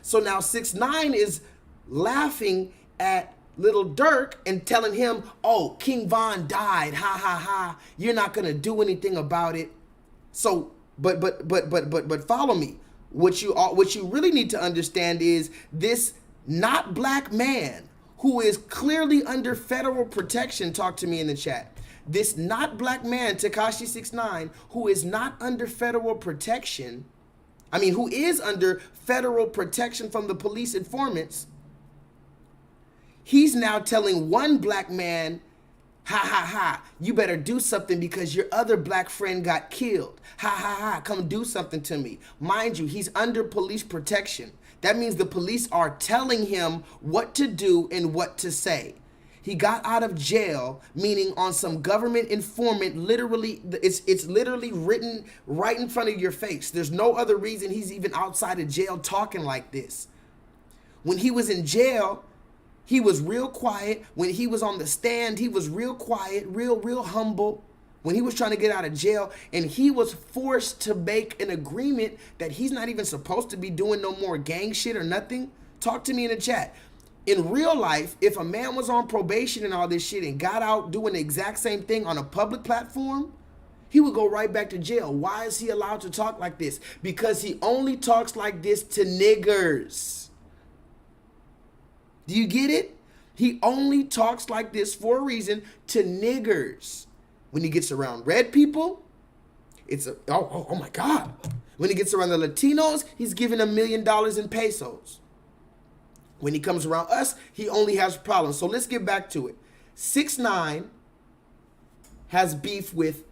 So now 6ix9ine is laughing at Lil Durk and telling him, oh, King Von died, ha ha ha, you're not gonna do anything about it. So but follow me. What you really need to understand is this not black man who is clearly under federal protection, talk to me in the chat. This not black man, Tekashi 6ix9ine, who is not under federal protection, who is under federal protection from the police informants, he's now telling one black man, ha ha ha, you better do something because your other black friend got killed. Ha ha ha, come do something to me. Mind you, he's under police protection. That means the police are telling him what to do and what to say. He got out of jail, meaning on some government informant, literally, it's literally written right in front of your face. There's no other reason he's even outside of jail talking like this. When he was in jail, he was real quiet. When he was on the stand, he was real quiet, real humble. When he was trying to get out of jail, and he was forced to make an agreement that he's not even supposed to be doing no more gang shit or nothing. Talk to me in the chat. In real life, if a man was on probation and all this shit and got out doing the exact same thing on a public platform, he would go right back to jail. Why is he allowed to talk like this? Because he only talks like this to niggers. Do you get it? He only talks like this for a reason to niggers. When he gets around red people, it's a, oh my God. When he gets around the Latinos, he's giving $1 million in pesos. When he comes around us, he only has problems. So let's get back to it. 6ix9ine has beef with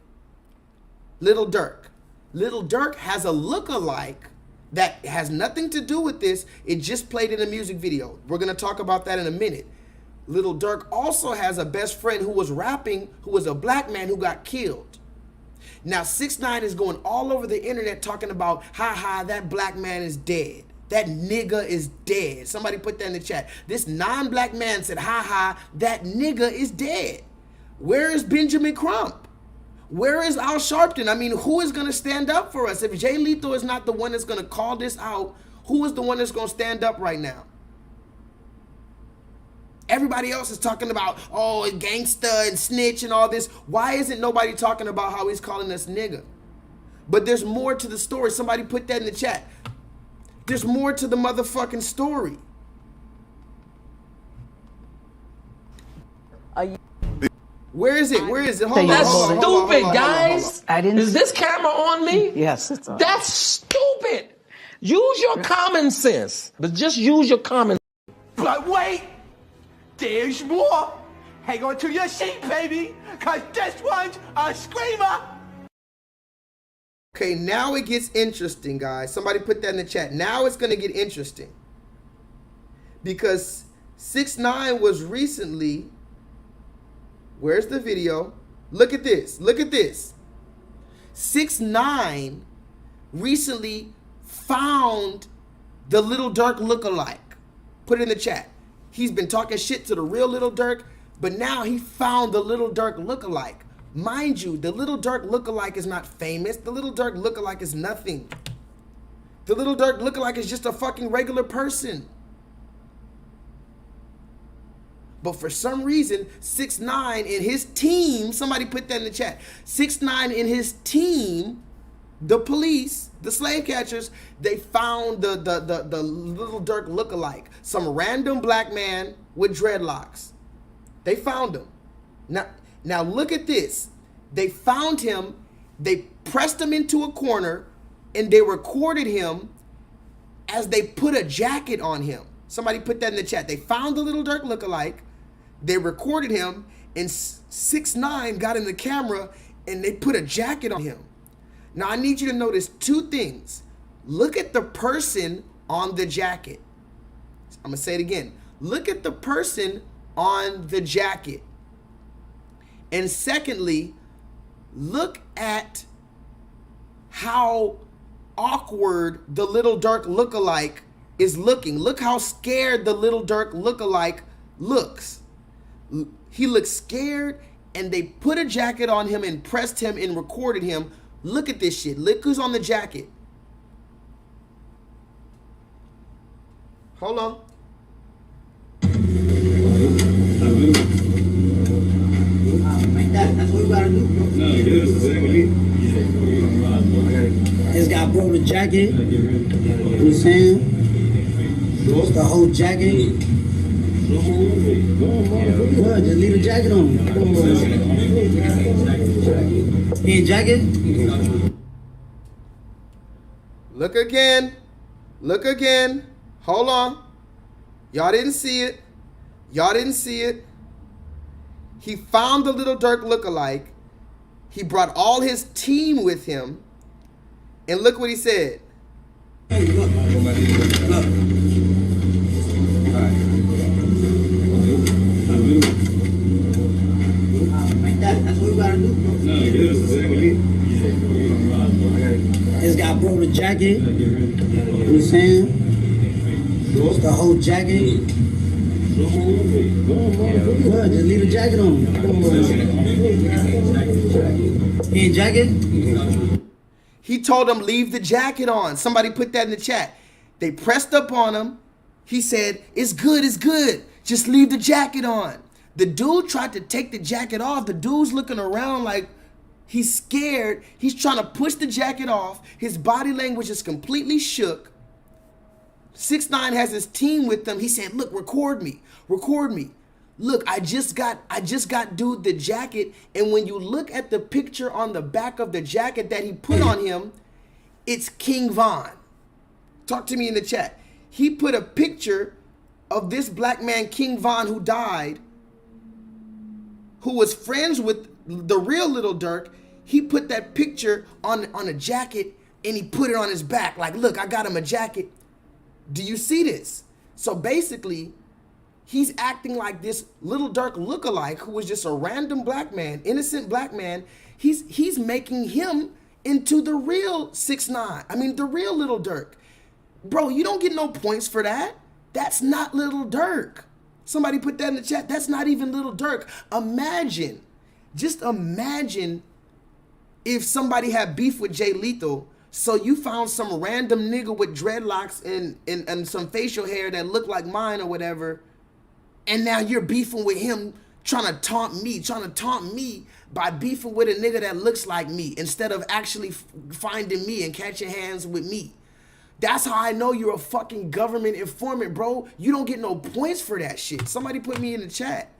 Lil Durk. Lil Durk has a lookalike that has nothing to do with this. It just played in a music video. We're going to talk about that in a minute. Lil Durk also has a best friend who was rapping, who was a black man who got killed. Now 6ix9ine is going all over the internet talking about, ha, that black man is dead. That nigga is dead. Somebody put that in the chat. This non-black man said, ha, that nigga is dead. Where is Benjamin Crump? Where is Al Sharpton? Who is going to stand up for us? If J-Lethal is not the one that's going to call this out, who is the one that's going to stand up right now? Everybody else is talking about, oh, gangsta and snitch and all this. Why isn't nobody talking about how he's calling us nigga? But there's more to the story. Somebody put that in the chat. There's more to the motherfucking story. Where is it? Where is it? Hold on. That's hold on, stupid, hold on, hold on, guys. hold on. Is this camera on me? Yes, it's on. That's stupid. Use your common sense, but just use your common. But wait, there's more. Hang on to your seat, baby, cause this one's a screamer. Okay, now it gets interesting, guys. Somebody put that in the chat. Now it's going to get interesting. Because 6ix9ine was recently... Where's the video? Look at this. Look at this. 6ix9ine recently found the Lil Durk lookalike. Put it in the chat. He's been talking shit to the real Lil Durk, but now he found the Lil Durk lookalike. Mind you, the Lil Durk lookalike is not famous. The Lil Durk lookalike is nothing. The Lil Durk lookalike is just a fucking regular person. But for some reason, 6ix9ine and his team, somebody put that in the chat. 6ix9ine and his team, the police, the slave catchers, they found the Lil Durk lookalike. Some random black man with dreadlocks. They found him. Now look at this. They found him, they pressed him into a corner, and they recorded him as they put a jacket on him. Somebody put that in the chat. They found the Little Dirk lookalike, they recorded him, and 6ix9ine got in the camera and they put a jacket on him. Now I need you to notice two things. Look at the person on the jacket. I'm gonna say it again. Look at the person on the jacket. And secondly, look at how awkward the Little Dirk lookalike is looking. Look how scared the Little Dirk lookalike looks. He looks scared, and they put a jacket on him and pressed him and recorded him. Look at this shit. Look who's on the jacket. Hold on. That's what we gotta do, bro. This guy brought the jacket. You know what I'm saying? It's the whole jacket. What? Just leave the jacket on. Hey, jacket? Look again. Look again. Hold on. Y'all didn't see it. Y'all didn't see it. He found the Little Dirk lookalike. He brought all his team with him. And look what he said. Hey, look. That's what we gotta do, bro. This guy brought the jacket. You know what I'm saying? It's the whole jacket. What? Just leave the jacket on. Hey, jacket? He told him, leave the jacket on. Somebody put that in the chat. They pressed up on him. He said, it's good, it's good. Just leave the jacket on. The dude tried to take the jacket off. The dude's looking around like he's scared. He's trying to push the jacket off. His body language is completely shook. 6ix9ine has his team with them. He said, look, record me. Record me. Look, I just got dude the jacket. And when you look at the picture on the back of the jacket that he put on him, it's King Von. Talk to me in the chat. He put a picture of this black man, King Von, who died, who was friends with the real Little Dirk. He put that picture on a jacket and he put it on his back. Like, look, I got him a jacket. Do you see this? So basically, he's acting like this Little Dirk lookalike who was just a random black man, innocent black man. He's making him into the real 6ix9ine. I mean, the real Little Dirk. Bro, you don't get no points for that. That's not Little Dirk. Somebody put that in the chat. That's not even Little Dirk. Imagine, just imagine if somebody had beef with J-Lethal. So you found some random nigga with dreadlocks and some facial hair that looked like mine or whatever. And now you're beefing with him, trying to taunt me by beefing with a nigga that looks like me instead of actually finding me and catching hands with me. That's how I know you're a fucking government informant, bro. You don't get no points for that shit. Somebody put me in the chat.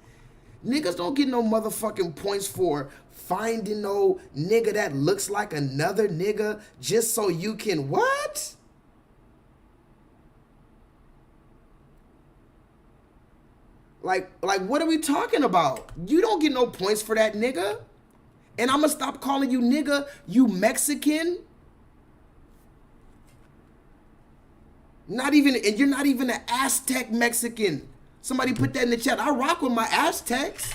Niggas don't get no motherfucking points for finding no nigga that looks like another nigga just so you can what? Like what are we talking about? You don't get no points for that nigga. And I'm gonna stop calling you nigga, you Mexican. Not even, and you're not even an Aztec Mexican. Somebody put that in the chat. I rock with my Aztecs.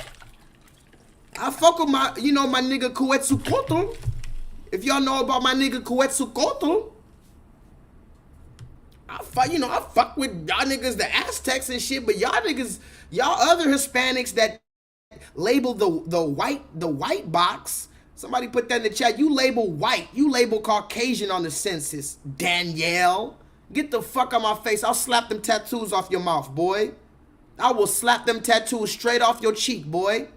I fuck with my, you know, my nigga Quetzalcoatl. If y'all know about my nigga Quetzalcoatl. I fuck with y'all niggas, the Aztecs and shit, but y'all niggas, y'all other Hispanics that label the white box. Somebody put that in the chat. You label white. You label Caucasian on the census, Danielle. Get the fuck out my face. I'll slap them tattoos off your mouth, boy. I will slap them tattoos straight off your cheek, boy.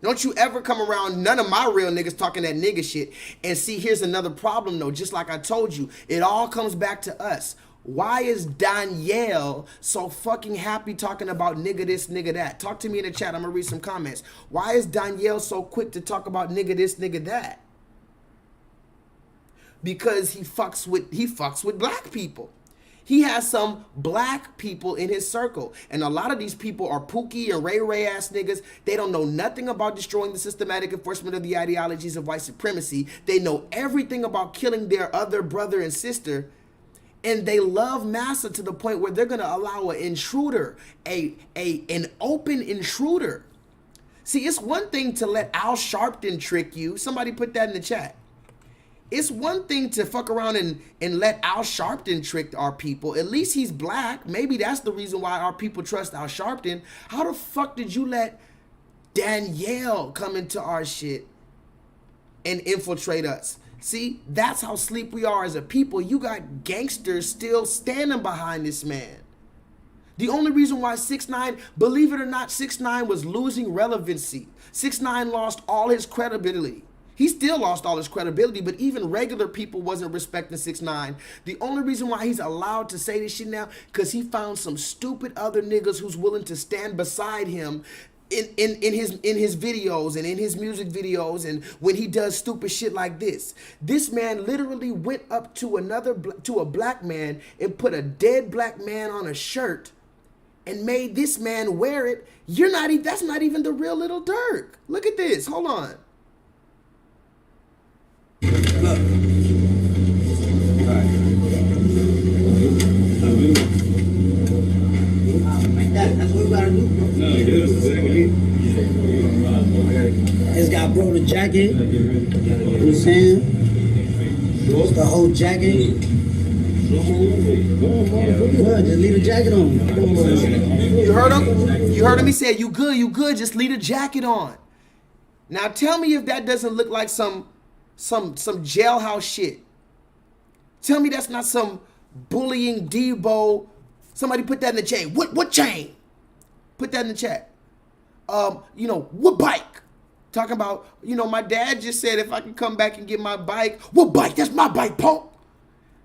Don't you ever come around none of my real niggas talking that nigga shit. And see, here's another problem, though. Just like I told you, it all comes back to us. Why is Danielle so fucking happy talking about nigga this, nigga that? Talk to me in the chat. I'm gonna read some comments. Why is Danielle so quick to talk about nigga this, nigga that? Because he fucks with black people. He has some black people in his circle. And a lot of these people are Pookie and Ray Ray ass niggas. They don't know nothing about destroying the systematic enforcement of the ideologies of white supremacy. They know everything about killing their other brother and sister. And they love massa to the point where they're gonna allow an intruder, an open intruder. See, it's one thing to let Al Sharpton trick you. Somebody put that in the chat. It's one thing to fuck around and let Al Sharpton trick our people. At least he's black. Maybe that's the reason why our people trust Al Sharpton. How the fuck did you let Danielle come into our shit and infiltrate us? See, that's how sleep we are as a people. You got gangsters still standing behind this man. The only reason why 6ix9ine, believe it or not, 6ix9ine was losing relevancy. 6ix9ine lost all his credibility. He still lost all his credibility, but even regular people wasn't respecting 6ix9ine. The only reason why he's allowed to say this shit now, because he found some stupid other niggas who's willing to stand beside him in his videos and in his music videos and when he does stupid shit like this. This man literally went up to a black man and put a dead black man on a shirt and made this man wear it. That's not even the real Little Durk. Look at this. Hold on. Look. That's what we gotta do. It's got bro the jacket. You know what I'm saying? It's the whole jacket. Good, just leave the jacket on. You heard him? You heard him? He said, you good, just leave the jacket on. Now tell me if that doesn't look like some jailhouse shit. Tell me that's not some bullying Debo. Somebody put that in the chain. What chain? Put that in the chat. What bike? Talking about, my dad just said if I can come back and get my bike. What bike? That's my bike, punk.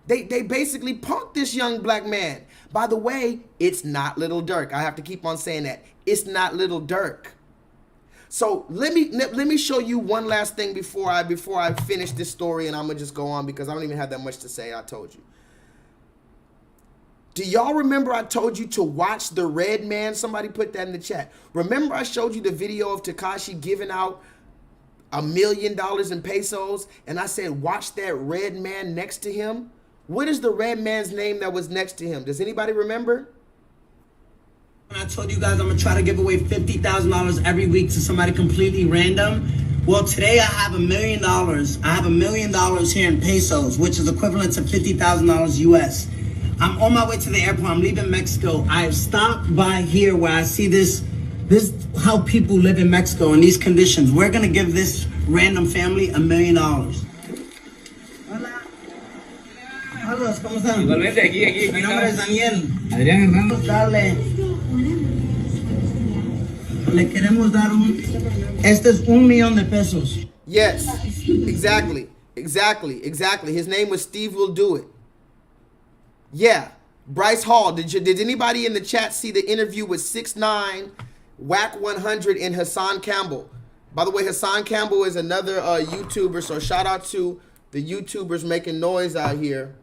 They basically punked this young black man. By the way, it's not Little Durk. I have to keep on saying that. It's not Little Durk. So let me show you one last thing before I finish this story, and I'm gonna just go on because I don't even have that much to say. I told you. Do y'all remember I told you to watch the Red Man? Somebody put that in the chat. Remember I showed you the video of Tekashi giving out $1 million in pesos, and I said watch that Red Man next to him? What is the Red Man's name that was next to him? Does anybody remember? I told you guys I'm gonna try to give away $50,000 every week to somebody completely random. Well, today I have $1 million. I have $1 million here in pesos, which is equivalent to $50,000 US. I'm on my way to the airport. I'm leaving Mexico. I've stopped by here where I see this how people live in Mexico in these conditions. We're gonna give this random family $1 million. Hola, ¿cómo están? Igualmente, aquí. Mi nombre es Daniel. Adrián Hernández. Dale. Le queremos dar este es $1 million de pesos. Yes, exactly. His name was Steve Will Do It. Yeah, Bryce Hall. Did anybody in the chat see the interview with 6ix9ine, Whack 100, and Hassan Campbell? By the way, Hassan Campbell is another YouTuber, so shout out to the YouTubers making noise out here.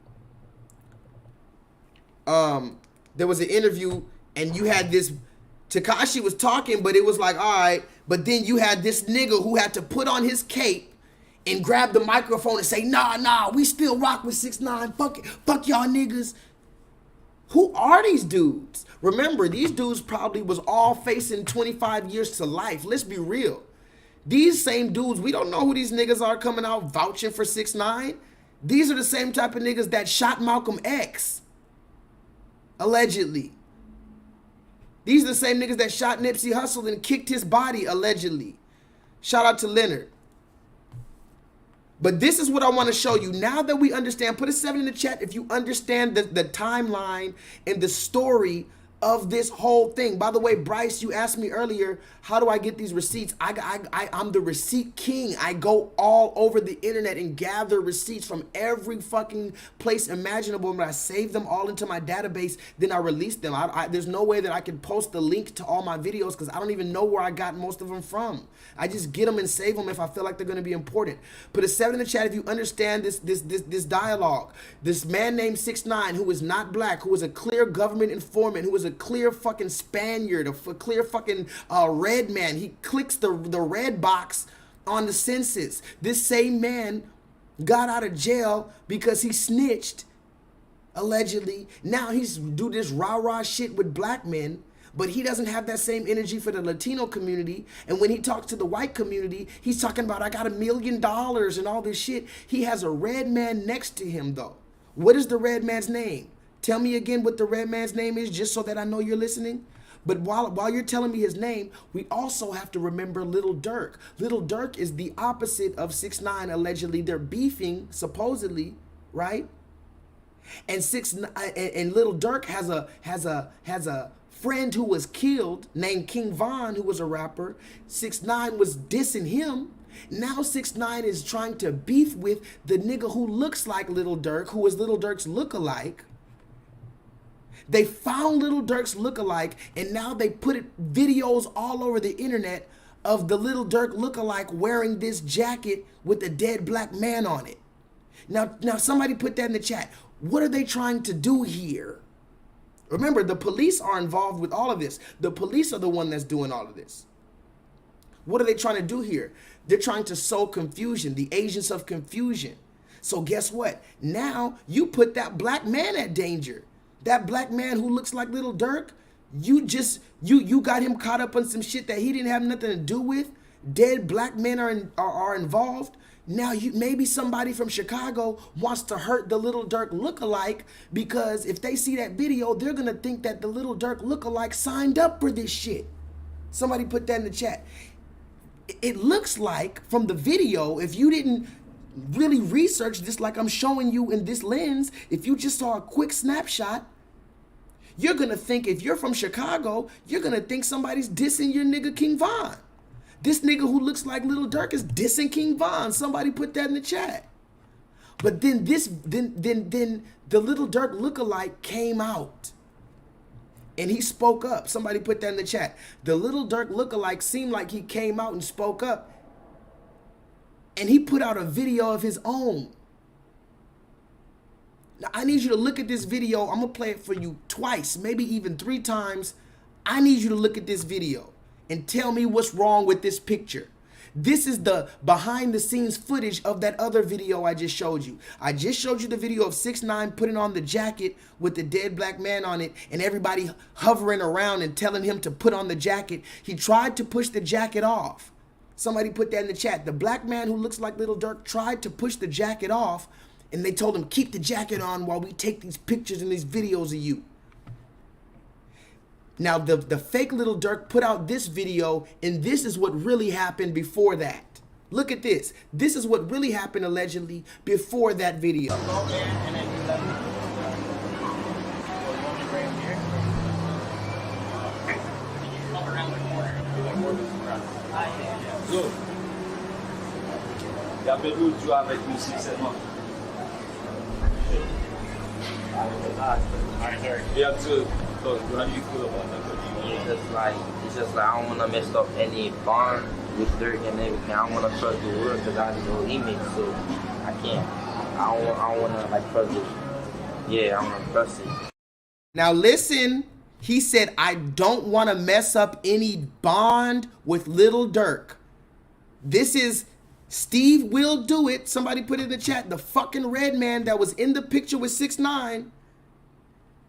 There was an interview, and you had this. Tekashi was talking, but it was like, all right. But then you had this nigga who had to put on his cape and grab the microphone and say, nah, we still rock with 6ix9ine. Fuck y'all niggas. Who are these dudes? Remember, these dudes probably was all facing 25 years to life. Let's be real. These same dudes, we don't know who these niggas are coming out vouching for 6ix9ine. These are the same type of niggas that shot Malcolm X. Allegedly. These are the same niggas that shot Nipsey Hussle and kicked his body, allegedly. Shout out to Leonard. But this is what I want to show you. Now that we understand, put a 7 in the chat if you understand the timeline and the story of this whole thing. By the way, Bryce, you asked me earlier, how do I get these receipts? I'm the receipt king. I go all over the internet and gather receipts from every fucking place imaginable, and I save them all into my database, then I release them. There's no way that I can post the link to all my videos because I don't even know where I got most of them from. I just get them and save them if I feel like they're going to be important. Put a 7 in the chat if you understand this dialogue. This man named 6ix9ine, who is not black, who is a clear government informant, who is a clear fucking Spaniard, a clear fucking red man. He clicks the red box on the census. This same man got out of jail because he snitched, allegedly. Now he's do this rah-rah shit with black men, but he doesn't have that same energy for the Latino community. And when he talks to the white community, he's talking about, I got $1 million and all this shit. He has a red man next to him, though. What is the red man's name? Tell me again what the red man's name is, just so that I know you're listening. But while you're telling me his name, we also have to remember Lil Durk. Lil Durk is the opposite of 6ix9ine, allegedly. They're beefing, supposedly, right? And Lil Durk has a friend who was killed named King Von, who was a rapper. 6ix9ine was dissing him. Now 6ix9ine is trying to beef with the nigga who looks like Lil Durk, who is Lil Durk's lookalike. They found Lil Durk's lookalike, and now they put videos all over the internet of the Lil Durk lookalike wearing this jacket with a dead black man on it. Now somebody put that in the chat. What are they trying to do here? Remember, the police are involved with all of this. The police are the one that's doing all of this. What are they trying to do here? They're trying to sow confusion, the agents of confusion. So guess what? Now you put that black man at danger. That black man who looks like Lil Durk, you got him caught up on some shit that he didn't have nothing to do with. Dead black men are involved. Now maybe somebody from Chicago wants to hurt the Lil Durk lookalike, because if they see that video, they're gonna think that the Lil Durk lookalike signed up for this shit. Somebody put that in the chat. It looks like from the video, if you didn't really research this like I'm showing you in this lens, if you just saw a quick snapshot, you're gonna think, if you're from Chicago, you're gonna think somebody's dissing your nigga King Von. This nigga who looks like Lil Durk is dissing King Von. Somebody put that in the chat. But then the Lil Durk lookalike came out and he spoke up. Somebody put that in the chat. The Lil Durk lookalike seemed like he came out and spoke up, and he put out a video of his own. Now I need you to look at this video. I'm gonna play it for you twice, maybe even 3 times. I need you to look at this video and tell me what's wrong with this picture. This is the behind the scenes footage of that other video I just showed you. I just showed you the video of 6ix9ine putting on the jacket with the dead black man on it and everybody hovering around and telling him to put on the jacket. He tried to push the jacket off. Somebody put that in the chat. The black man who looks like Lil Durk tried to push the jacket off, and they told him, keep the jacket on while we take these pictures and these videos of you. Now, the fake Lil Durk put out this video, and this is what really happened before that. Look at this. This is what really happened, allegedly, before that video. Zo. Il y avait l'autre jour avec nous, sincèrement. Yeah, too. What do you feel about that? It's just like I don't want to mess up any bond with Dirk and everything. I don't want to trust the world because I know he makes, so I can't. I don't want to like trust it. Yeah, I want to trust it. Now listen, he said, I don't want to mess up any bond with Lil Durk. This is Steve Will Do It. Somebody put it in the chat. The fucking red man that was in the picture with 6ix9ine.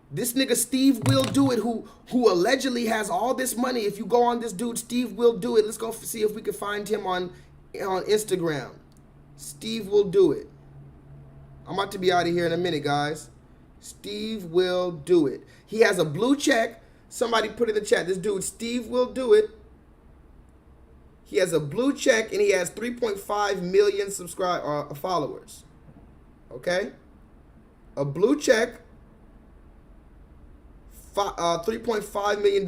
This nigga Steve Will Do It, who allegedly has all this money. If you go on this dude, Steve Will Do It. Let's go see if we can find him on Instagram. Steve Will Do It. I'm about to be out of here in a minute, guys. Steve Will Do It. He has a blue check. Somebody put in the chat. This dude, Steve Will Do It. He has a blue check and he has 3.5 million followers. Okay? A blue check. $3.5 million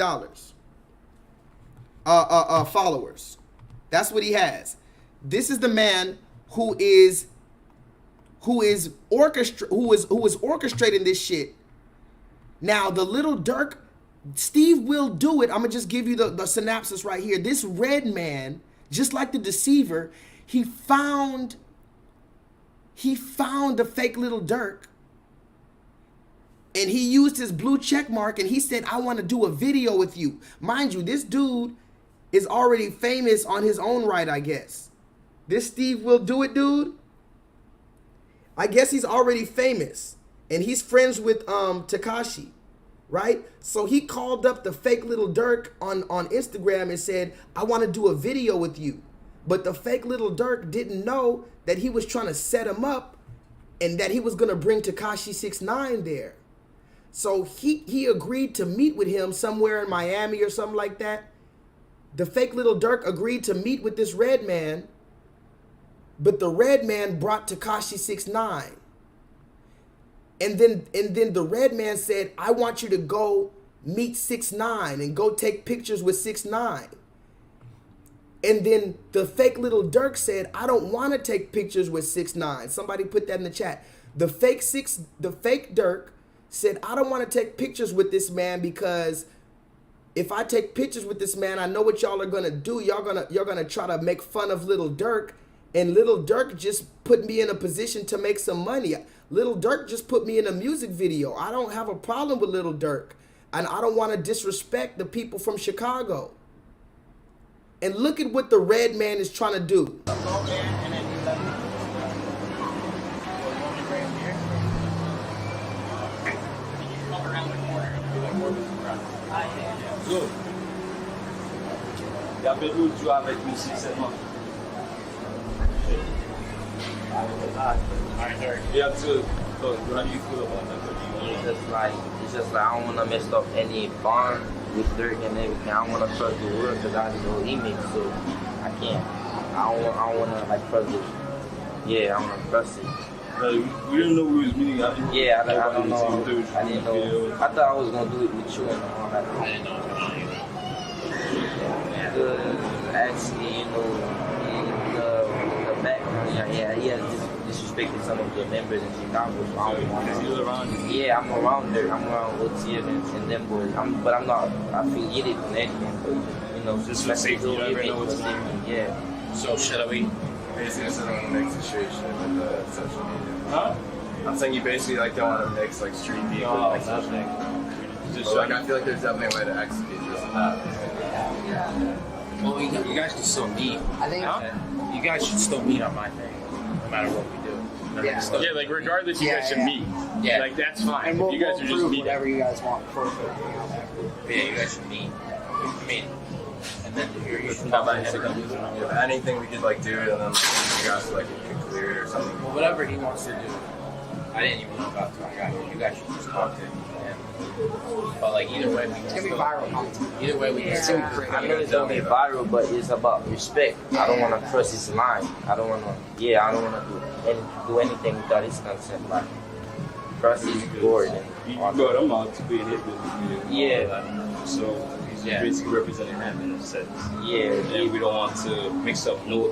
followers. That's what he has. This is the man who is orchestrating this shit. Now the little Dirk, Steve will do it. I'm gonna just give you the synopsis right here. This red man, just like the deceiver, he found the fake little Dirk, and he used his blue check mark, and he said, I want to do a video with you. Mind you, this dude is already famous on his own right, I guess. This Steve will do it dude, I guess he's already famous, and he's friends with Tekashi, right? So he called up the fake little Dirk on Instagram and said, I want to do a video with you. But the fake little Dirk didn't know that he was trying to set him up and that he was going to bring Tekashi 6ix9ine there. So he agreed to meet with him somewhere in Miami or something like that. The fake little Dirk agreed to meet with this red man, but the red man brought Tekashi 6ix9ine. And then the red man said, I want you to go meet 6ix9ine and go take pictures with 6ix9ine. And then the fake little Dirk said, I don't want to take pictures with 6ix9ine. Somebody put that in the chat. The fake Dirk said, I don't want to take pictures with this man because if I take pictures with this man, I know what y'all are gonna do. Y'all gonna try to make fun of little Dirk, and little Dirk just put me in a position to make some money. Little Dirk just put me in a music video. I don't have a problem with little Dirk, and I don't want to disrespect the people from Chicago. And look at what the red man is trying to do. Yo, il y avait l'autre jour avec lui, sincèrement. Yeah, so how do you feel about that? It's just like I don't want to mess up any bond with Dirk and everything. I don't want to trust the word because I just know email, so I can't. I don't want to like trust it. Yeah, I want to trust it. We didn't know we was meeting. I don't know. I didn't know. I thought I was gonna do it with you and all that. I didn't know. Actually, you know, the background. Yeah, he has disrespected some of the members in Chicago. So I don't want to. Around? Yeah, I'm around there. I'm around OTF and them boys. But I'm not affiliated with anything. But you know, just for safety. You never know what's going on. Yeah. So should we? Basically, just don't want to mix the street shit with the social media. Huh? I'm saying you basically like don't want to mix like street beef with like social media. Just like I feel like there's definitely a way to execute this and that. Well, you guys can still meet. I think you guys should still meet on my thing, no matter what we do. Yeah, like regardless, you guys should meet. Yeah, like that's fine. And we'll, you guys are just meeting. Whatever you guys want first. Yeah, you guys should meet. I mean, and then you should talk about if anything we could like do, and then like, you guys like clear it or something. Well, whatever he wants to do. I didn't even know about it. I got here. You guys should just talk to him. But like either way, it's gonna be viral content. Either way, we can still create. I know it's gonna be viral, but it's about respect. I don't want to cross his line. I don't want to. Yeah, I don't want to do anything without his consent. Like cross his board and. Bro, I'm out to be in his business video. Yeah. So he's basically representing him in a sense. Yeah. And we don't want to mix up no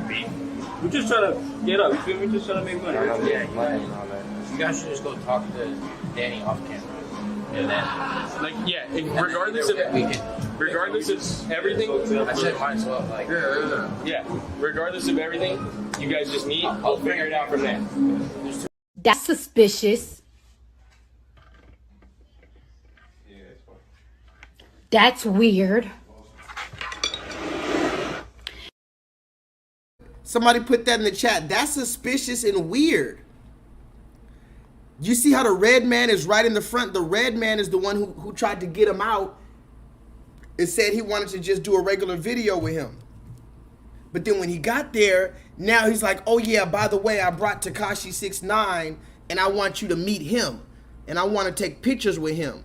beef. We're just trying to get up. You feel me? Just trying to make money. Yeah, money and all that. You guys should just go talk to Danny off camera. And then, like, yeah, regardless of everything, I said might as well. Like, yeah, regardless of everything, you guys just meet. I'll figure it out from there. That's suspicious. That's weird. Somebody put that in the chat. That's suspicious and weird. You see how the red man is right in the front? The red man is the one who tried to get him out and said he wanted to just do a regular video with him. But then when he got there, now he's like, oh yeah, by the way, I brought Tekashi 6ix9ine and I want you to meet him. And I want to take pictures with him.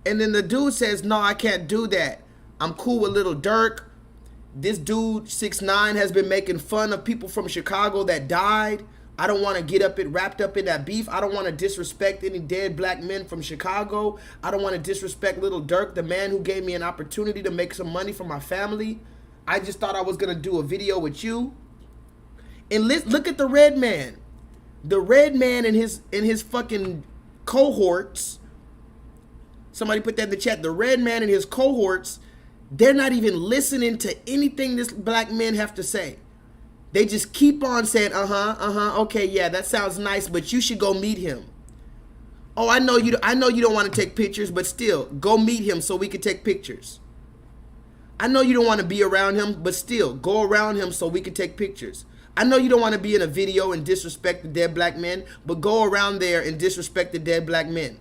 And then the dude says, no, I can't do that. I'm cool with Little Dirk. This dude, 6ix9ine, has been making fun of people from Chicago that died I don't want to get wrapped up in that beef. I don't want to disrespect any dead black men from Chicago. I don't want to disrespect Little Dirk, the man who gave me an opportunity to make some money for my family. I just thought I was going to do a video with you. And look at the red man. The red man and his fucking cohorts. Somebody put that in the chat. The red man and his cohorts, they're not even listening to anything this black men have to say. They just keep on saying, okay, yeah, that sounds nice, but you should go meet him. Oh, I know you don't want to take pictures, but still, go meet him so we can take pictures. I know you don't want to be around him, but still, go around him so we can take pictures. I know you don't want to be in a video and disrespect the dead black men, but go around there and disrespect the dead black men.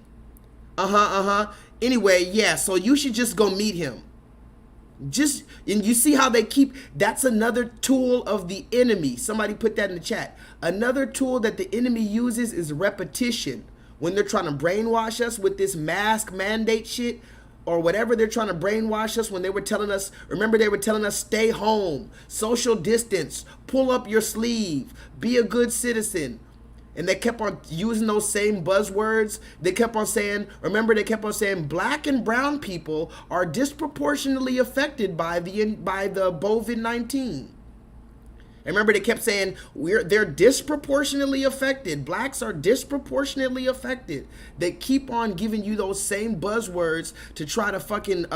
Anyway, yeah, so you should just go meet him. And you see how they keep, that's another tool of the enemy. Somebody put that in the chat. Another tool that the enemy uses is repetition. When they're trying to brainwash us with this mask mandate shit, or whatever they're trying to brainwash us, when they were telling us, remember they were telling us stay home, social distance, pull up your sleeve, be a good citizen. And they kept on using those same buzzwords. They kept on saying, remember they kept on saying black and brown people are disproportionately affected by the COVID-19. And remember they kept saying they're disproportionately affected. Blacks are disproportionately affected. They keep on giving you those same buzzwords to try to fucking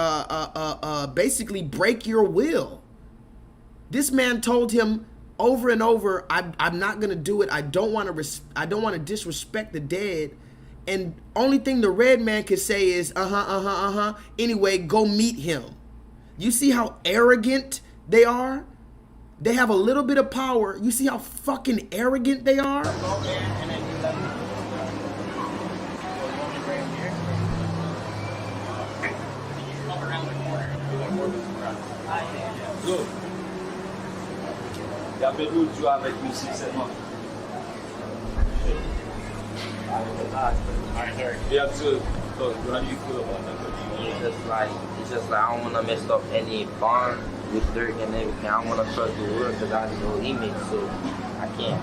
basically break your will. This man told him over and over, I'm not gonna do it. I don't want to disrespect the dead. And only thing the red man could say is anyway, go meet him. You see how arrogant they are? They have a little bit of power. You see how fucking arrogant they are? Go. Il y a peu de jouer avec lui, sincèrement. Yeah, so how do you feel about that? It's just like I don't want to mess up any bond with Dirk and everything. I don't want to trust the word because I know he makes, so I can't.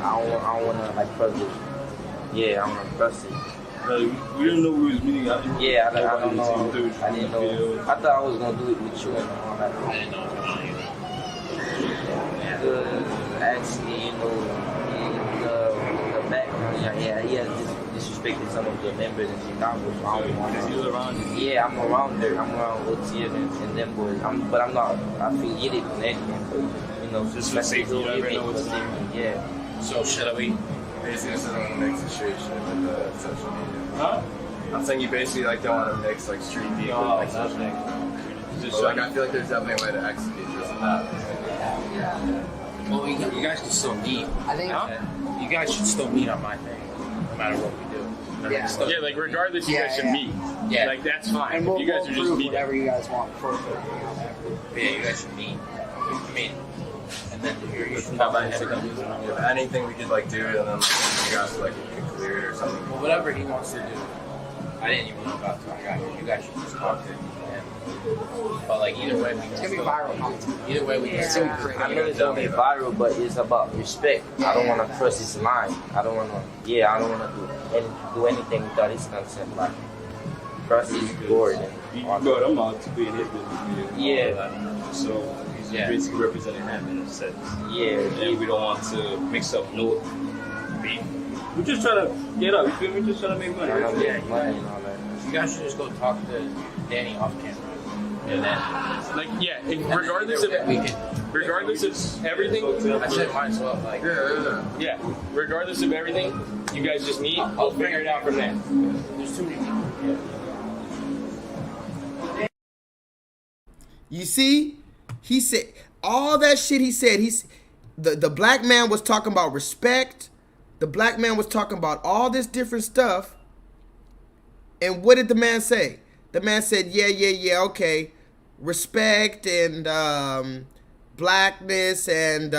I don't want to like trust it. Yeah, I want to trust it. We didn't know we was meeting. Yeah, I don't know. I didn't know. I thought I was gonna do it with you and all that. I didn't know. Actually, you know, the background, yeah, he has disrespected some of the members in Chicago. So I don't want to. Yeah, I'm around there. I'm around OTF and them boys. But I'm not affiliated with anything. But, you know, just for safety, you never know what's going. Yeah. So should we? Basically, just don't want to mix the street shit with the social media. Huh? I'm saying you basically like don't want to mix like street people with like social media. Just like I feel like there's definitely a way to execute this and that. Well, you guys can still meet. I think you guys should still meet on my thing, no matter what we do. Yeah, like regardless, you guys should meet. Yeah, like that's fine. And if you guys are just meeting, whatever you guys want first. Yeah, you guys should meet. I mean, and then you should have if anything we could like do, and then like, you guys like clear it or something. Well, whatever he wants to do. I didn't even know about it. You guys should just talk to him. But like either way, it's gonna be viral. Either way, we can still create. I know it's gonna be viral, but it's about respect. I don't want to trust his mind. I don't want to. Yeah, I don't want to do anything without his consent. Like trust his board. But I'm out to be in his business video. Yeah. So he's basically representing him in a sense. Yeah. And we don't want to mix up no beef. We're just trying to get up. You feel me? We're just trying to make money. Yeah, money and all that. You guys should just go talk to Danny off camera. And then, like, yeah, regardless of everything, I said might as well, like, yeah, regardless of everything, you guys just meet. I'll figure it out from there. There's too many people. You see, he said all that shit. He said the black man was talking about respect. The black man was talking about all this different stuff. And what did the man say? The man said, yeah, okay. Respect and blackness and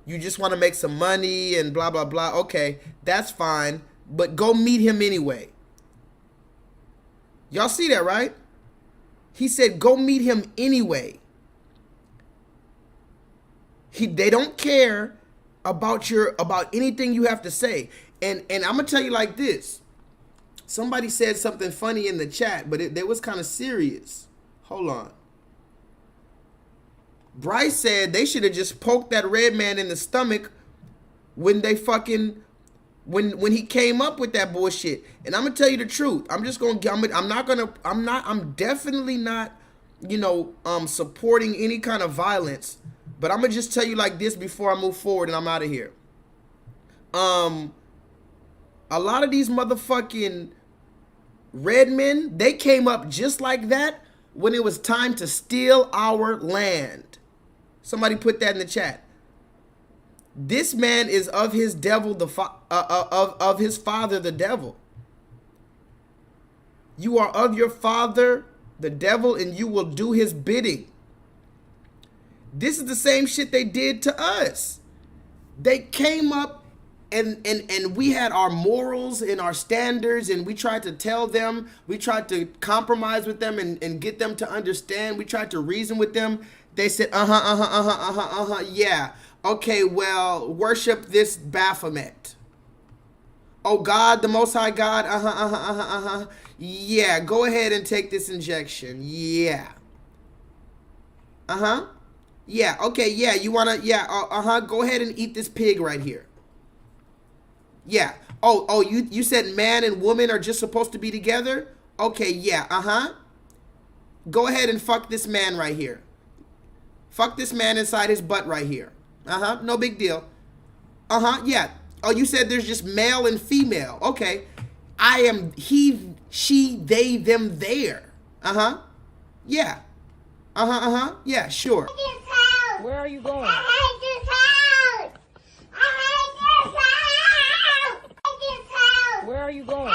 you just want to make some money and blah, blah, blah. Okay, that's fine. But go meet him anyway. Y'all see that, right? He said, go meet him anyway. They don't care about anything you have to say. And I'm gonna tell you like this. Somebody said something funny in the chat, but it was kind of serious. Hold on. Bryce said they should have just poked that red man in the stomach when they fucking when he came up with that bullshit. And I'm gonna tell you the truth. I'm definitely not, you know, supporting any kind of violence. But I'm gonna just tell you like this before I move forward and I'm out of here. A lot of these motherfucking red men, they came up just like that when it was time to steal our land. Somebody put that in the chat. This man is of his devil, of his father, the devil. You are of your father, the devil, and you will do his bidding. This is the same shit they did to us. They came up and we had our morals and our standards, and we tried to tell them, we tried to compromise with them and get them to understand. We tried to reason with them. They said, yeah. Okay, well, worship this Baphomet. Oh God, the Most High God, yeah, go ahead and take this injection. Yeah. Yeah, okay, yeah, you wanna, yeah, go ahead and eat this pig right here. Yeah. Oh, you said man and woman are just supposed to be together? Okay, yeah, Go ahead and fuck this man right here. Fuck this man inside his butt right here. No big deal. Yeah. Oh, you said there's just male and female. Okay. I am he, she, they, them, there. Yeah. Yeah, sure. Where are you going? Where are you going?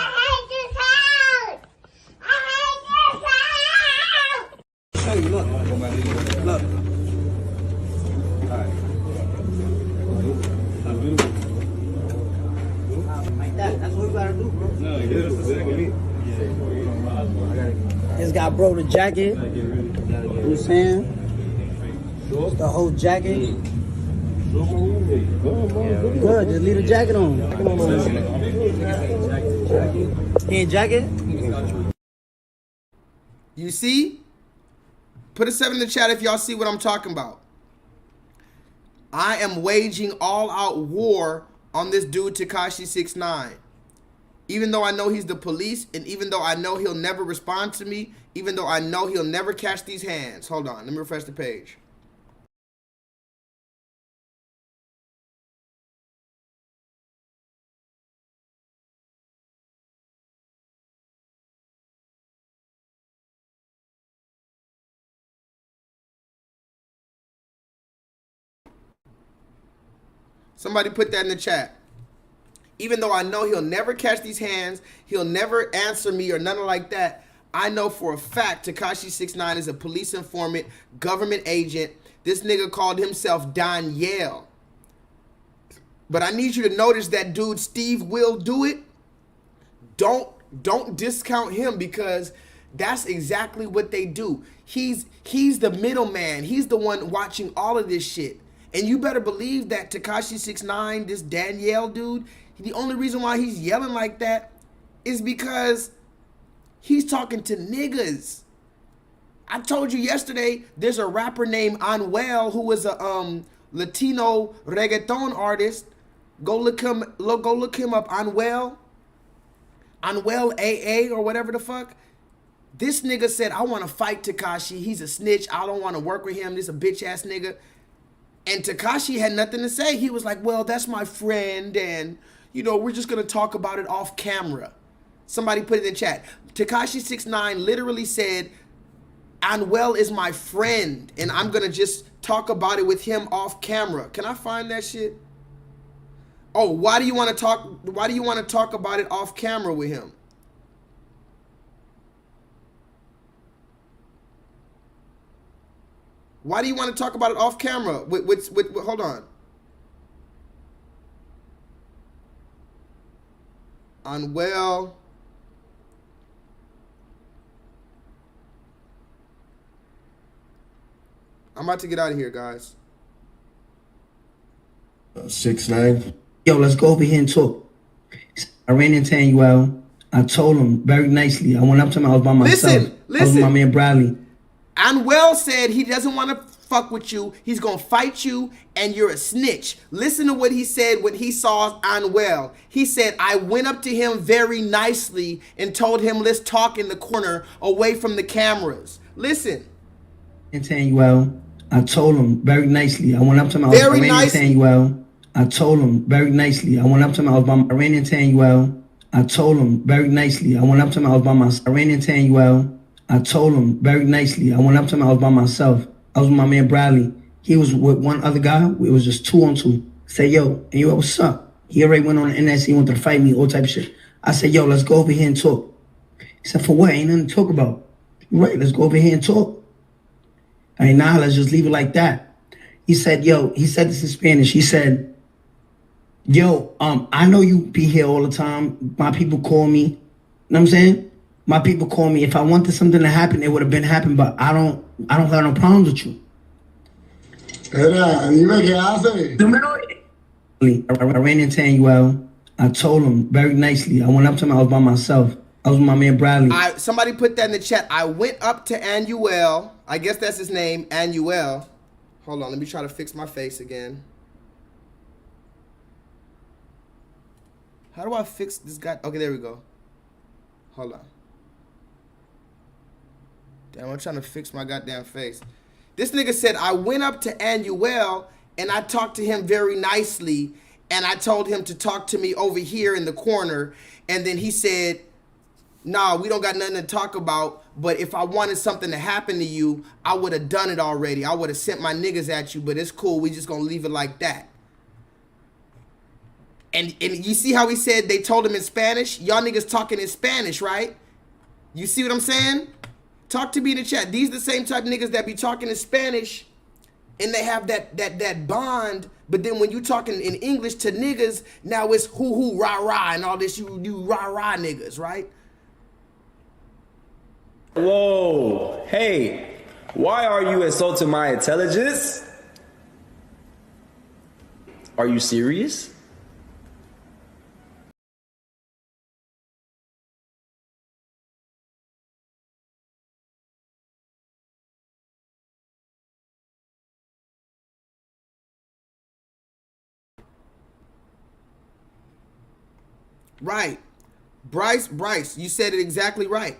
Hey, look. Look. That's what we gotta do, bro. No, it's got bro the jacket. You know what I'm saying? It's the whole jacket. Good, just leave the jacket on. Ain't jacket? You see? Put a 7 in the chat if y'all see what I'm talking about. I am waging all-out war on this dude Tekashi 6ix9ine. Even though I know he's the police, and even though I know he'll never respond to me, even though I know he'll never catch these hands. Hold on, let me refresh the page. Somebody put that in the chat. Even though I know he'll never catch these hands, he'll never answer me or nothing like that, I know for a fact Tekashi 6ix9ine is a police informant, government agent. This nigga called himself Danielle. But I need you to notice that dude Steve will do it. Don't discount him, because that's exactly what they do. He's the middleman. He's the one watching all of this shit. And you better believe that Tekashi 6ix9ine, this Danielle dude, the only reason why he's yelling like that is because he's talking to niggas. I told you yesterday, there's a rapper named Anuel who is a Latino reggaeton artist. Go look him up, Anuel AA or whatever the fuck. This nigga said, I want to fight Tekashi. He's a snitch. I don't want to work with him. This a bitch ass nigga. And Tekashi had nothing to say. He was like, well, that's my friend, and, you know, we're just going to talk about it off camera. Somebody put it in the chat. Tekashi 6ix9ine literally said, Anuel is my friend, and I'm going to just talk about it with him off camera. Can I find that shit? Oh, why do you want to talk about it off camera with him? Why do you want to talk about it off camera? Hold on. Anuel. I'm about to get out of here, guys. 6'9". Yo, let's go over here and talk. I ran into Anuel. I told him very nicely. I went up to him. I was by myself. I was with my man Bradley. Anuel said he doesn't want to fuck with you. He's going to fight you and you're a snitch. Listen to what he said when he saw Anuel. He said, I went up to him very nicely and told him, let's talk in the corner away from the cameras. Listen. Anuel, I told him very nicely. I went up to him. I ran into Anuel. I told him very nicely. I went up to him. I ran into Anuel. I told him very nicely. I went up to him. I was by myself. I ran into Anuel. I told him very nicely. I went up to him. I was by myself. I was with my man Bradley. He was with one other guy. It was just 2-on-2. Say, yo, Anuel, what's up? He already went on the NS. He wanted to fight me, all type of shit. I said, yo, let's go over here and talk. He said, for what? Ain't nothing to talk about. You're right, let's go over here and talk. I mean, nah, let's just leave it like that. He said, yo, he said this in Spanish. He said, yo, I know you be here all the time. My people call me. You know what I'm saying? My people call me. If I wanted something to happen, it would have been happened, but I don't have no problems with you. Era, dime qué hace. I ran into Anuel. I told him very nicely. I went up to him. I was by myself. I was with my man Bradley. Somebody put that in the chat. I went up to Anuel. I guess that's his name, Anuel. Hold on, let me try to fix my face again. How do I fix this guy? Okay, there we go. Hold on. Damn, I'm trying to fix my goddamn face. This nigga said, I went up to Anuel and I talked to him very nicely and I told him to talk to me over here in the corner. And then he said, nah, we don't got nothing to talk about, but if I wanted something to happen to you, I would have done it already. I would have sent my niggas at you, but it's cool. We just gonna leave it like that. And you see how he said they told him in Spanish? Y'all niggas talking in Spanish, right? You see what I'm saying? Talk to me in the chat. These are the same type of niggas that be talking in Spanish and they have that bond, but then when you talking in English to niggas, now it's hoo rah rah and all this you rah rah niggas, right? Whoa, hey, why are you insulting my intelligence? Are you serious? Right. Bryce, you said it exactly right.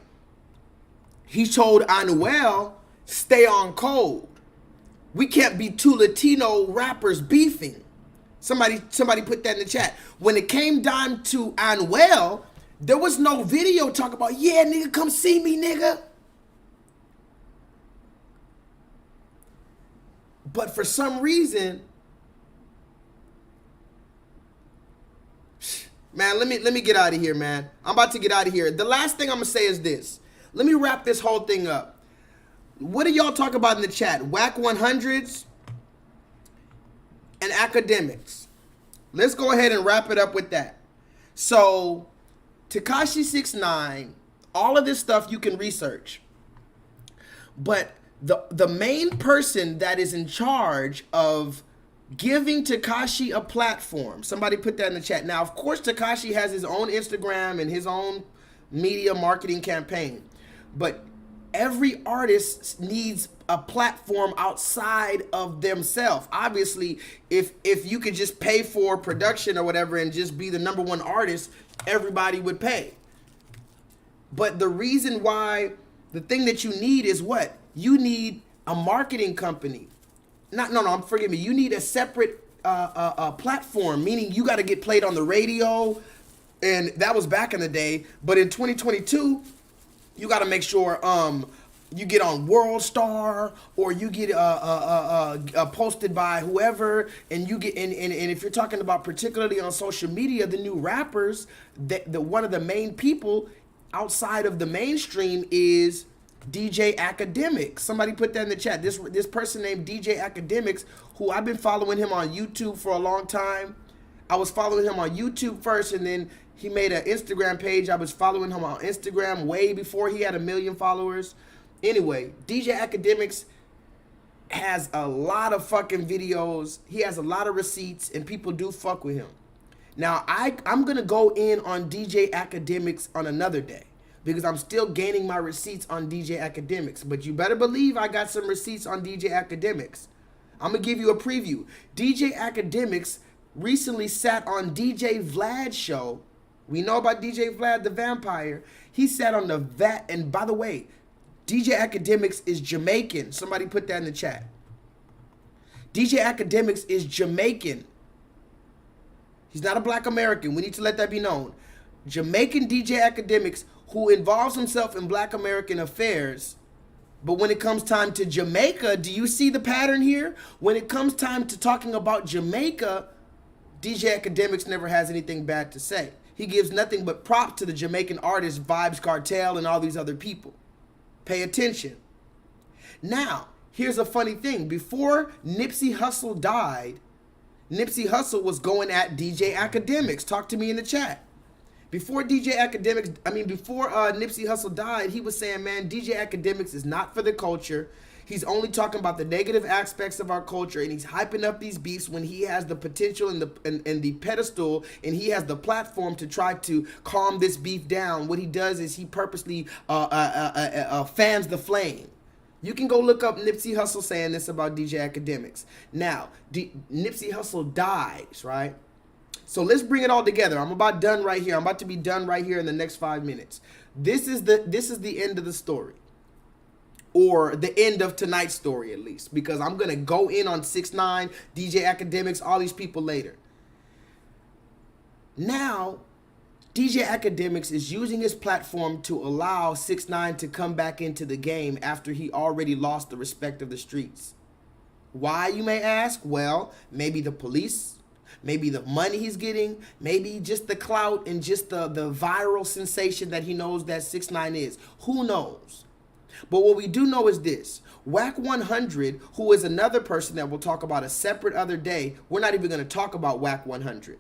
He told Anuel, stay on code. We can't be two Latino rappers beefing. Somebody put that in the chat. When it came down to Anuel, there was no video talk about, yeah, nigga, come see me, nigga. But for some reason, man, let me get out of here, man. I'm about to get out of here. The last thing I'm gonna say is this. Let me wrap this whole thing up. What do y'all talk about in the chat? Whack 100s and academics. Let's go ahead and wrap it up with that. So, Tekashi 6ix9ine, all of this stuff you can research. But the main person that is in charge of giving Tekashi a platform, somebody put that in the chat. Now, of course, Tekashi has his own Instagram and his own media marketing campaign, but every artist needs a platform outside of themselves. Obviously, if you could just pay for production or whatever and just be the #1 artist, everybody would pay. But the reason why, the thing that you need is what? You need a marketing company. Forgive me. You need a separate platform, meaning you got to get played on the radio, and that was back in the day. But in 2022, you got to make sure you get on World Star, or you get posted by whoever, and you get and if you're talking about particularly on social media, the new rappers, the one of the main people outside of the mainstream is DJ Academics. Somebody put that in the chat. This person named DJ Academics, who I've been following him on YouTube for a long time. I was following him on YouTube first, and then he made an Instagram page. I was following him on Instagram way before he had 1 million followers. Anyway, DJ Academics has a lot of fucking videos. He has a lot of receipts, and people do fuck with him. Now, I'm going to go in on DJ Academics on another day because I'm still gaining my receipts on DJ Academics. But you better believe I got some receipts on DJ Academics. I'm going to give you a preview. DJ Academics recently sat on DJ Vlad's show. We know about DJ Vlad the Vampire. He sat on the vat. And by the way, DJ Academics is Jamaican. Somebody put that in the chat. DJ Academics is Jamaican. He's not a black American. We need to let that be known. Jamaican DJ Academics who involves himself in black American affairs. But when it comes time to Jamaica, do you see the pattern here? When it comes time to talking about Jamaica, DJ Academics never has anything bad to say. He gives nothing but props to the Jamaican artists, Vibes Cartel, and all these other people. Pay attention. Now, here's a funny thing. Before Nipsey Hussle died, Nipsey Hussle was going at DJ Academics. Talk to me in the chat. Before Nipsey Hussle died, he was saying, man, DJ Academics is not for the culture. He's only talking about the negative aspects of our culture, and he's hyping up these beefs when he has the potential and the pedestal, and he has the platform to try to calm this beef down. What he does is he purposely fans the flame. You can go look up Nipsey Hussle saying this about DJ Academics. Now, Nipsey Hussle dies, right? So let's bring it all together. I'm about done right here. I'm about to be done right here in the next 5 minutes. This is the end of the story. Or the end of tonight's story, at least. Because I'm going to go in on 6ix9ine, DJ Academics, all these people later. Now, DJ Academics is using his platform to allow 6ix9ine to come back into the game after he already lost the respect of the streets. Why, you may ask? Well, maybe the police, maybe the money he's getting, maybe just the clout and just the viral sensation that he knows that 6ix9ine is. Who knows? But what we do know is this. Whack 100, who is another person that we'll talk about a separate other day, we're not even going to talk about Whack 100.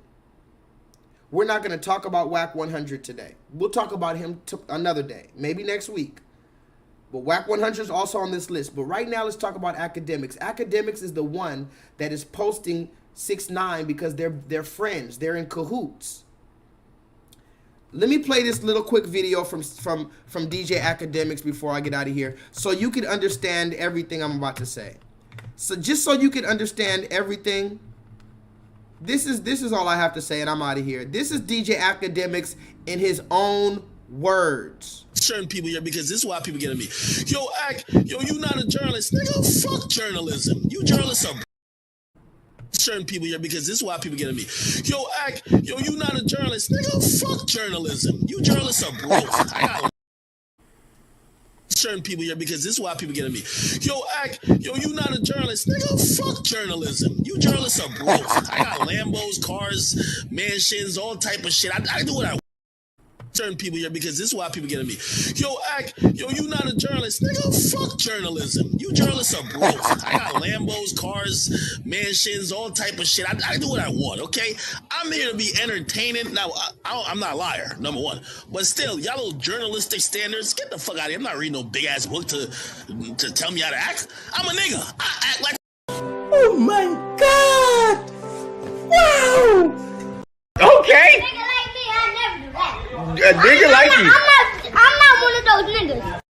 We're not going to talk about Whack 100 today. We'll talk about him another day, maybe next week. But Whack 100 is also on this list. But right now, let's talk about Academics. Academics is the one that is posting 6ix9ine because they're friends. They're in cahoots. Let me play this little quick video from DJ Academics before I get out of here so you can understand everything I'm about to say. So just so you can understand everything, this is all I have to say and I'm out of here. This is DJ Academics in his own words. Certain people here because this is why people get at me. Yo, you not a journalist. Nigga, fuck journalism. You journalists are certain people here because this is why people get at me. Yo, you not a journalist. Nigga, fuck journalism. You journalists are broke. I got certain people here because this is why people get at me. Yo, you not a journalist. Nigga, fuck journalism. You journalists are broke. I got Lambos, cars, mansions, all type of shit. I do what I want. Certain people here because this is why people get at me. Yo, you not a journalist. Nigga, fuck journalism. You journalists are broke. I got Lambos, cars, mansions, all type of shit. I do what I want, okay? I'm here to be entertaining. Now, I'm not a liar, number one. But still, y'all little journalistic standards, get the fuck out of here. I'm not reading no big-ass book to tell me how to act. I'm a nigga. I act like... Oh, my God! Wow! Okay! A nigga like you. I'm not one of those niggas.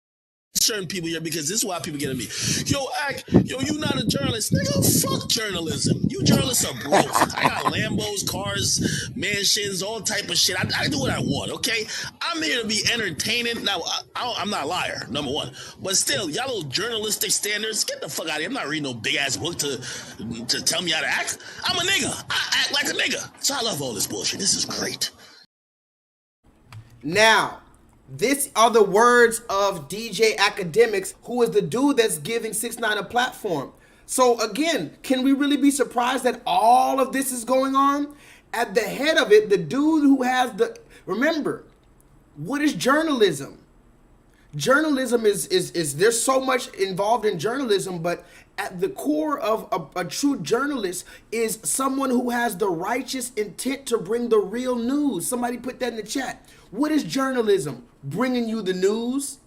Certain people here because this is why people get at me. Yo, you not a journalist. Nigga, fuck journalism. You journalists are broke. I got Lambos, cars, mansions, all type of shit. I do what I want, okay? I'm here to be entertaining. Now, I'm not a liar, number one. But still, y'all little journalistic standards, get the fuck out of here. I'm not reading no big-ass book to tell me how to act. I'm a nigga. I act like a nigga. So I love all this bullshit. This is great. Now, these are the words of DJ Academics, who is the dude that's giving 6ix9ine a platform. So again, can we really be surprised that all of this is going on? At the head of it, the dude who has the... Remember, what is journalism? Journalism is there's so much involved in journalism, but at the core of a true journalist is someone who has the righteous intent to bring the real news. Somebody put that in the chat. What is journalism? Bringing you the news?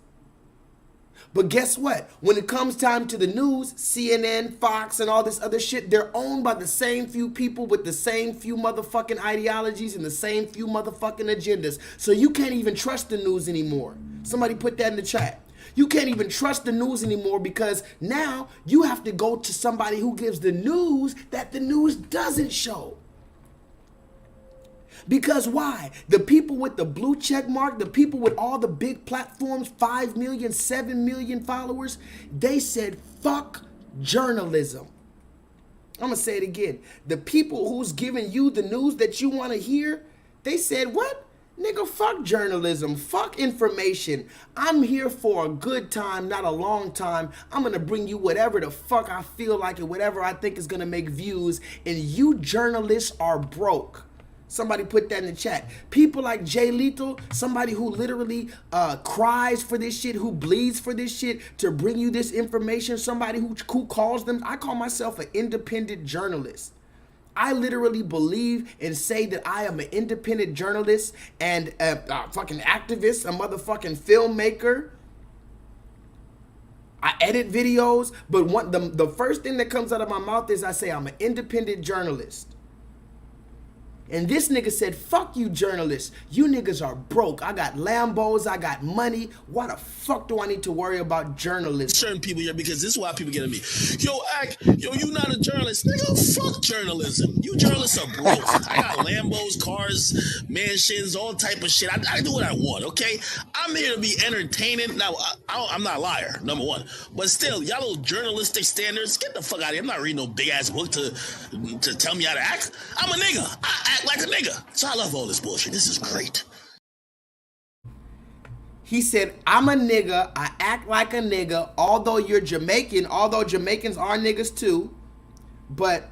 But guess what? When it comes time to the news, CNN, Fox, and all this other shit, they're owned by the same few people with the same few motherfucking ideologies and the same few motherfucking agendas. So you can't even trust the news anymore. Somebody put that in the chat. You can't even trust the news anymore because now you have to go to somebody who gives the news that the news doesn't show. Because why? The people with the blue check mark, the people with all the big platforms, 5 million, 7 million followers, they said, fuck journalism. I'm going to say it again. The people who's giving you the news that you want to hear, they said, what? Nigga, fuck journalism, fuck information. I'm here for a good time, not a long time. I'm going to bring you whatever the fuck I feel like and whatever I think is going to make views. And you journalists are broke. Somebody put that in the chat. People like J-LEETHAL, somebody who literally cries for this shit, who bleeds for this shit to bring you this information, somebody who calls them, I call myself an independent journalist. I literally believe and say that I am an independent journalist and a fucking activist, a motherfucking filmmaker. I edit videos, but the first thing that comes out of my mouth is I say I'm an independent journalist. And this nigga said, fuck you journalists. You niggas are broke. I got Lambos. I got money. Why the fuck do I need to worry about journalism? Certain people here, because this is why people get at me. Yo, you not a journalist. Nigga, fuck journalism. You journalists are broke. I got Lambos, cars, mansions, all type of shit. I do what I want, okay? I'm here to be entertaining. Now, I'm not a liar, number one. But still, y'all little journalistic standards, get the fuck out of here. I'm not reading no big-ass book to tell me how to act. I'm a nigga. I act like a nigga. So I love all this bullshit. This is great. He said, I'm a nigga. I act like a nigga. Although you're Jamaican, although Jamaicans are niggas too, but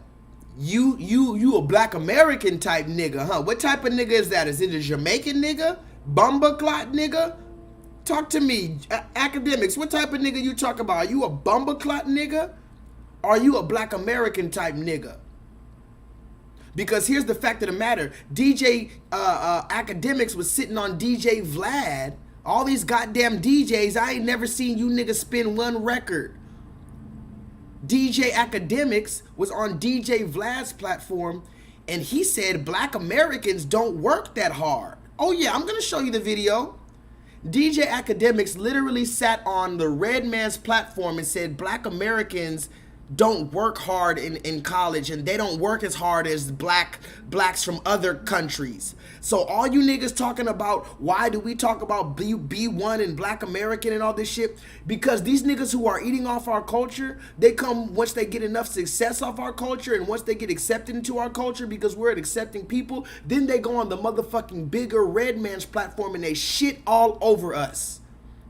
you a black American type nigga, huh? What type of nigga is that? Is it a Jamaican nigga? Bumba clot nigga? Talk to me. Academics, what type of nigga you talk about? Are you a bumba clot nigga? Or are you a black American type nigga? Because here's the fact of the matter. DJ Academics was sitting on DJ Vlad. All these goddamn DJs, I ain't never seen you niggas spin one record. DJ Academics was on DJ Vlad's platform, and he said black Americans don't work that hard. Oh yeah, I'm going to show you the video. DJ Academics literally sat on the red man's platform and said black Americans don't work hard in college, and they don't work as hard as blacks from other countries. So all you niggas talking about, why do we talk about B1 and black American and all this shit? Because these niggas who are eating off our culture, they come once they get enough success off our culture, and once they get accepted into our culture because we're an accepting people, then they go on the motherfucking bigger red man's platform and they shit all over us.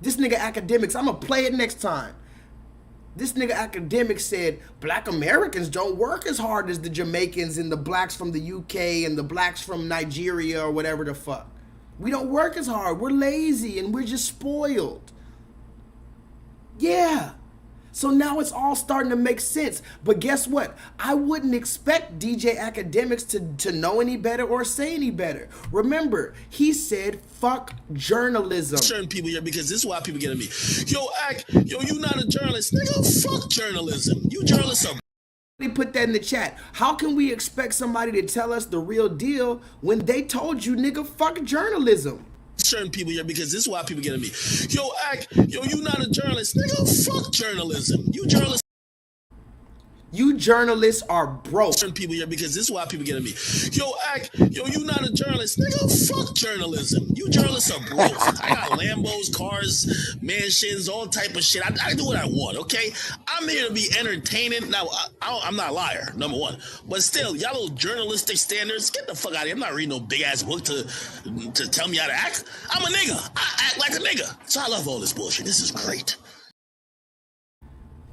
This nigga Academics, I'm gonna play it next time. This nigga Academics said black Americans don't work as hard as the Jamaicans and the blacks from the UK and the blacks from Nigeria or whatever the fuck. We don't work as hard. We're lazy and we're just spoiled. Yeah. So now it's all starting to make sense. But guess what? I wouldn't expect DJ Academics to know any better or say any better. Remember, he said, fuck journalism. Certain people here, because this is why people get at me. Yo, you not a journalist. Nigga, fuck journalism. You journalists are... They put that in the chat. How can we expect somebody to tell us the real deal when they told you, nigga, fuck journalism? Certain people here, because this is why people get at me. Yo, you not a journalist. Nigga, fuck journalism. You journalists are broke. Certain people here, because this is why people get at me. Yo, you not a journalist. Nigga, fuck journalism. You journalists are broke. I got Lambos, cars, mansions, all type of shit. I do what I want, okay? I'm here to be entertaining. Now, I'm not a liar, number one. But still, y'all little journalistic standards, get the fuck out of here. I'm not reading no big-ass book to tell me how to act. I'm a nigga. I act like a nigga. So I love all this bullshit. This is great.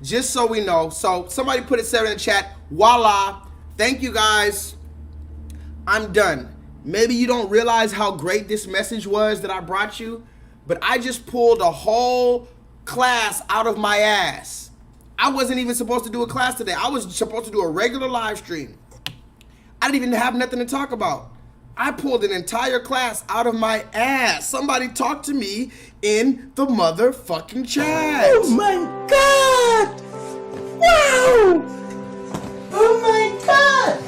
Just so we know, so somebody put it 7 in the chat. Voila. Thank you guys. I'm done. Maybe you don't realize how great this message was that I brought you, but I just pulled a whole class out of my ass. I wasn't even supposed to do a class today. I was supposed to do a regular live stream. I didn't even have nothing to talk about. I pulled an entire class out of my ass. Somebody talk to me in the motherfucking chat. Oh my God! Wow! Oh my God!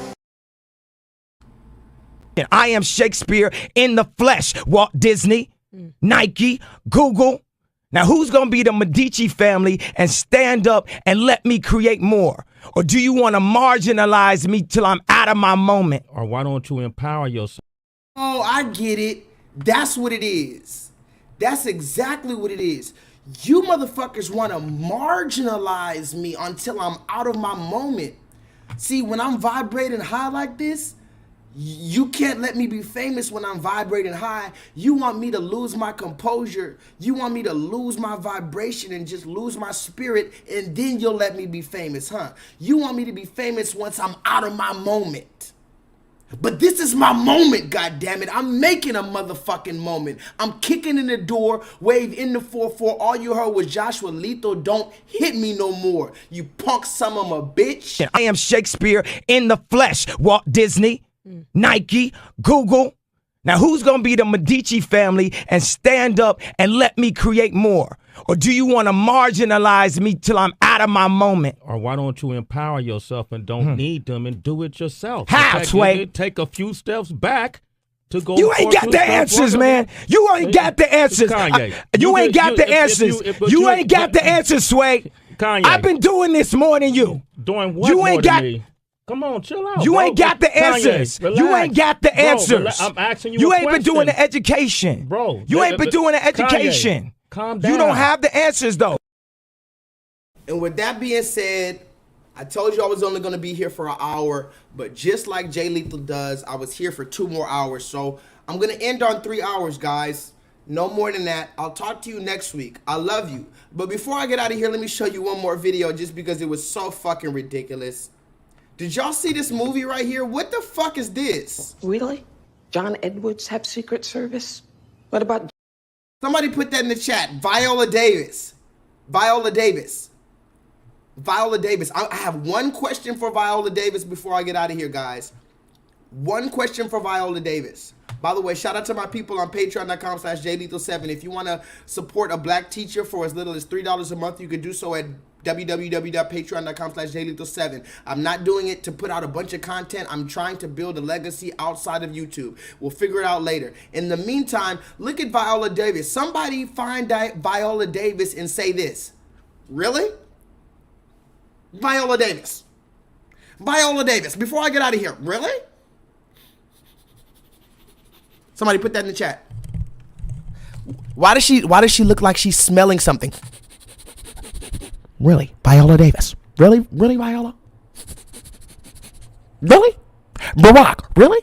I am Shakespeare in the flesh. Walt Disney, Nike, Google. Now who's gonna be the Medici family and stand up and let me create more? Or do you want to marginalize me till I'm out of my moment? Or why don't you empower yourself? Oh, I get it. That's what it is. That's exactly what it is. You motherfuckers want to marginalize me until I'm out of my moment. See, when I'm vibrating high like this, you can't let me be famous when I'm vibrating high. You want me to lose my composure. You want me to lose my vibration and just lose my spirit, and then you'll let me be famous, huh? You want me to be famous once I'm out of my moment. But this is my moment, goddammit. I'm making a motherfucking moment. I'm kicking in the door, wave in the 4-4. All you heard was Joshua Lethal, don't hit me no more. You punk son of a bitch. I am Shakespeare in the flesh. Walt Disney, Nike, Google. Now who's gonna be the Medici family and stand up and let me create more? Or do you want to marginalize me till I'm out of my moment? Or why don't you empower yourself and don't need them and do it yourself? How, Sway? Take a few steps back to go. You ain't got the answers, man. You ain't got the answers. You ain't got the answers. You ain't got the answers, Sway. Kanye. I've been doing this more than you. Doing what? You ain't got. Come on, chill out. You bro. ain't got the answers. Kanye, you ain't got the answers. I'm asking you. You a ain't question. been doing the education, bro. You ain't been doing the education. Kanye, calm down. You don't have the answers though. And with that being said, I told you I was only going to be here for an hour, but just like J-Lethal does, I was here for 2 more hours. So I'm going to end on 3 hours, guys. No more than that. I'll talk to you next week. I love you. But before I get out of here, let me show you one more video just because it was so fucking ridiculous. Did y'all see this movie right here? What the fuck is this? Really? John Edwards have Secret Service? What about... Somebody put that in the chat. Viola Davis. Viola Davis. Viola Davis. I have one question for Viola Davis before I get out of here, guys. One question for Viola Davis. By the way, shout out to my people on patreon.com/JLethal7. If you want to support a black teacher for as little as $3 a month, you can do so at www.patreon.com/JLethal7. I'm not doing it to put out a bunch of content. I'm trying to build a legacy outside of YouTube. We'll figure it out later. In the meantime, look at Viola Davis. Somebody find Viola Davis and say this. Really? Viola Davis. Viola Davis. Before I get out of here. Really? Somebody put that in the chat. Why does she look like she's smelling something? Really? Viola Davis. Really? Really, Viola? Really? Barack. Really?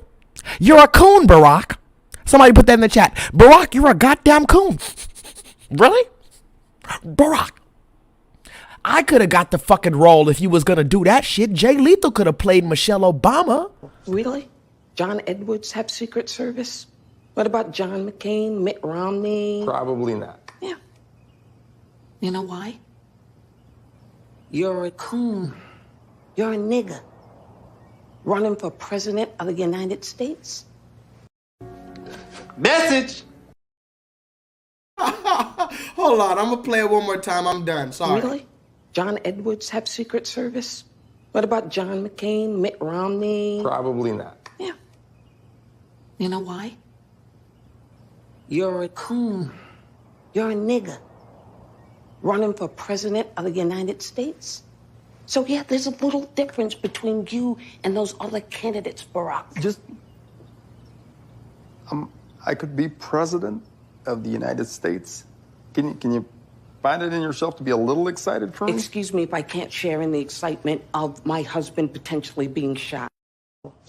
You're a coon, Barack. Somebody put that in the chat. Barack, you're a goddamn coon. Really? Barack. I could have got the fucking role if you was gonna do that shit. J-Lethal could have played Michelle Obama. Really? John Edwards have Secret Service? What about John McCain, Mitt Romney? Probably not. Yeah. You know why? You're a coon. You're a nigger. Running for president of the United States? Message! Hold on, I'm gonna play it one more time. I'm done. Sorry. Really? John Edwards have Secret Service? What about John McCain, Mitt Romney? Probably not. Yeah. You know why? You're a coon. You're a nigger. Running for president of the United States? So yeah, there's a little difference between you and those other candidates, Barack. I could be president of the United States. Can you find it in yourself to be a little excited for me? Excuse me if I can't share in the excitement of my husband potentially being shot.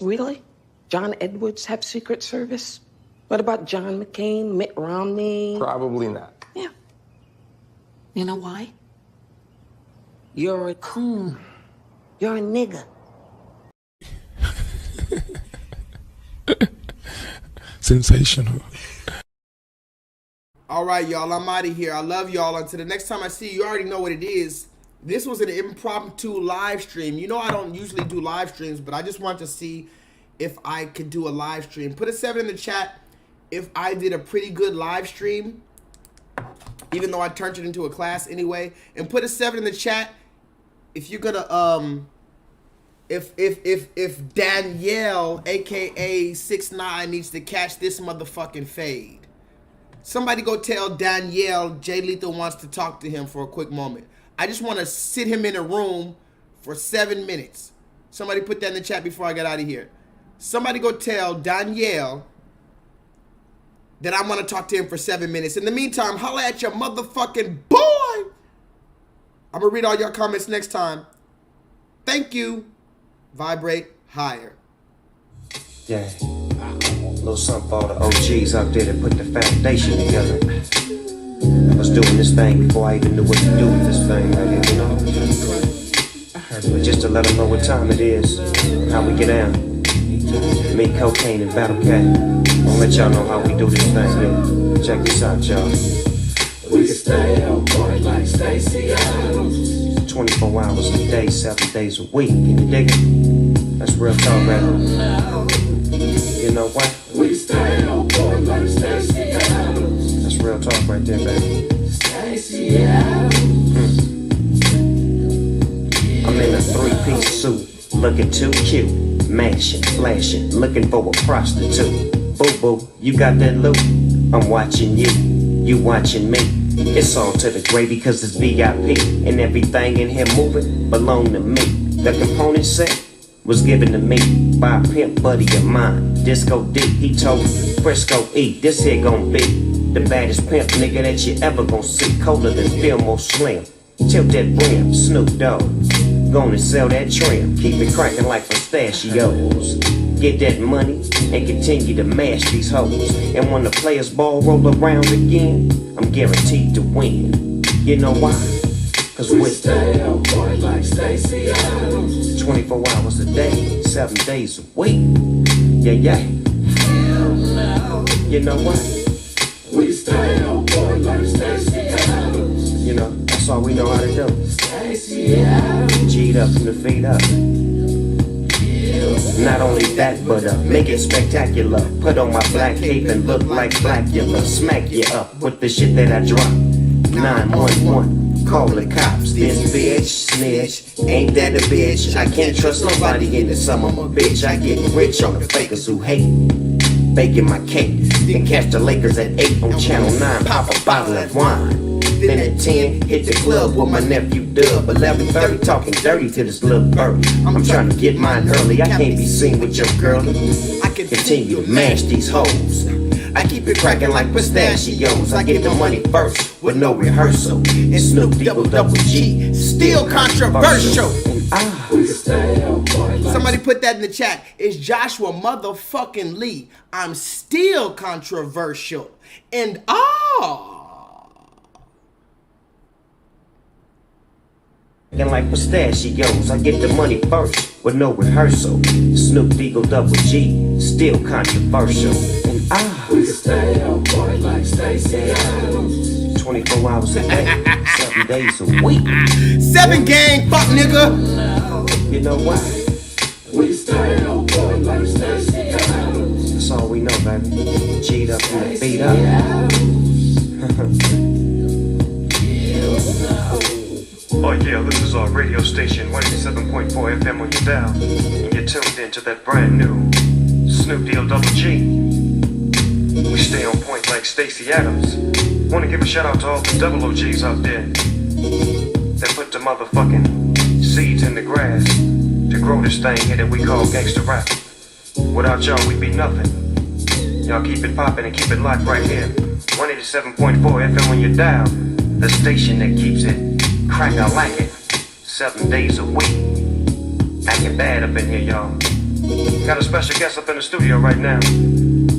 Really? John Edwards have Secret Service? What about John McCain, Mitt Romney? Probably not. Yeah. You know why? You're a coon. You're a nigger. Sensational. All right, y'all, I'm out of here. I love y'all. Until the next time I see you, you already know what it is. This was an impromptu live stream. You know I don't usually do live streams, but I just want to see if I could do a live stream. Put a 7 in the chat if I did a pretty good live stream, even though I turned it into a class anyway. And put a 7 in the chat if you're gonna if Danielle, aka 6ix9ine, needs to catch this motherfucking fade. Somebody go tell Danielle J-Lethal wants to talk to him for a quick moment. I just want to sit him in a room for 7 minutes. Somebody put that in the chat before I get out of here. Somebody go tell Danielle that I want to talk to him for 7 minutes. In the meantime, holla at your motherfucking boy. I'm going to read all your comments next time. Thank you. Vibrate higher. Yeah. A little something for all the OGs out there that put the foundation together. I was doing this thing before I even knew what to do with this thing right here, you know? But just to let them know what time it is, how we get down. Me, Cocaine, and Battle Cat. I'll let y'all know how we do this thing here. Check this out, y'all. We can stay on point like Stacey Adams. 24 hours a day, 7 days a week. Can you dig it? That's real talk, man. You know what? We stay on point like Stacey Adams. That's real talk right there, baby. Stacey Adams. I'm in a 3-piece suit, looking too cute, mashing, flashing, looking for a prostitute. Boo boo, you got that loot? I'm watching you, you watching me. It's all to the gravy cause it's VIP, and everything in here moving belong to me. The component set was given to me by a pimp buddy of mine. Disco D, he told Frisco E, this here gon' be the baddest pimp nigga that you ever gon' see. Colder than Fillmore Slim, tilt that brim, Snoop Dogg. Gonna sell that trim, keep it cracking like pistachios. Get that money and continue to mash these hoes. And when the players ball roll around again, I'm guaranteed to win. You know why? Cause we stay on point like Stacey Adams. 24 hours a day, 7 days a week. Yeah, yeah. You know what? We stay on point like Stacey Adams. You know, that's all we know how to do. Stacey Adams. G'd up from the feet up. Not only that, but make it spectacular. Put on my black cape and look like Blackula. Smack you up with the shit that I drop. 911, call the cops. This bitch snitch, ain't that a bitch? I can't trust nobody in the summer, I'm a bitch. I get rich on the fakers who hate. Baking my cake, then catch the Lakers at 8 on Channel 9. Pop a bottle of wine. Then at 10, hit the club with my nephew Dub. 11:30, talking dirty to this little birdie. I'm trying to get mine early, I can't be seen with your girl. I can continue to mash these hoes. I keep it cracking like pistachios. I get the money first with no rehearsal. And Snoop double G, still controversial. Somebody put that in the chat. It's Joshua motherfucking Lee. I'm still controversial. And And like pistachios, I get the money first with no rehearsal. Snoop double G, still controversial. And we stay on point like Stacey Adams. 24 hours a day, 7 days a week. 7 gang, fuck nigga. You know why? We stay on point like Stacey Adams. That's all we know, baby. G'd up and beat up. Oh yeah, this is our radio station, 187.4 FM on your dial. And you're tuned into that brand new Snoop double G. We stay on point like Stacey Adams. Wanna give a shout out to all the double OGs out there that put the motherfucking seeds in the grass to grow this thing here that we call gangsta rap. Without y'all, we'd be nothing. Y'all keep it poppin' and keep it locked right here. 187.4 FM on your dial. The station that keeps it crack, I like it. 7 days a week. Acting bad up in here, y'all. Got a special guest up in the studio right now.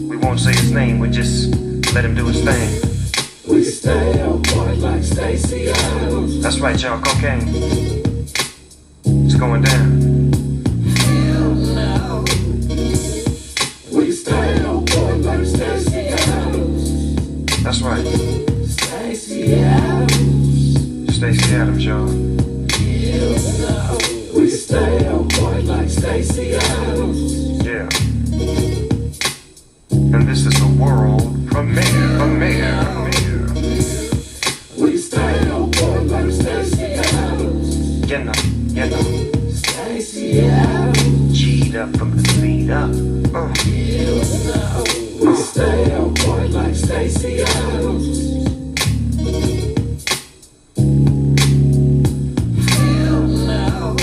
We won't say his name, we just let him do his thing. We stay on point like Stacey Adams. That's right, y'all. Cocaine. It's going down. We stay on point like Stacey Adams. That's right. Stacey Adams. Stacey Adams, y'all. We We stay on point like Stacey Adams. Yeah. And this is a world premiere. We stay on point like Stacey Adams. You know. Stacey Adams. G'd up from the feet up. We stay on point like Stacey Adams. Feel now.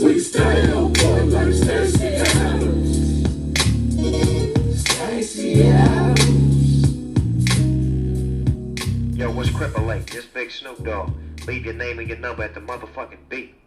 We stay on point like Stacey Adams. Stacey Adams. Yo, what's Cripple Lake? This Big Snoop Dogg. Leave your name and your number at the motherfucking beat.